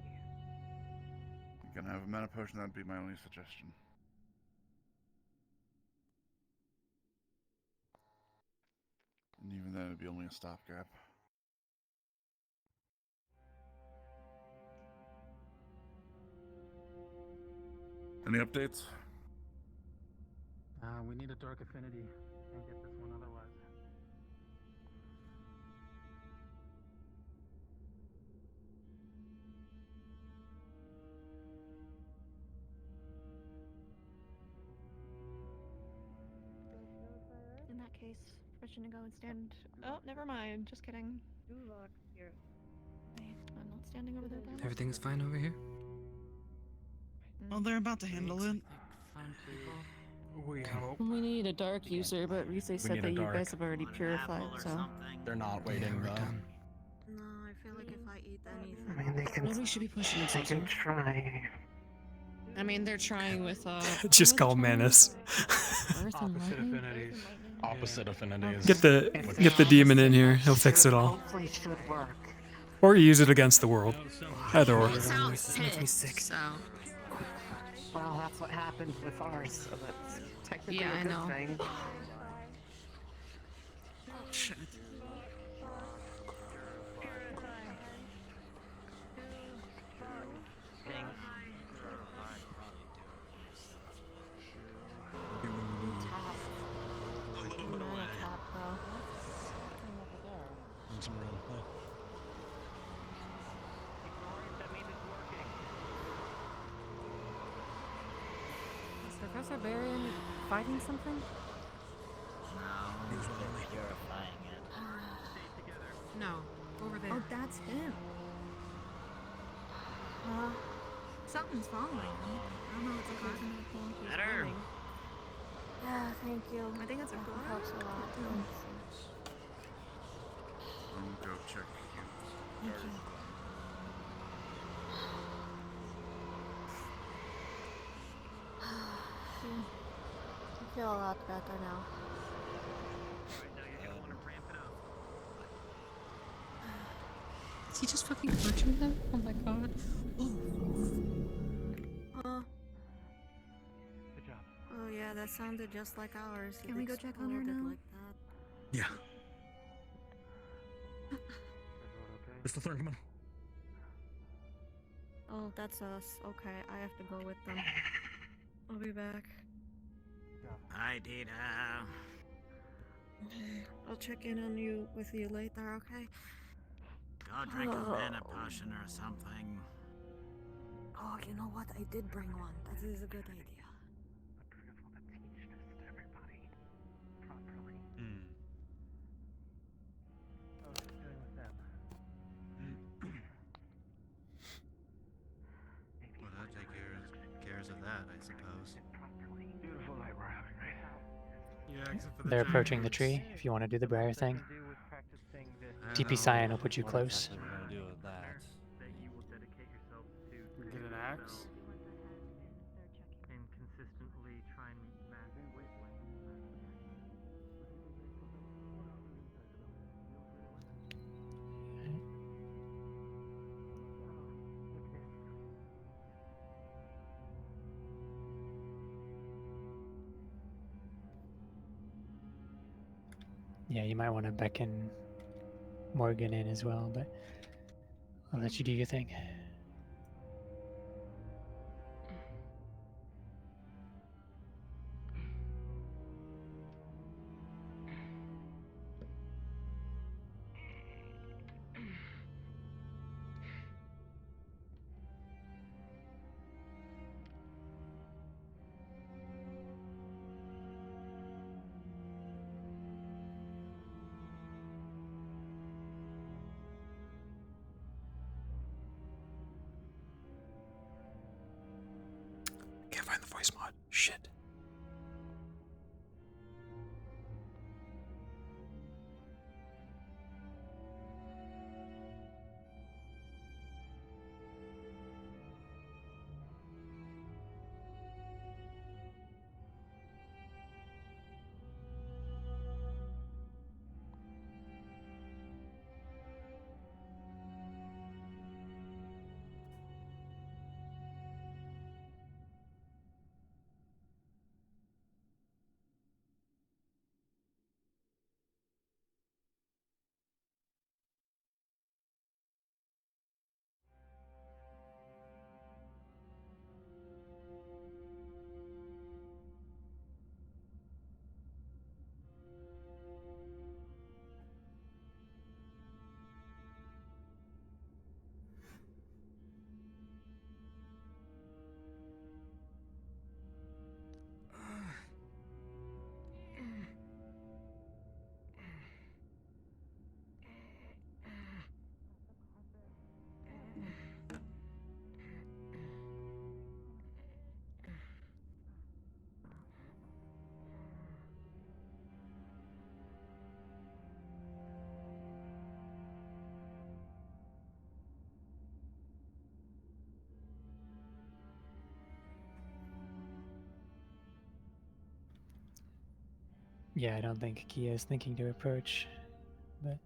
You can have a mana potion, that'd be my only suggestion. And even then, it'd be only a stopgap. Any updates? We need a dark affinity. Can't get this one otherwise. In that case, permission to go and stand. Oh, never mind. Just kidding. Wait, I'm not standing over there. Everything's fine over here? Oh, they're about to handle it. We hope. We need a dark user, but Rise said need a that you dark. guys have already purified, so. They're not waiting though. No, I feel like if I eat anything. I mean, they can. Nobody should be pushing it. They can try. I mean, they're trying with Just call Manus. Earth and lightning? Opposite affinities. Get the demon in here. He'll fix it all. Hopefully, should work. Or use it against the world. Either or. It sounds pissed, so. Well, that's what happened with ours, so that's technically Yeah, a I good know. thing. Shit. Some room. Is Professor Varian fighting something? Purifying it. No, over there. Oh, that's him. Something's following him. I don't know what's causing the phone keeps Better. ringing. Yeah, thank you. I think it's a blood. Helps a lot. Go check. Thank you. I feel a lot better now. Is he just fucking torturing them? Oh my god. Good job. Oh yeah, that sounded just like ours. Can we go check on her exploded now? like that. Yeah. Mr. Thorn, come on. Oh, that's us. Okay, I have to go with them. I'll be back. Hi, Dita. I'll check in on you with you later, okay? Go drink a mana potion or something. Oh, you know what? I did bring one. That is a good idea. Well, that take cares of that, I suppose. Beautiful night we're having, right? Yeah, except for the They're approaching the giant tree. If you want to do the briar thing, I TP know. Cyan will put you close. What we're gonna do with that? Get an axe? And consistently try and match Yeah, you might want to beckon Morgan in as well, but I'll let you do your thing. Can't find the voice mod. Shit. Yeah, I don't think Kia is thinking to approach, but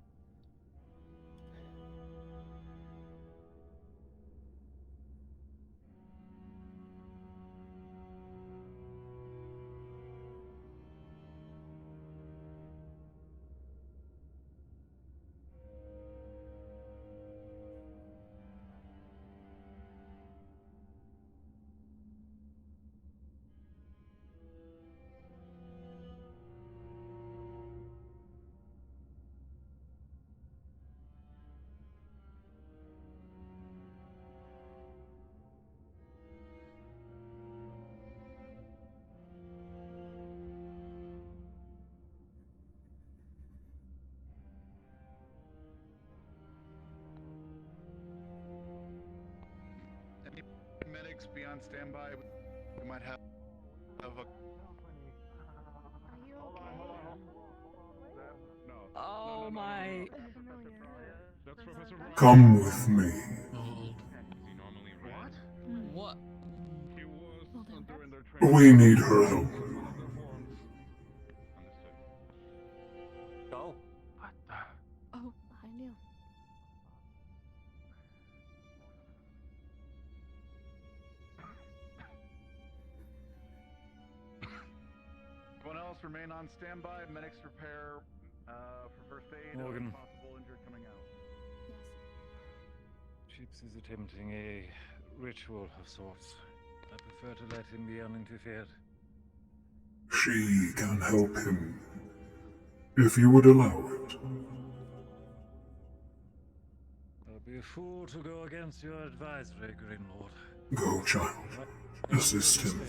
Any medics be on standby? We might have a. Are you okay? No. Oh my. That's Professor Ryan. Come with me. What? What? He was during their We need her help. one of their forms. Understood. Go. What the? Oh, behind you. Everyone else remain on standby. Medics prepare for first aid. Morgan. Possible injured coming out. Chips is attempting a ritual of sorts. I prefer to let him be uninterfered. She can help him. If you would allow it. I'll be a fool to go against your advisory, Greenlord. Go, child. Assist him.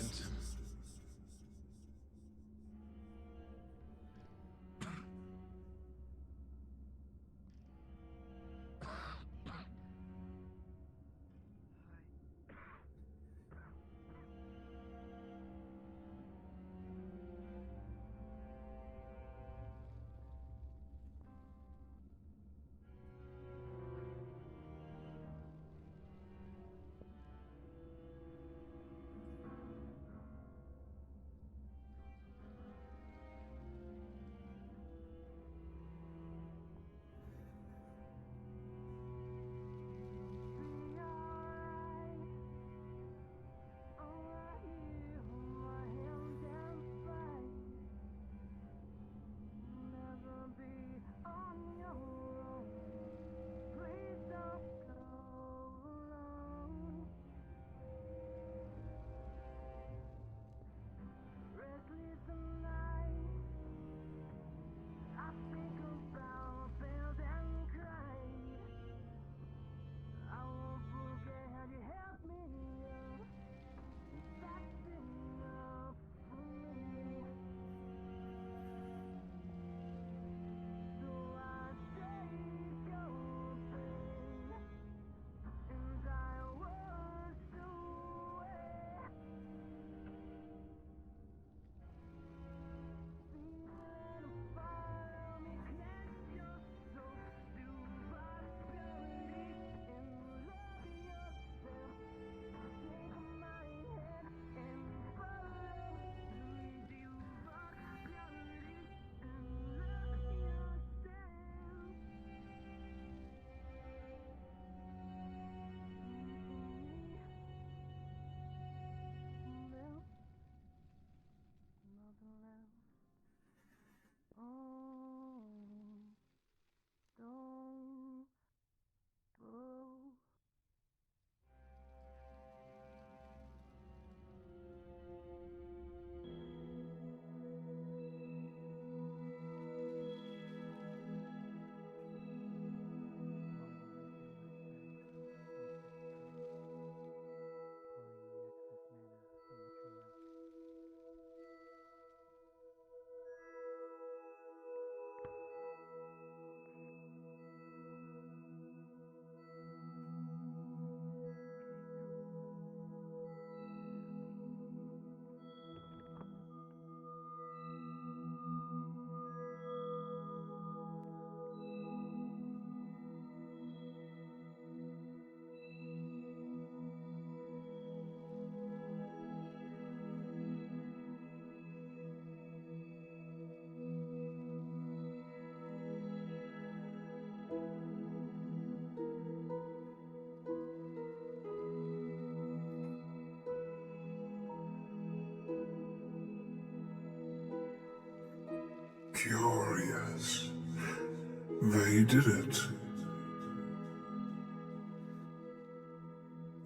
he did it.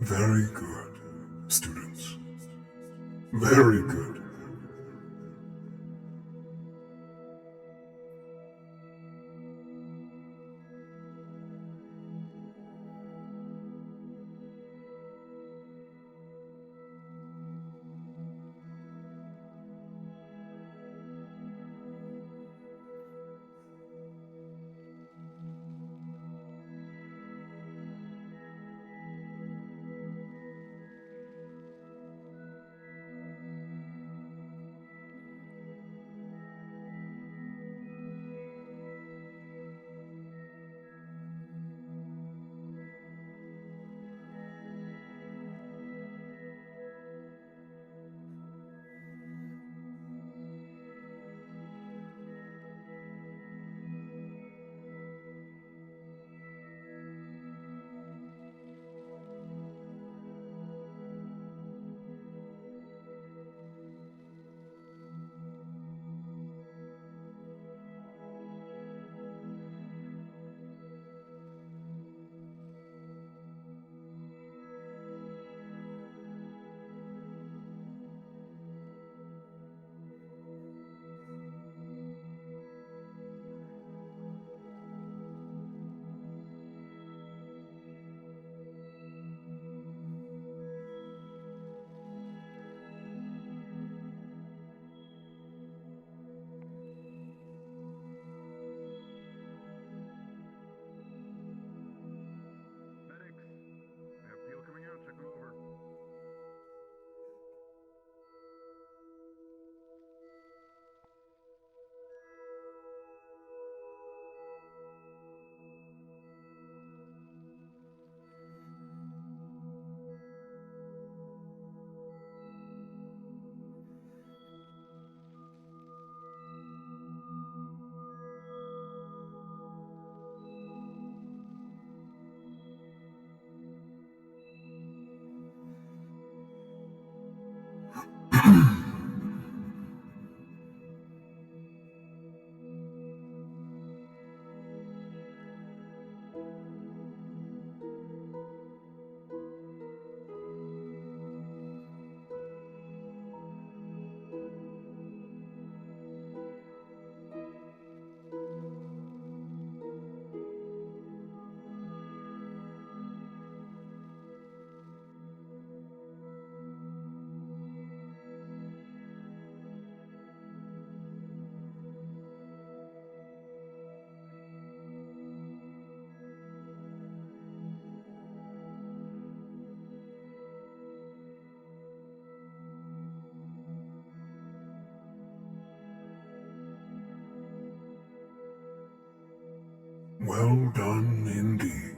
Very good, students. Very good. Medics! I have people coming out, check them over. Well done indeed.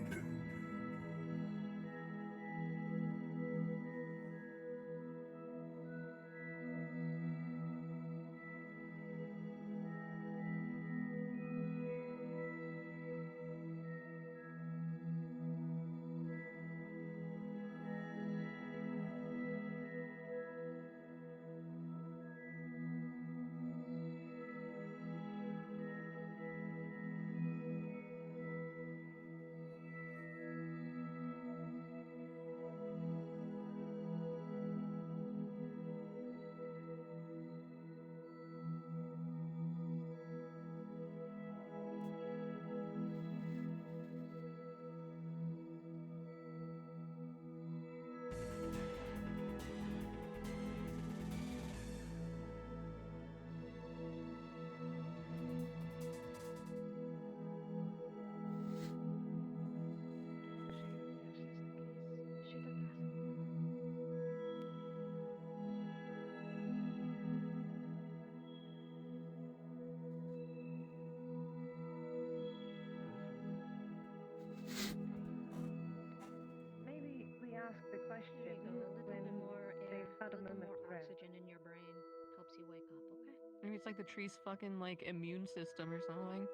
Maybe we ask the question There you go. A little when more air, they've had a a little moment more to rest. oxygen in your brain helps you wake up. Okay. Maybe it's like the tree's fucking like immune system or something.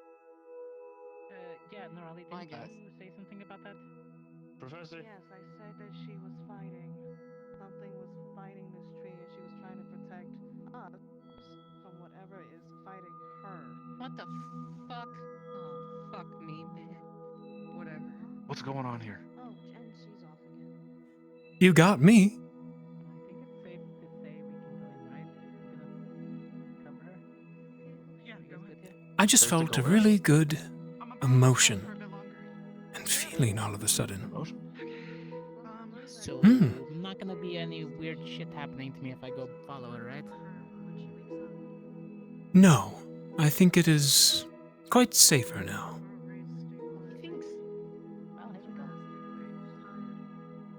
Yeah, Norali, I didn't guess. you say something about that? Professor? Yes, I said that she was fighting. Something was fighting this tree, and she was trying to protect us from whatever is fighting her. What the fuck? Oh, fuck me, What's going on here? Oh, and she's off again. You got me. I think it's safe to say we can go in, right? Gonna cover her? Yeah, go ahead. I just Safe to felt go a where? really good I'm about emotion for a bit longer. and feeling all of a sudden. Emotion? So, Hmm. Not gonna be any weird shit happening to me if I go follow her, right? No, I think it is quite safer now. He thinks. Well, here we go.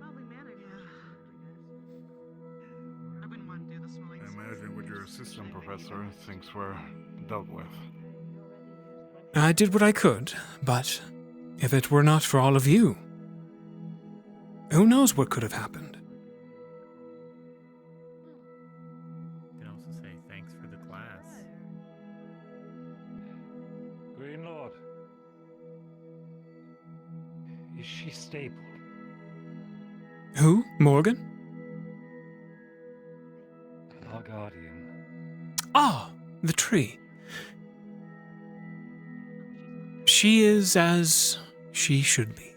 Probably managed. I wouldn't want to do the smelling. I imagine what your assistant professor thinks we're dealt with. I did what I could, but if it were not for all of you, who knows what could have happened? You can also say thanks for the class. Green Lord. Is she stable? Who? Morgan? Our guardian. Ah, the tree. She is as she should be.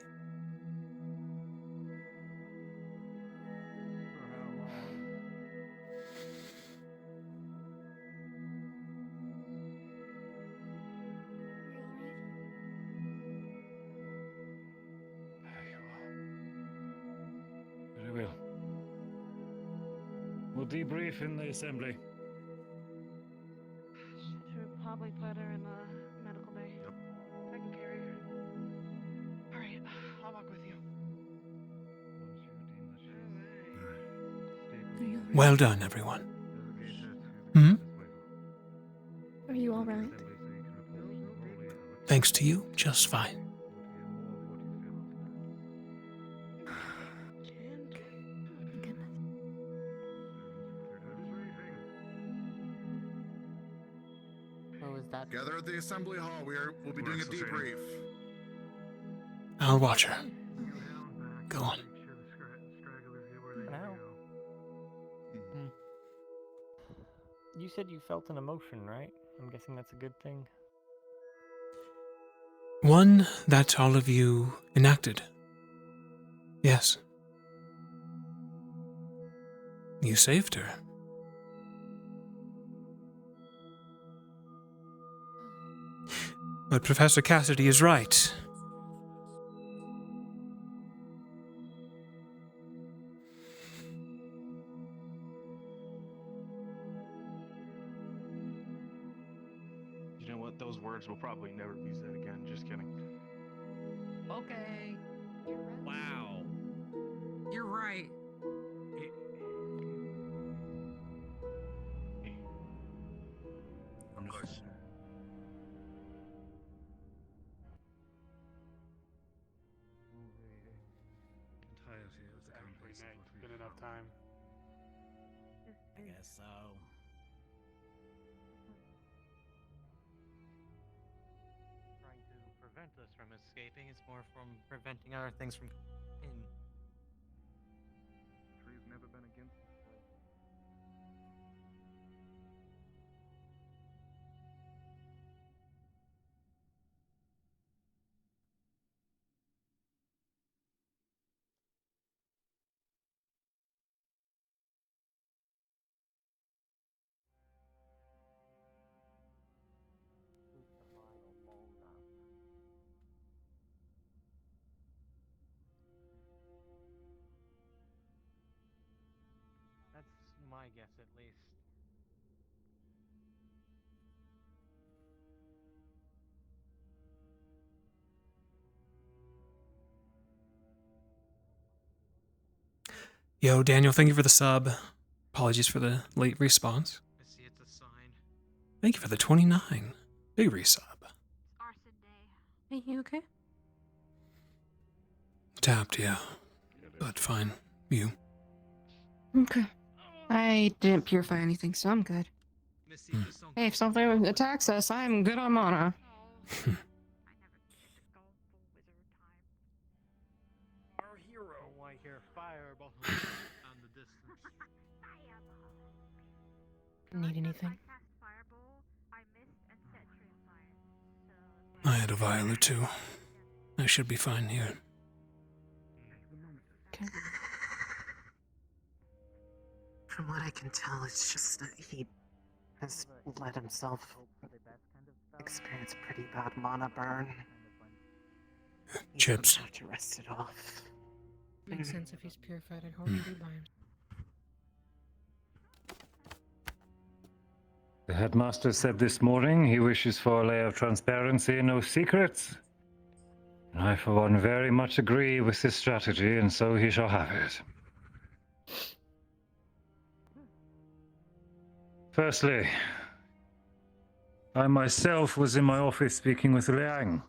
Very well. We'll debrief in the assembly. should probably put her in the medical bay. Yep. I can carry her. Alright, I'll walk with you. Well done, everyone. Hmm? Are you alright? Thanks to you, just fine. So is that Gather at the assembly hall. We'll be doing a debrief. I'll watch her. Go on. For now. You said you felt an emotion, right? I'm guessing that's a good thing. One that all of you enacted. Yes. You saved her. But Professor Cassidy is right. You know what? Those words will probably never be said again. Just kidding. Okay. Wow. You're right. Of course. Entirety of the company's Good enough time. I guess so. trying to prevent us from escaping? It's more from preventing other things from in. Tree's never been against us. That's my guess, at least. Yo, Daniel, thank you for the sub. Apologies for the late response. I see it's a sign. Thank you for the 29. Big resub. Are you okay? Tapped, yeah. But fine. You. Okay. I didn't purify anything, so I'm good. Hey, if something attacks us, I'm good on mana. Our hero. Oh, I hear fireball on the distance. Need anything? I had a vial or two. I should be fine here. Okay. From what I can tell, it's just that he has let himself experience a pretty bad mana burn. He's gonna Chips. have to rest it off. Makes sense if he's purified at home and be by himself. The headmaster said this morning he wishes for a layer of transparency and no secrets. And I, for one, very much agree with this strategy, and so he shall have it. Firstly, I myself was in my office speaking with Liang.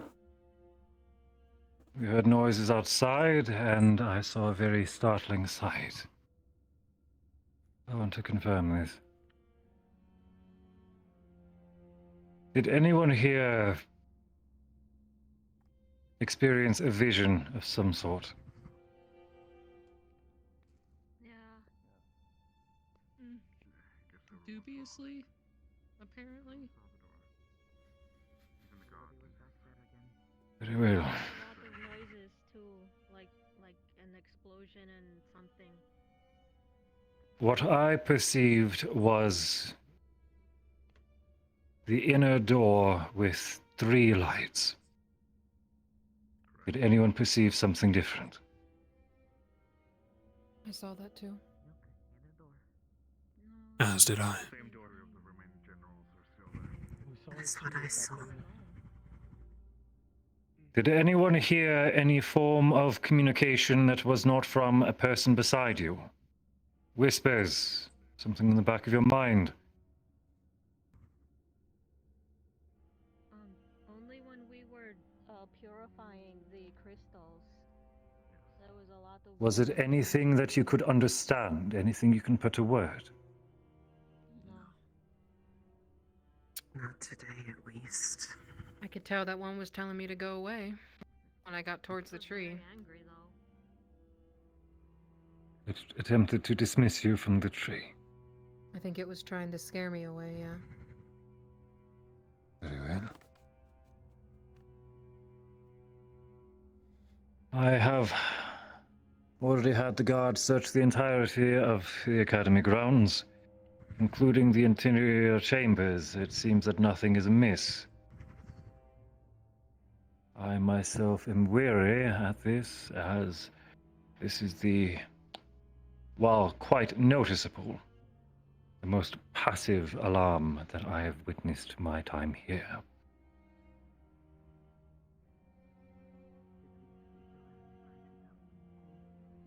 We heard noises outside, and I saw a very startling sight. I want to confirm this. Did anyone here experience a vision of some sort? Dubiously, apparently. Very well. Lots of noises too, like an explosion and something. What I perceived was the inner door with 3 lights. Did anyone perceive something different? I saw that too. As did I. That's what I saw. Did anyone hear any form of communication that was not from a person beside you? Whispers, something in the back of your mind? Only when we were purifying the crystals, there was a lot of. Was it anything that you could understand? Anything you can put to word? Not today, at least. I could tell that one was telling me to go away when I got towards the tree. Angry though. It attempted to dismiss you from the tree. I think it was trying to scare me away, yeah. Very well. I have already had the guards search the entirety of the academy grounds, including the interior chambers. It seems that nothing is amiss. I myself am weary at this, as this is the, while quite noticeable, the most passive alarm that I have witnessed my time here.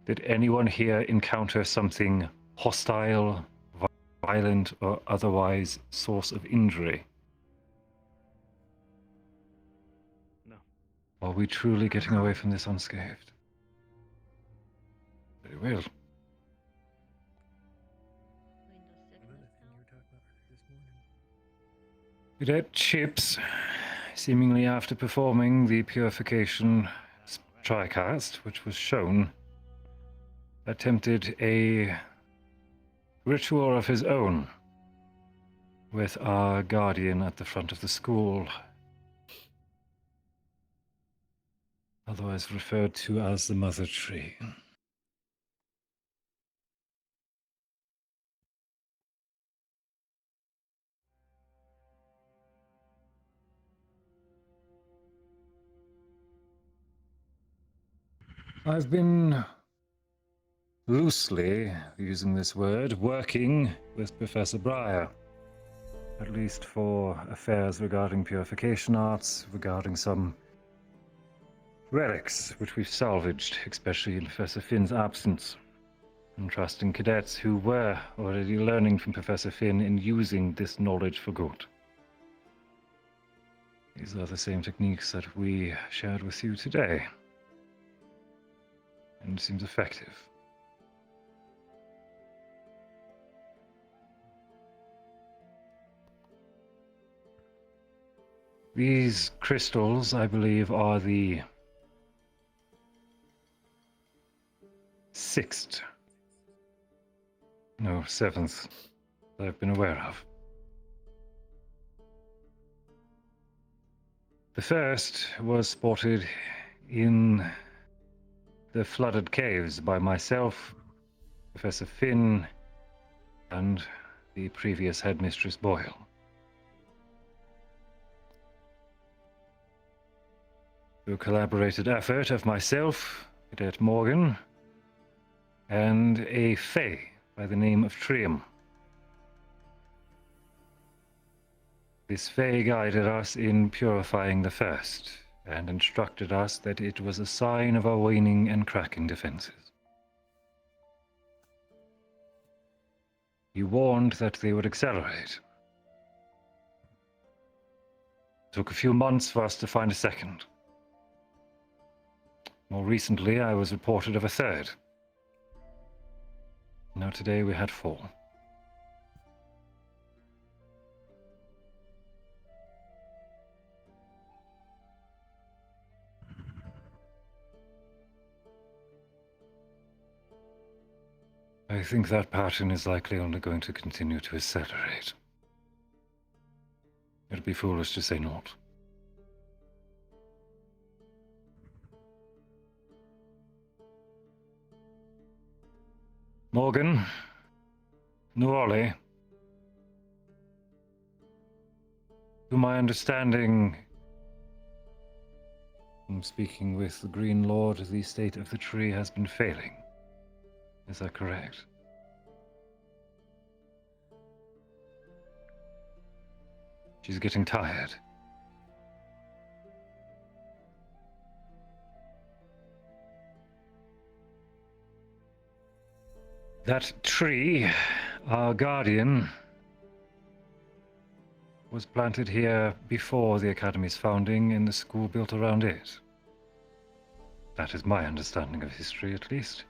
Did anyone here encounter something hostile, violent, or otherwise source of injury? No. Are we truly getting away from this unscathed? Very well. Cadet Chips, seemingly after performing the purification tricast, which was shown, attempted a ritual of his own with our guardian at the front of the school, otherwise referred to as the Mother Tree. I've been loosely, using this word, working with Professor Breyer, at least for affairs regarding purification arts, regarding some relics which we've salvaged, especially in Professor Finn's absence, and trusting cadets who were already learning from Professor Finn in using this knowledge for good. These are the same techniques that we shared with you today, and it seems effective. These crystals, I believe, are the 7th that I've been aware of. The first was spotted in the flooded caves by myself, Professor Finn, and the previous headmistress Boyle. Through a collaborated effort of myself, Cadet Morgan, and a Fae by the name of Trium. This Fae guided us in purifying the first, and instructed us that it was a sign of our waning and cracking defenses. He warned that they would accelerate. It took a few months for us to find a second. More recently, I was reported of a third. Now today we had 4. I think that pattern is likely only going to continue to accelerate. It'd be foolish to say not. Morgan, Nuole, to my understanding, from speaking with the Green Lord, the state of the tree has been failing. Is that correct? She's getting tired. That tree, our guardian, was planted here before the Academy's founding and the school built around it. That is my understanding of history, at least.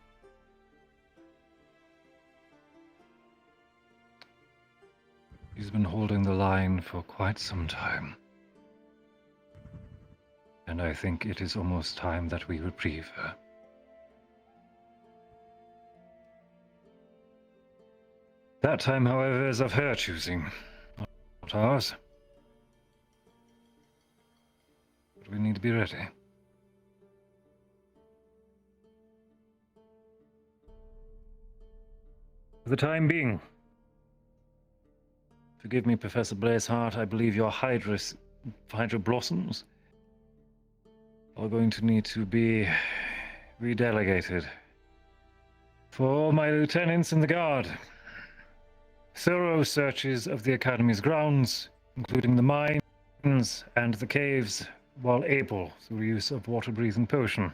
She's been holding the line for quite some time. And I think it is almost time that we reprieve her. That time, however, is of her choosing, not ours. But we need to be ready. For the time being, forgive me, Professor Blazeheart, I believe your Hydra blossoms are going to need to be redelegated. For my lieutenants in the guard, thorough searches of the Academy's grounds, including the mines and the caves, while able, through use of water-breathing potion.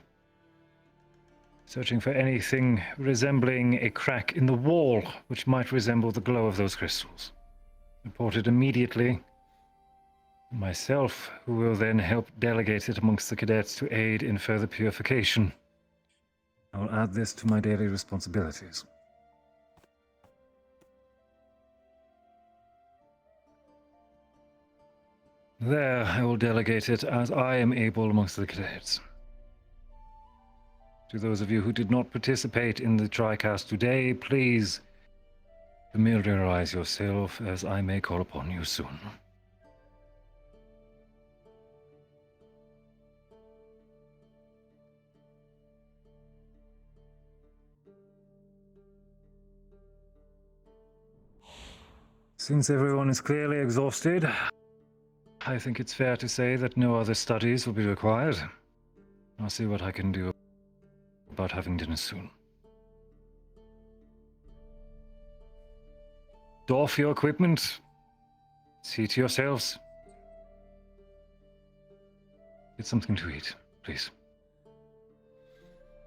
Searching for anything resembling a crack in the wall, which might resemble the glow of those crystals. Reported immediately. Myself, who will then help delegate it amongst the cadets to aid in further purification. I will add this to my daily responsibilities. There, I will delegate it as I am able amongst the cadets. To those of you who did not participate in the TriCast today, please familiarize yourself as I may call upon you soon. Since everyone is clearly exhausted, I think it's fair to say that no other studies will be required. I'll see what I can do about having dinner soon. Doff your equipment. See to yourselves. Get something to eat, please.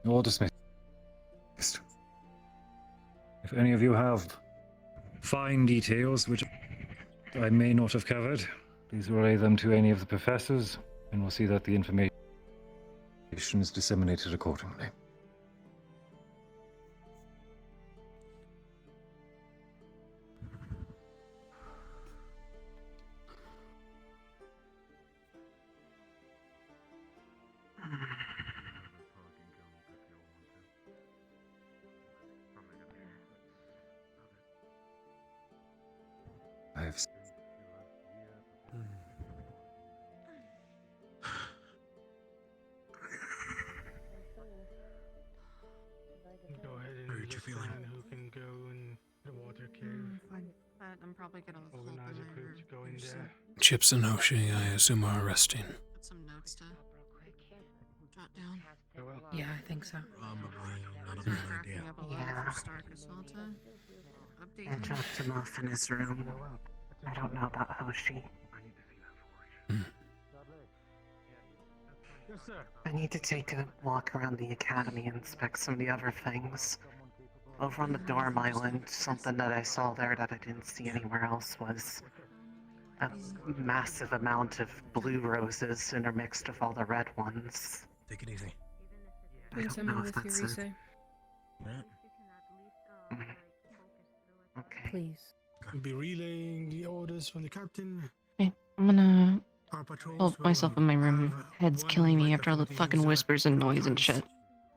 You're all dismissed. If any of you have fine details which I may not have covered, please relay them to any of the professors, and we'll see that the information is disseminated accordingly. I've anyone who can go in the water cave. Fine. But I'm probably gonna hold them Organize a there. group to go in there. Chips and Hoshi, I assume, are resting. Put some notes to jot down. Yeah, I think so. Probably not a Start bad drafting idea. up a letter Yeah. for Stark as well to update I him. dropped him off in his room. I don't know about Hoshi. Yes, sir. I need to take a walk around the academy and inspect some of the other things. Over on the dorm island, something that I saw there that I didn't see anywhere else was a massive amount of blue roses intermixed with all the red ones. Take it easy. I don't know if that's it. Yeah. Okay. Please. I'll be relaying the orders from the captain. Okay, I'm gonna Our patrols hold will myself in my room. have Head's one killing me right after all the before fucking user whispers and noise and returns, shit.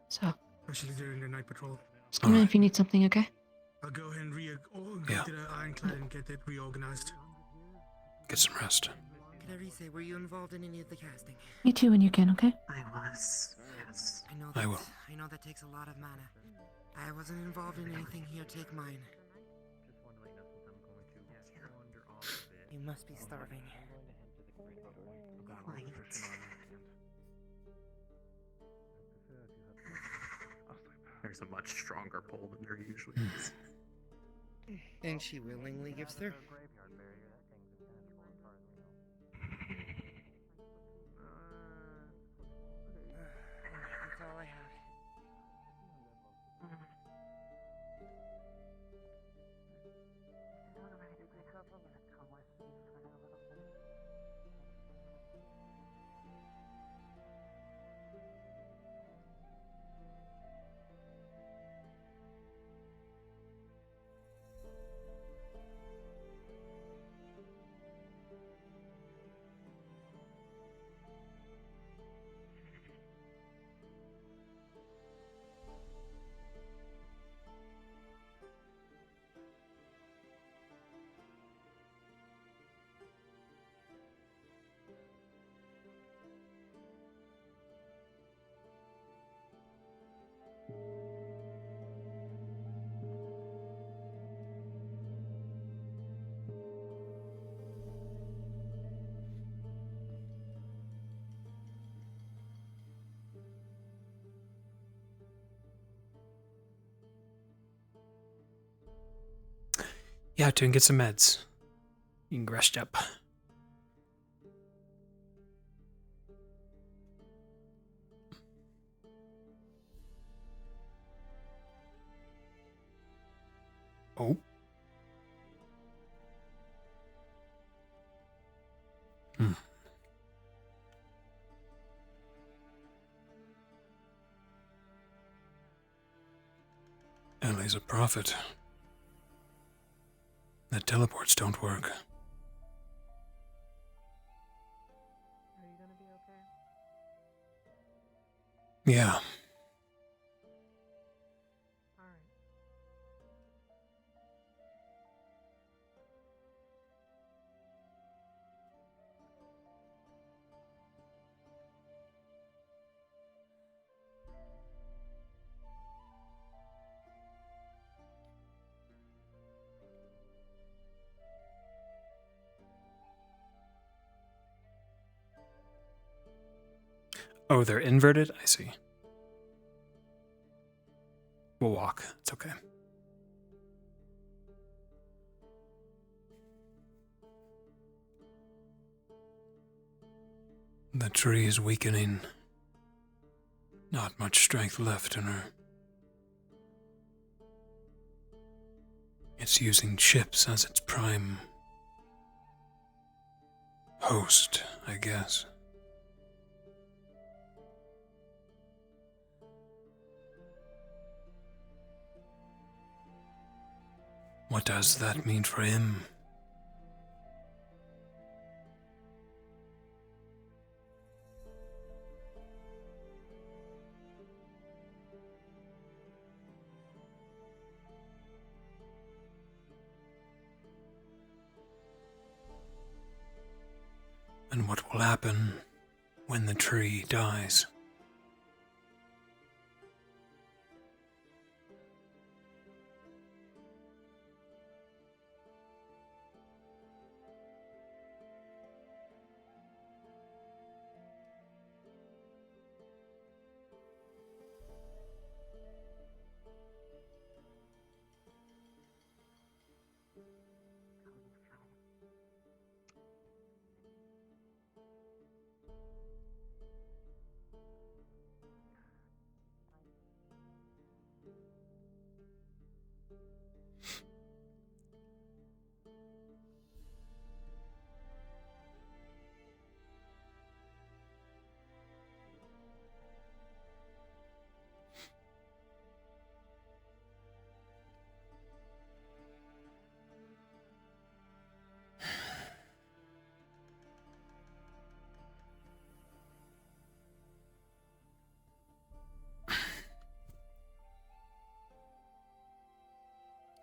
So, especially during the night patrol. just come in if you need something, okay? I'll go ahead and go Yeah. to the Ironclad and get it reorganized. Get some rest. Clarice, were you involved in any of the casting? Me too when you can, okay? I was, yes. I know I will. I know that takes a lot of mana. I wasn't involved in anything here. Take mine. You must be starving. Quite. There's a much stronger pull than there usually is. And she willingly gives her. That's all I have. Yeah, Toon, get some meds. You can rest up. Oh. Ellie's a prophet. The teleports don't work. Are you gonna be okay? Yeah. Alright. Oh, they're inverted? I see. We'll walk. It's okay. The tree is weakening. Not much strength left in her. It's using chips as its prime host, I guess. What does that mean for him? And what will happen when the tree dies?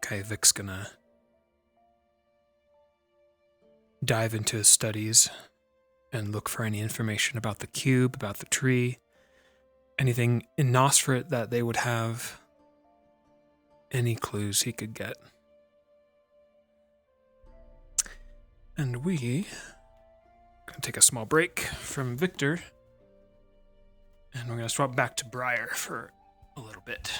Okay, Vic's gonna dive into his studies and look for any information about the cube, about the tree, anything in Nosferat that they would have, any clues he could get. And we gonna take a small break from Victor, and we're gonna swap back to Briar for a little bit.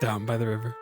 Down by the river.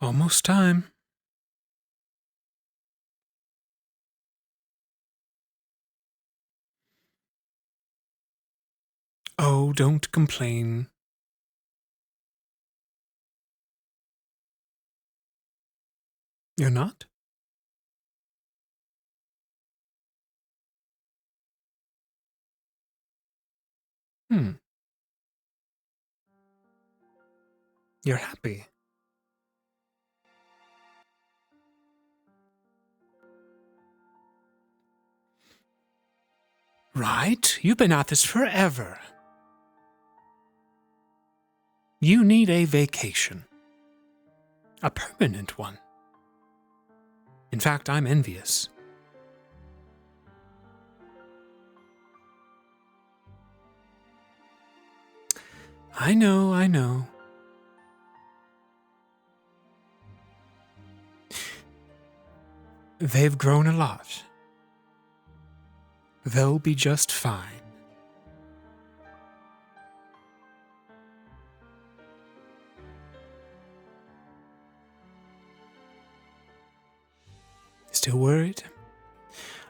Almost time. Oh, don't complain. You're not? You're happy. Right? You've been at this forever. You need a vacation. A permanent one. In fact, I'm envious. I know. They've grown a lot. They'll be just fine. Still worried?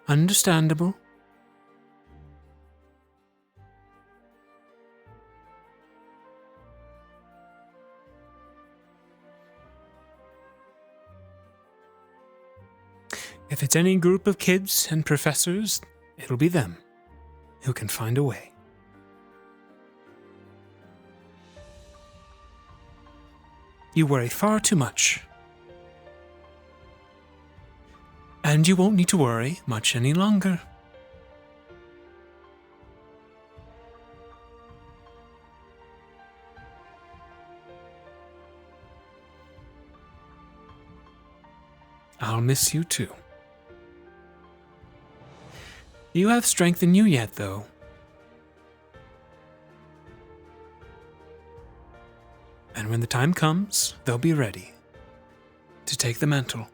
Understandable. If it's any group of kids and professors, it'll be them who can find a way. You worry far too much. And you won't need to worry much any longer. I'll miss you too. You have strength in you yet, though. And when the time comes, they'll be ready to take the mantle.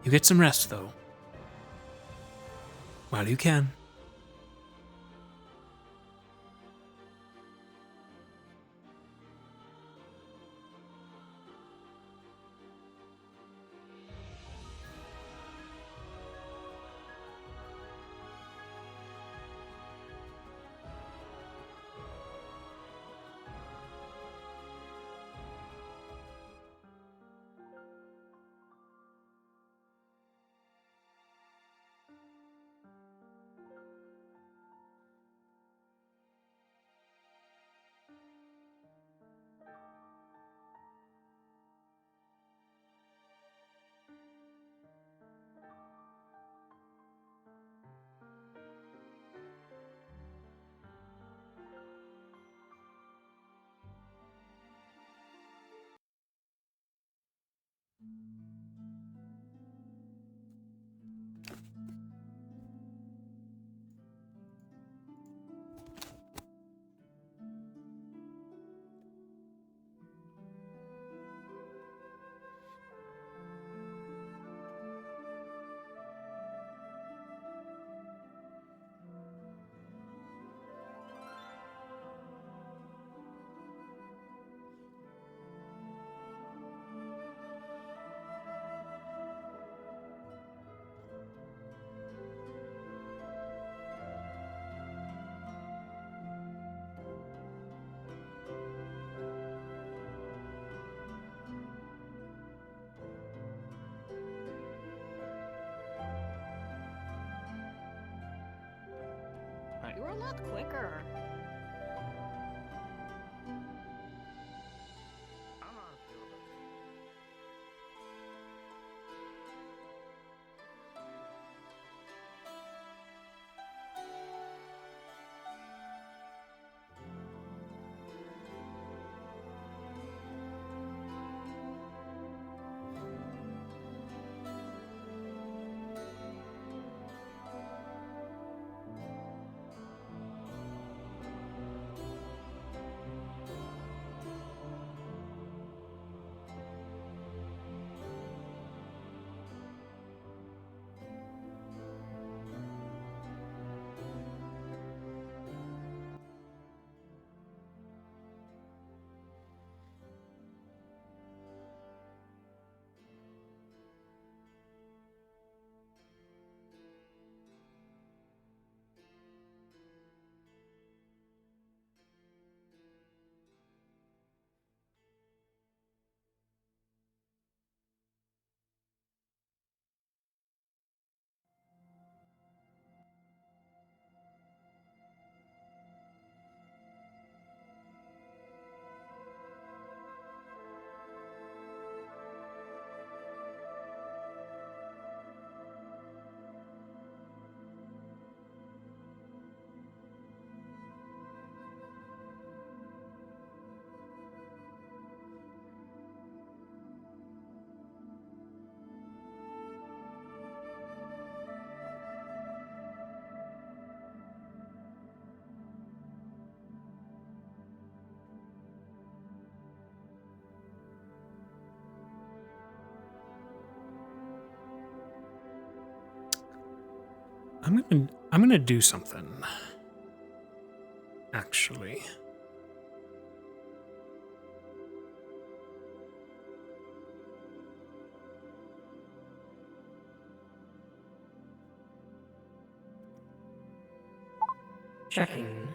You get some rest, though. While you can. You were a lot quicker. I'm gonna do something. Actually. Checking.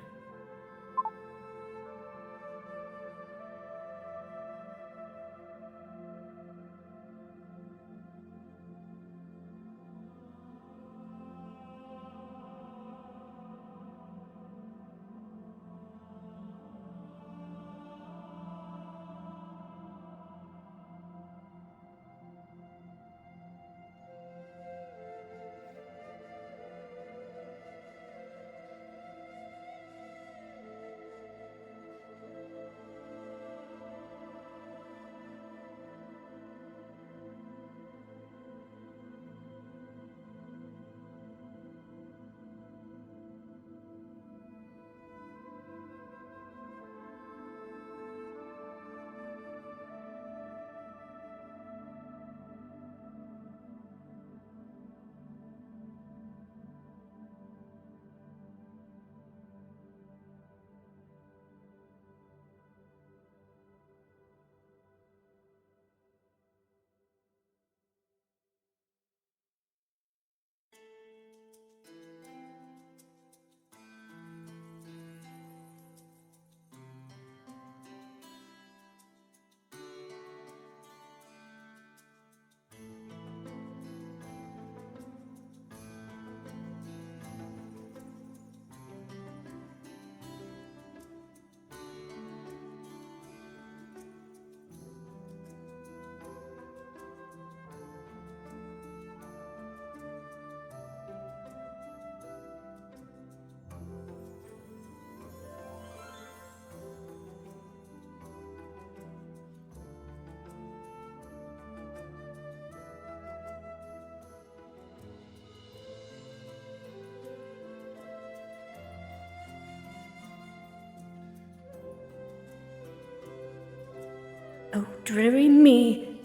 Oh, dreary me.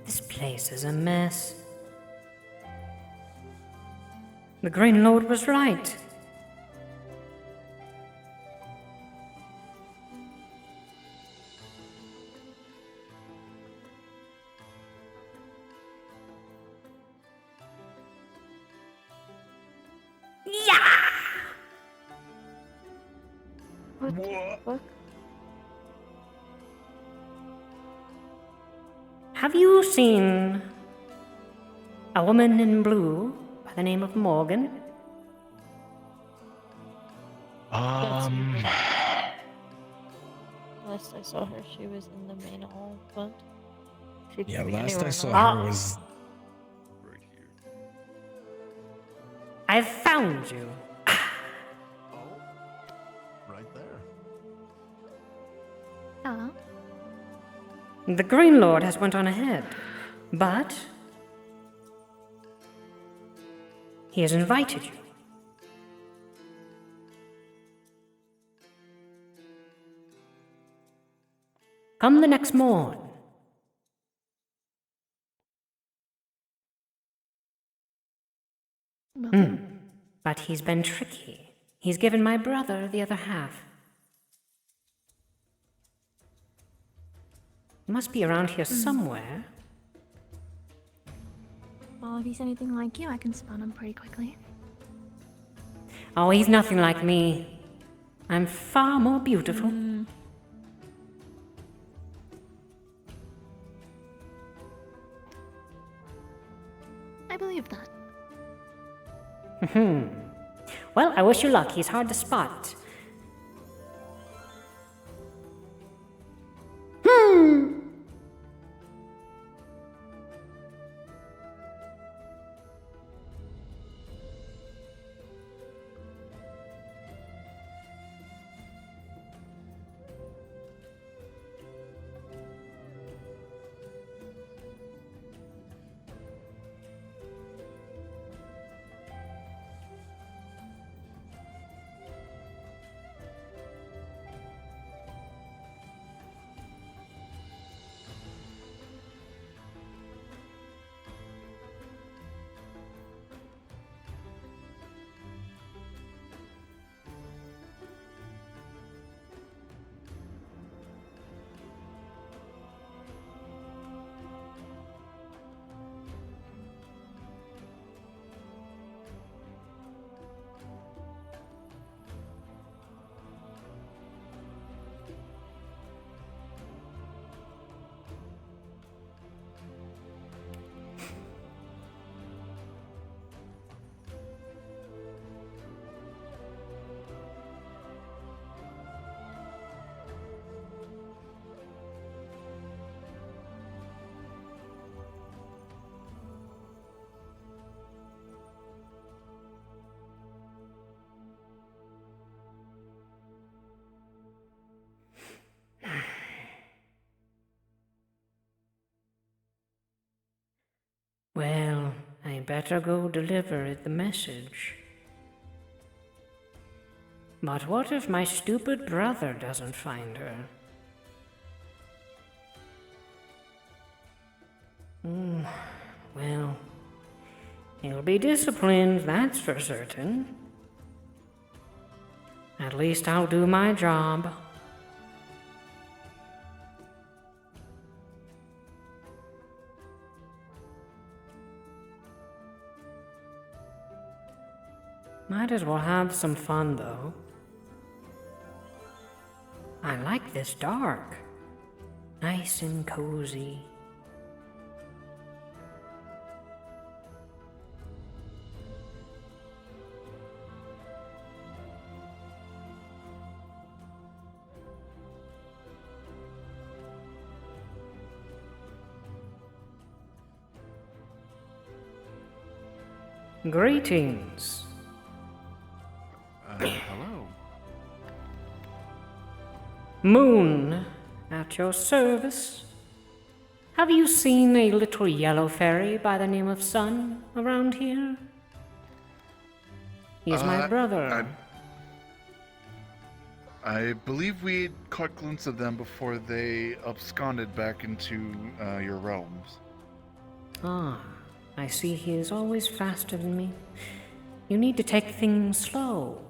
This place is a mess. The Green Lord was right. What the fuck? Have you seen a woman in blue by the name of Morgan? Last I saw her, she was in the main hall, but she could Yeah, be last anywhere I in saw the her hall. was I've found you. Right there. Yeah. The Green Lord has went on ahead, but he has invited you. Come the next morn. But he's been tricky. He's given my brother the other half. Must be around here somewhere. Well, if he's anything like you, I can spawn him pretty quickly. Oh, he's nothing like me. I'm far more beautiful. I believe that. Well, I wish you luck. He's hard to spot. Well, I better go deliver the message. But what if my stupid brother doesn't find her? Well, he'll be disciplined, that's for certain. At least I'll do my job. Might as well have some fun, though. I like this dark. Nice and cozy. Greetings. Hello. Moon, at your service. Have you seen a little yellow fairy by the name of Sun around here? He is my brother. I believe we caught glimpse of them before they absconded back into your realms. Ah, I see he is always faster than me. You need to take things slow.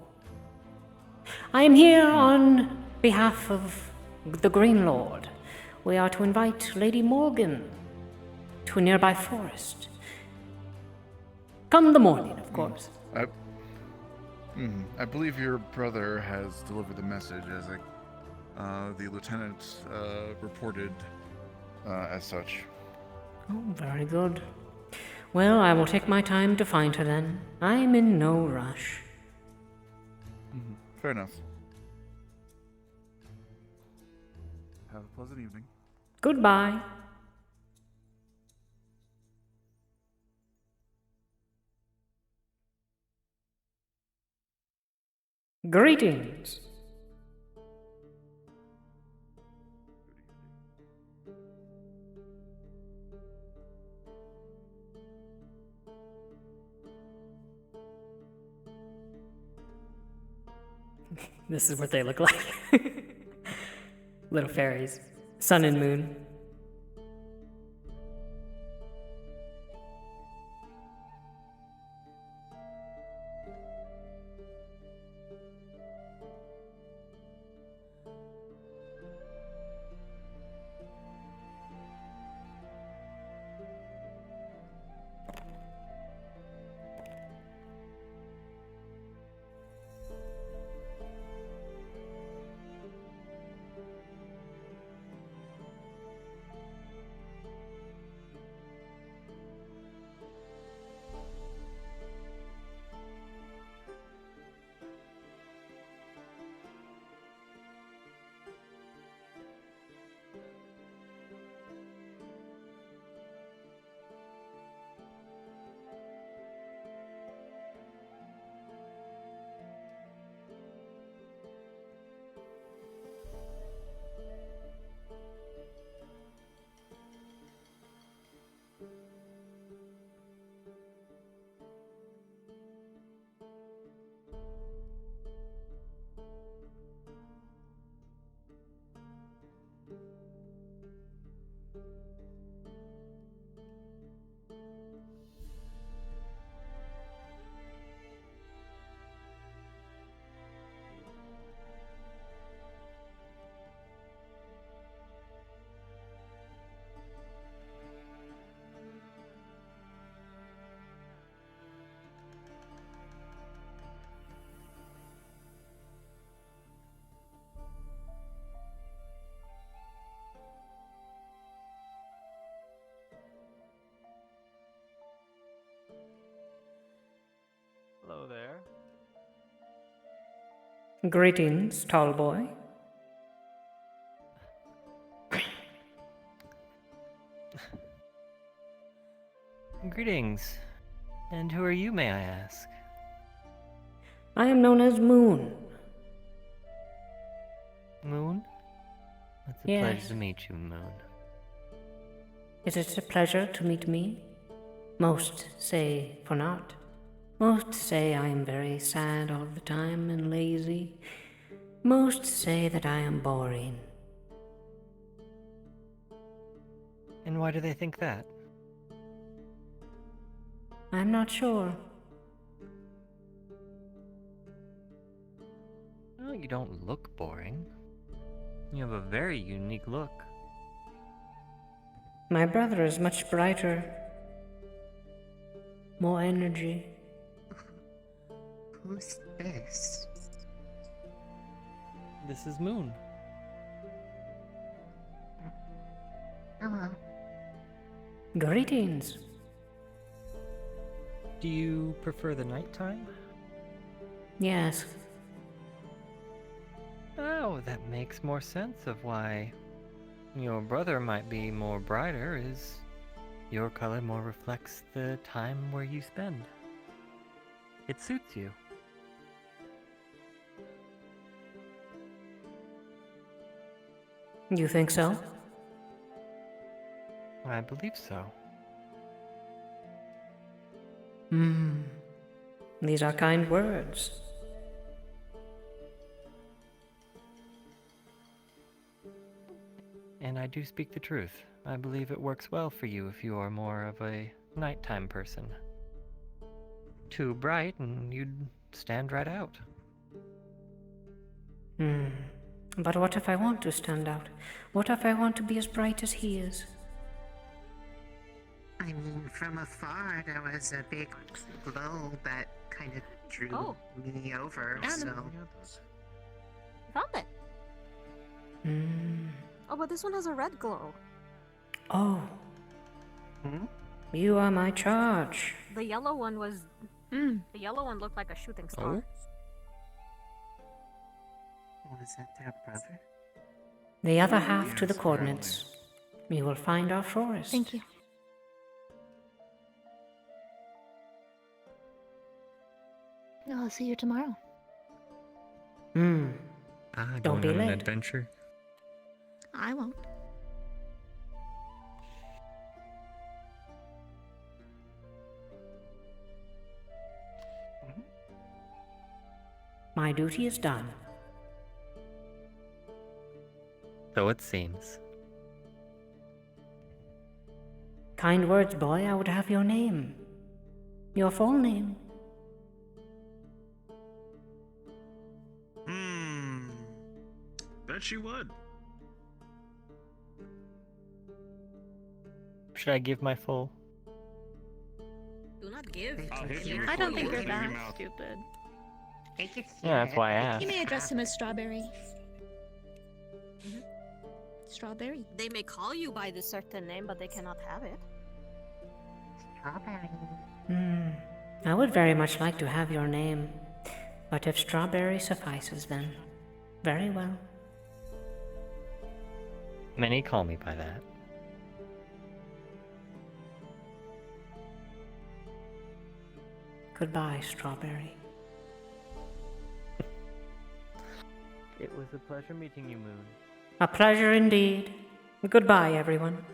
I am here on behalf of the Green Lord. We are to invite Lady Morgan to a nearby forest. Come the morning, of course. I believe your brother has delivered the message as the lieutenant reported as such. Oh, very good. Well, I will take my time to find her then. I'm in no rush. Fair enough. Have a pleasant evening. Goodbye. Greetings. This is what they look like. Little fairies. Sun and moon. Hello there. Greetings, tall boy. Greetings. And who are you, may I ask? I am known as Moon. Moon? It's a Yes. pleasure to meet you, Moon. Is it a pleasure to meet me? Most say for naught. Most say I am very sad all the time and lazy. Most say that I am boring. And why do they think that? I'm not sure. Well, you don't look boring. You have a very unique look. My brother is much brighter. More energy. Who's this? This is Moon. Hello. Greetings. Do you prefer the nighttime? Yes. Oh, that makes more sense of why your brother might be more brighter, is your color more reflects the time where you spend. It suits you. You think so? I believe so. These are kind words. And I do speak the truth. I believe it works well for you if you are more of a nighttime person. Too bright and you'd stand right out. But what if I want to stand out? What if I want to be as bright as he is? I mean, from afar, there was a big glow that kind of drew me over, so... Found it. Oh, but this one has a red glow. Oh. You are my charge. The yellow one was. The yellow one looked like a shooting star. Was that their brother? The other half to the coordinates. You will find our forest. Thank you. I'll see you tomorrow. Don't going be on an late. adventure. I won't. My duty is done. So it seems. Kind words, boy. I would have your name. Your full name. Bet she would. Should I give my full? Do not give. I don't think you're that stupid. Yeah, that's why I asked. You may address him as Strawberry. Strawberry. They may call you by this certain name, but they cannot have it. Strawberry. I would very much like to have your name. But if Strawberry suffices, then very well. Many call me by that. Goodbye, Strawberry. It was a pleasure meeting you, Moon. A pleasure indeed. Goodbye, everyone.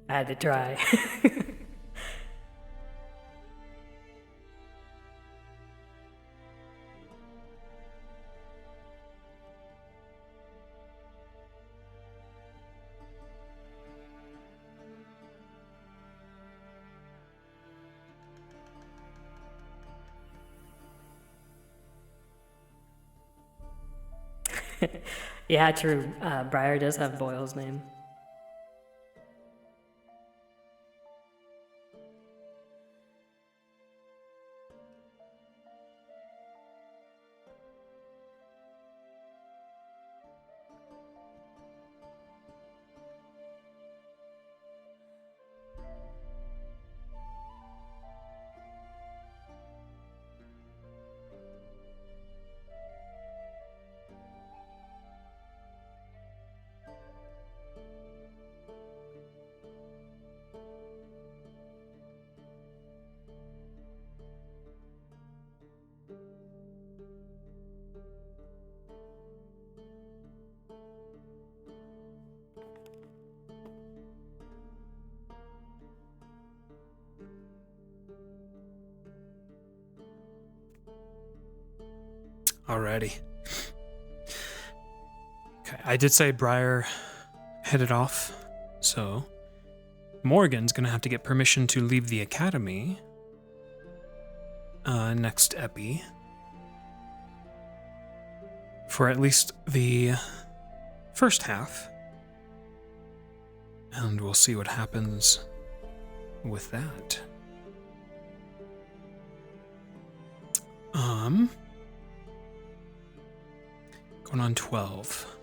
I had to try. Yeah, true. Briar does have Boyle's name. Alrighty. Okay, I did say Briar headed off, so Morgan's gonna have to get permission to leave the academy next epi for at least the first half, and we'll see what happens with that. Going on 12.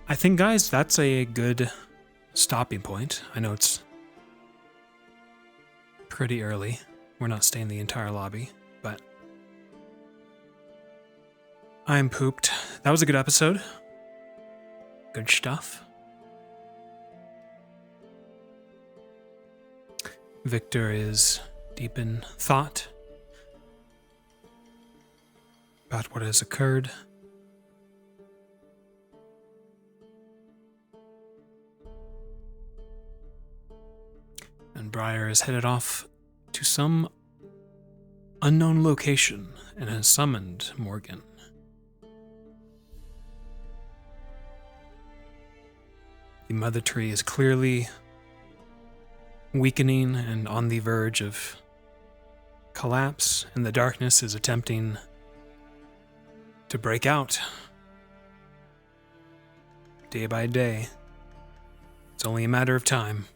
I think, guys, that's a good stopping point. I know it's pretty early. We're not staying the entire lobby, but I'm pooped. That was a good episode. Good stuff. Victor is deep in thought about what has occurred. And Briar is headed off to some unknown location and has summoned Morgan. The mother tree is clearly weakening and on the verge of collapse, and the darkness is attempting to break out day by day. It's only a matter of time.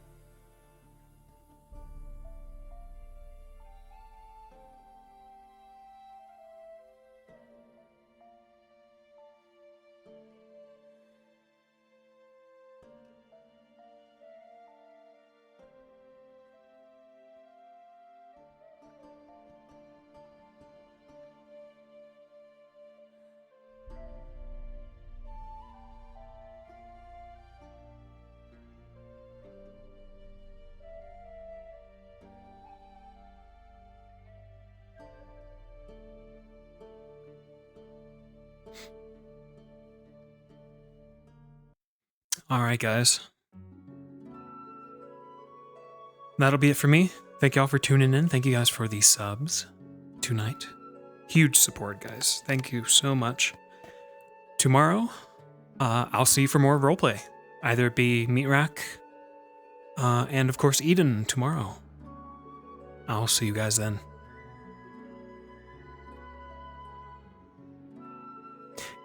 Alright, guys. That'll be it for me. Thank y'all for tuning in. Thank you guys for the subs tonight. Huge support, guys. Thank you so much. Tomorrow, I'll see you for more roleplay. Either it be Meat Rack, and of course Eden tomorrow. I'll see you guys then.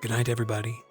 Good night, everybody.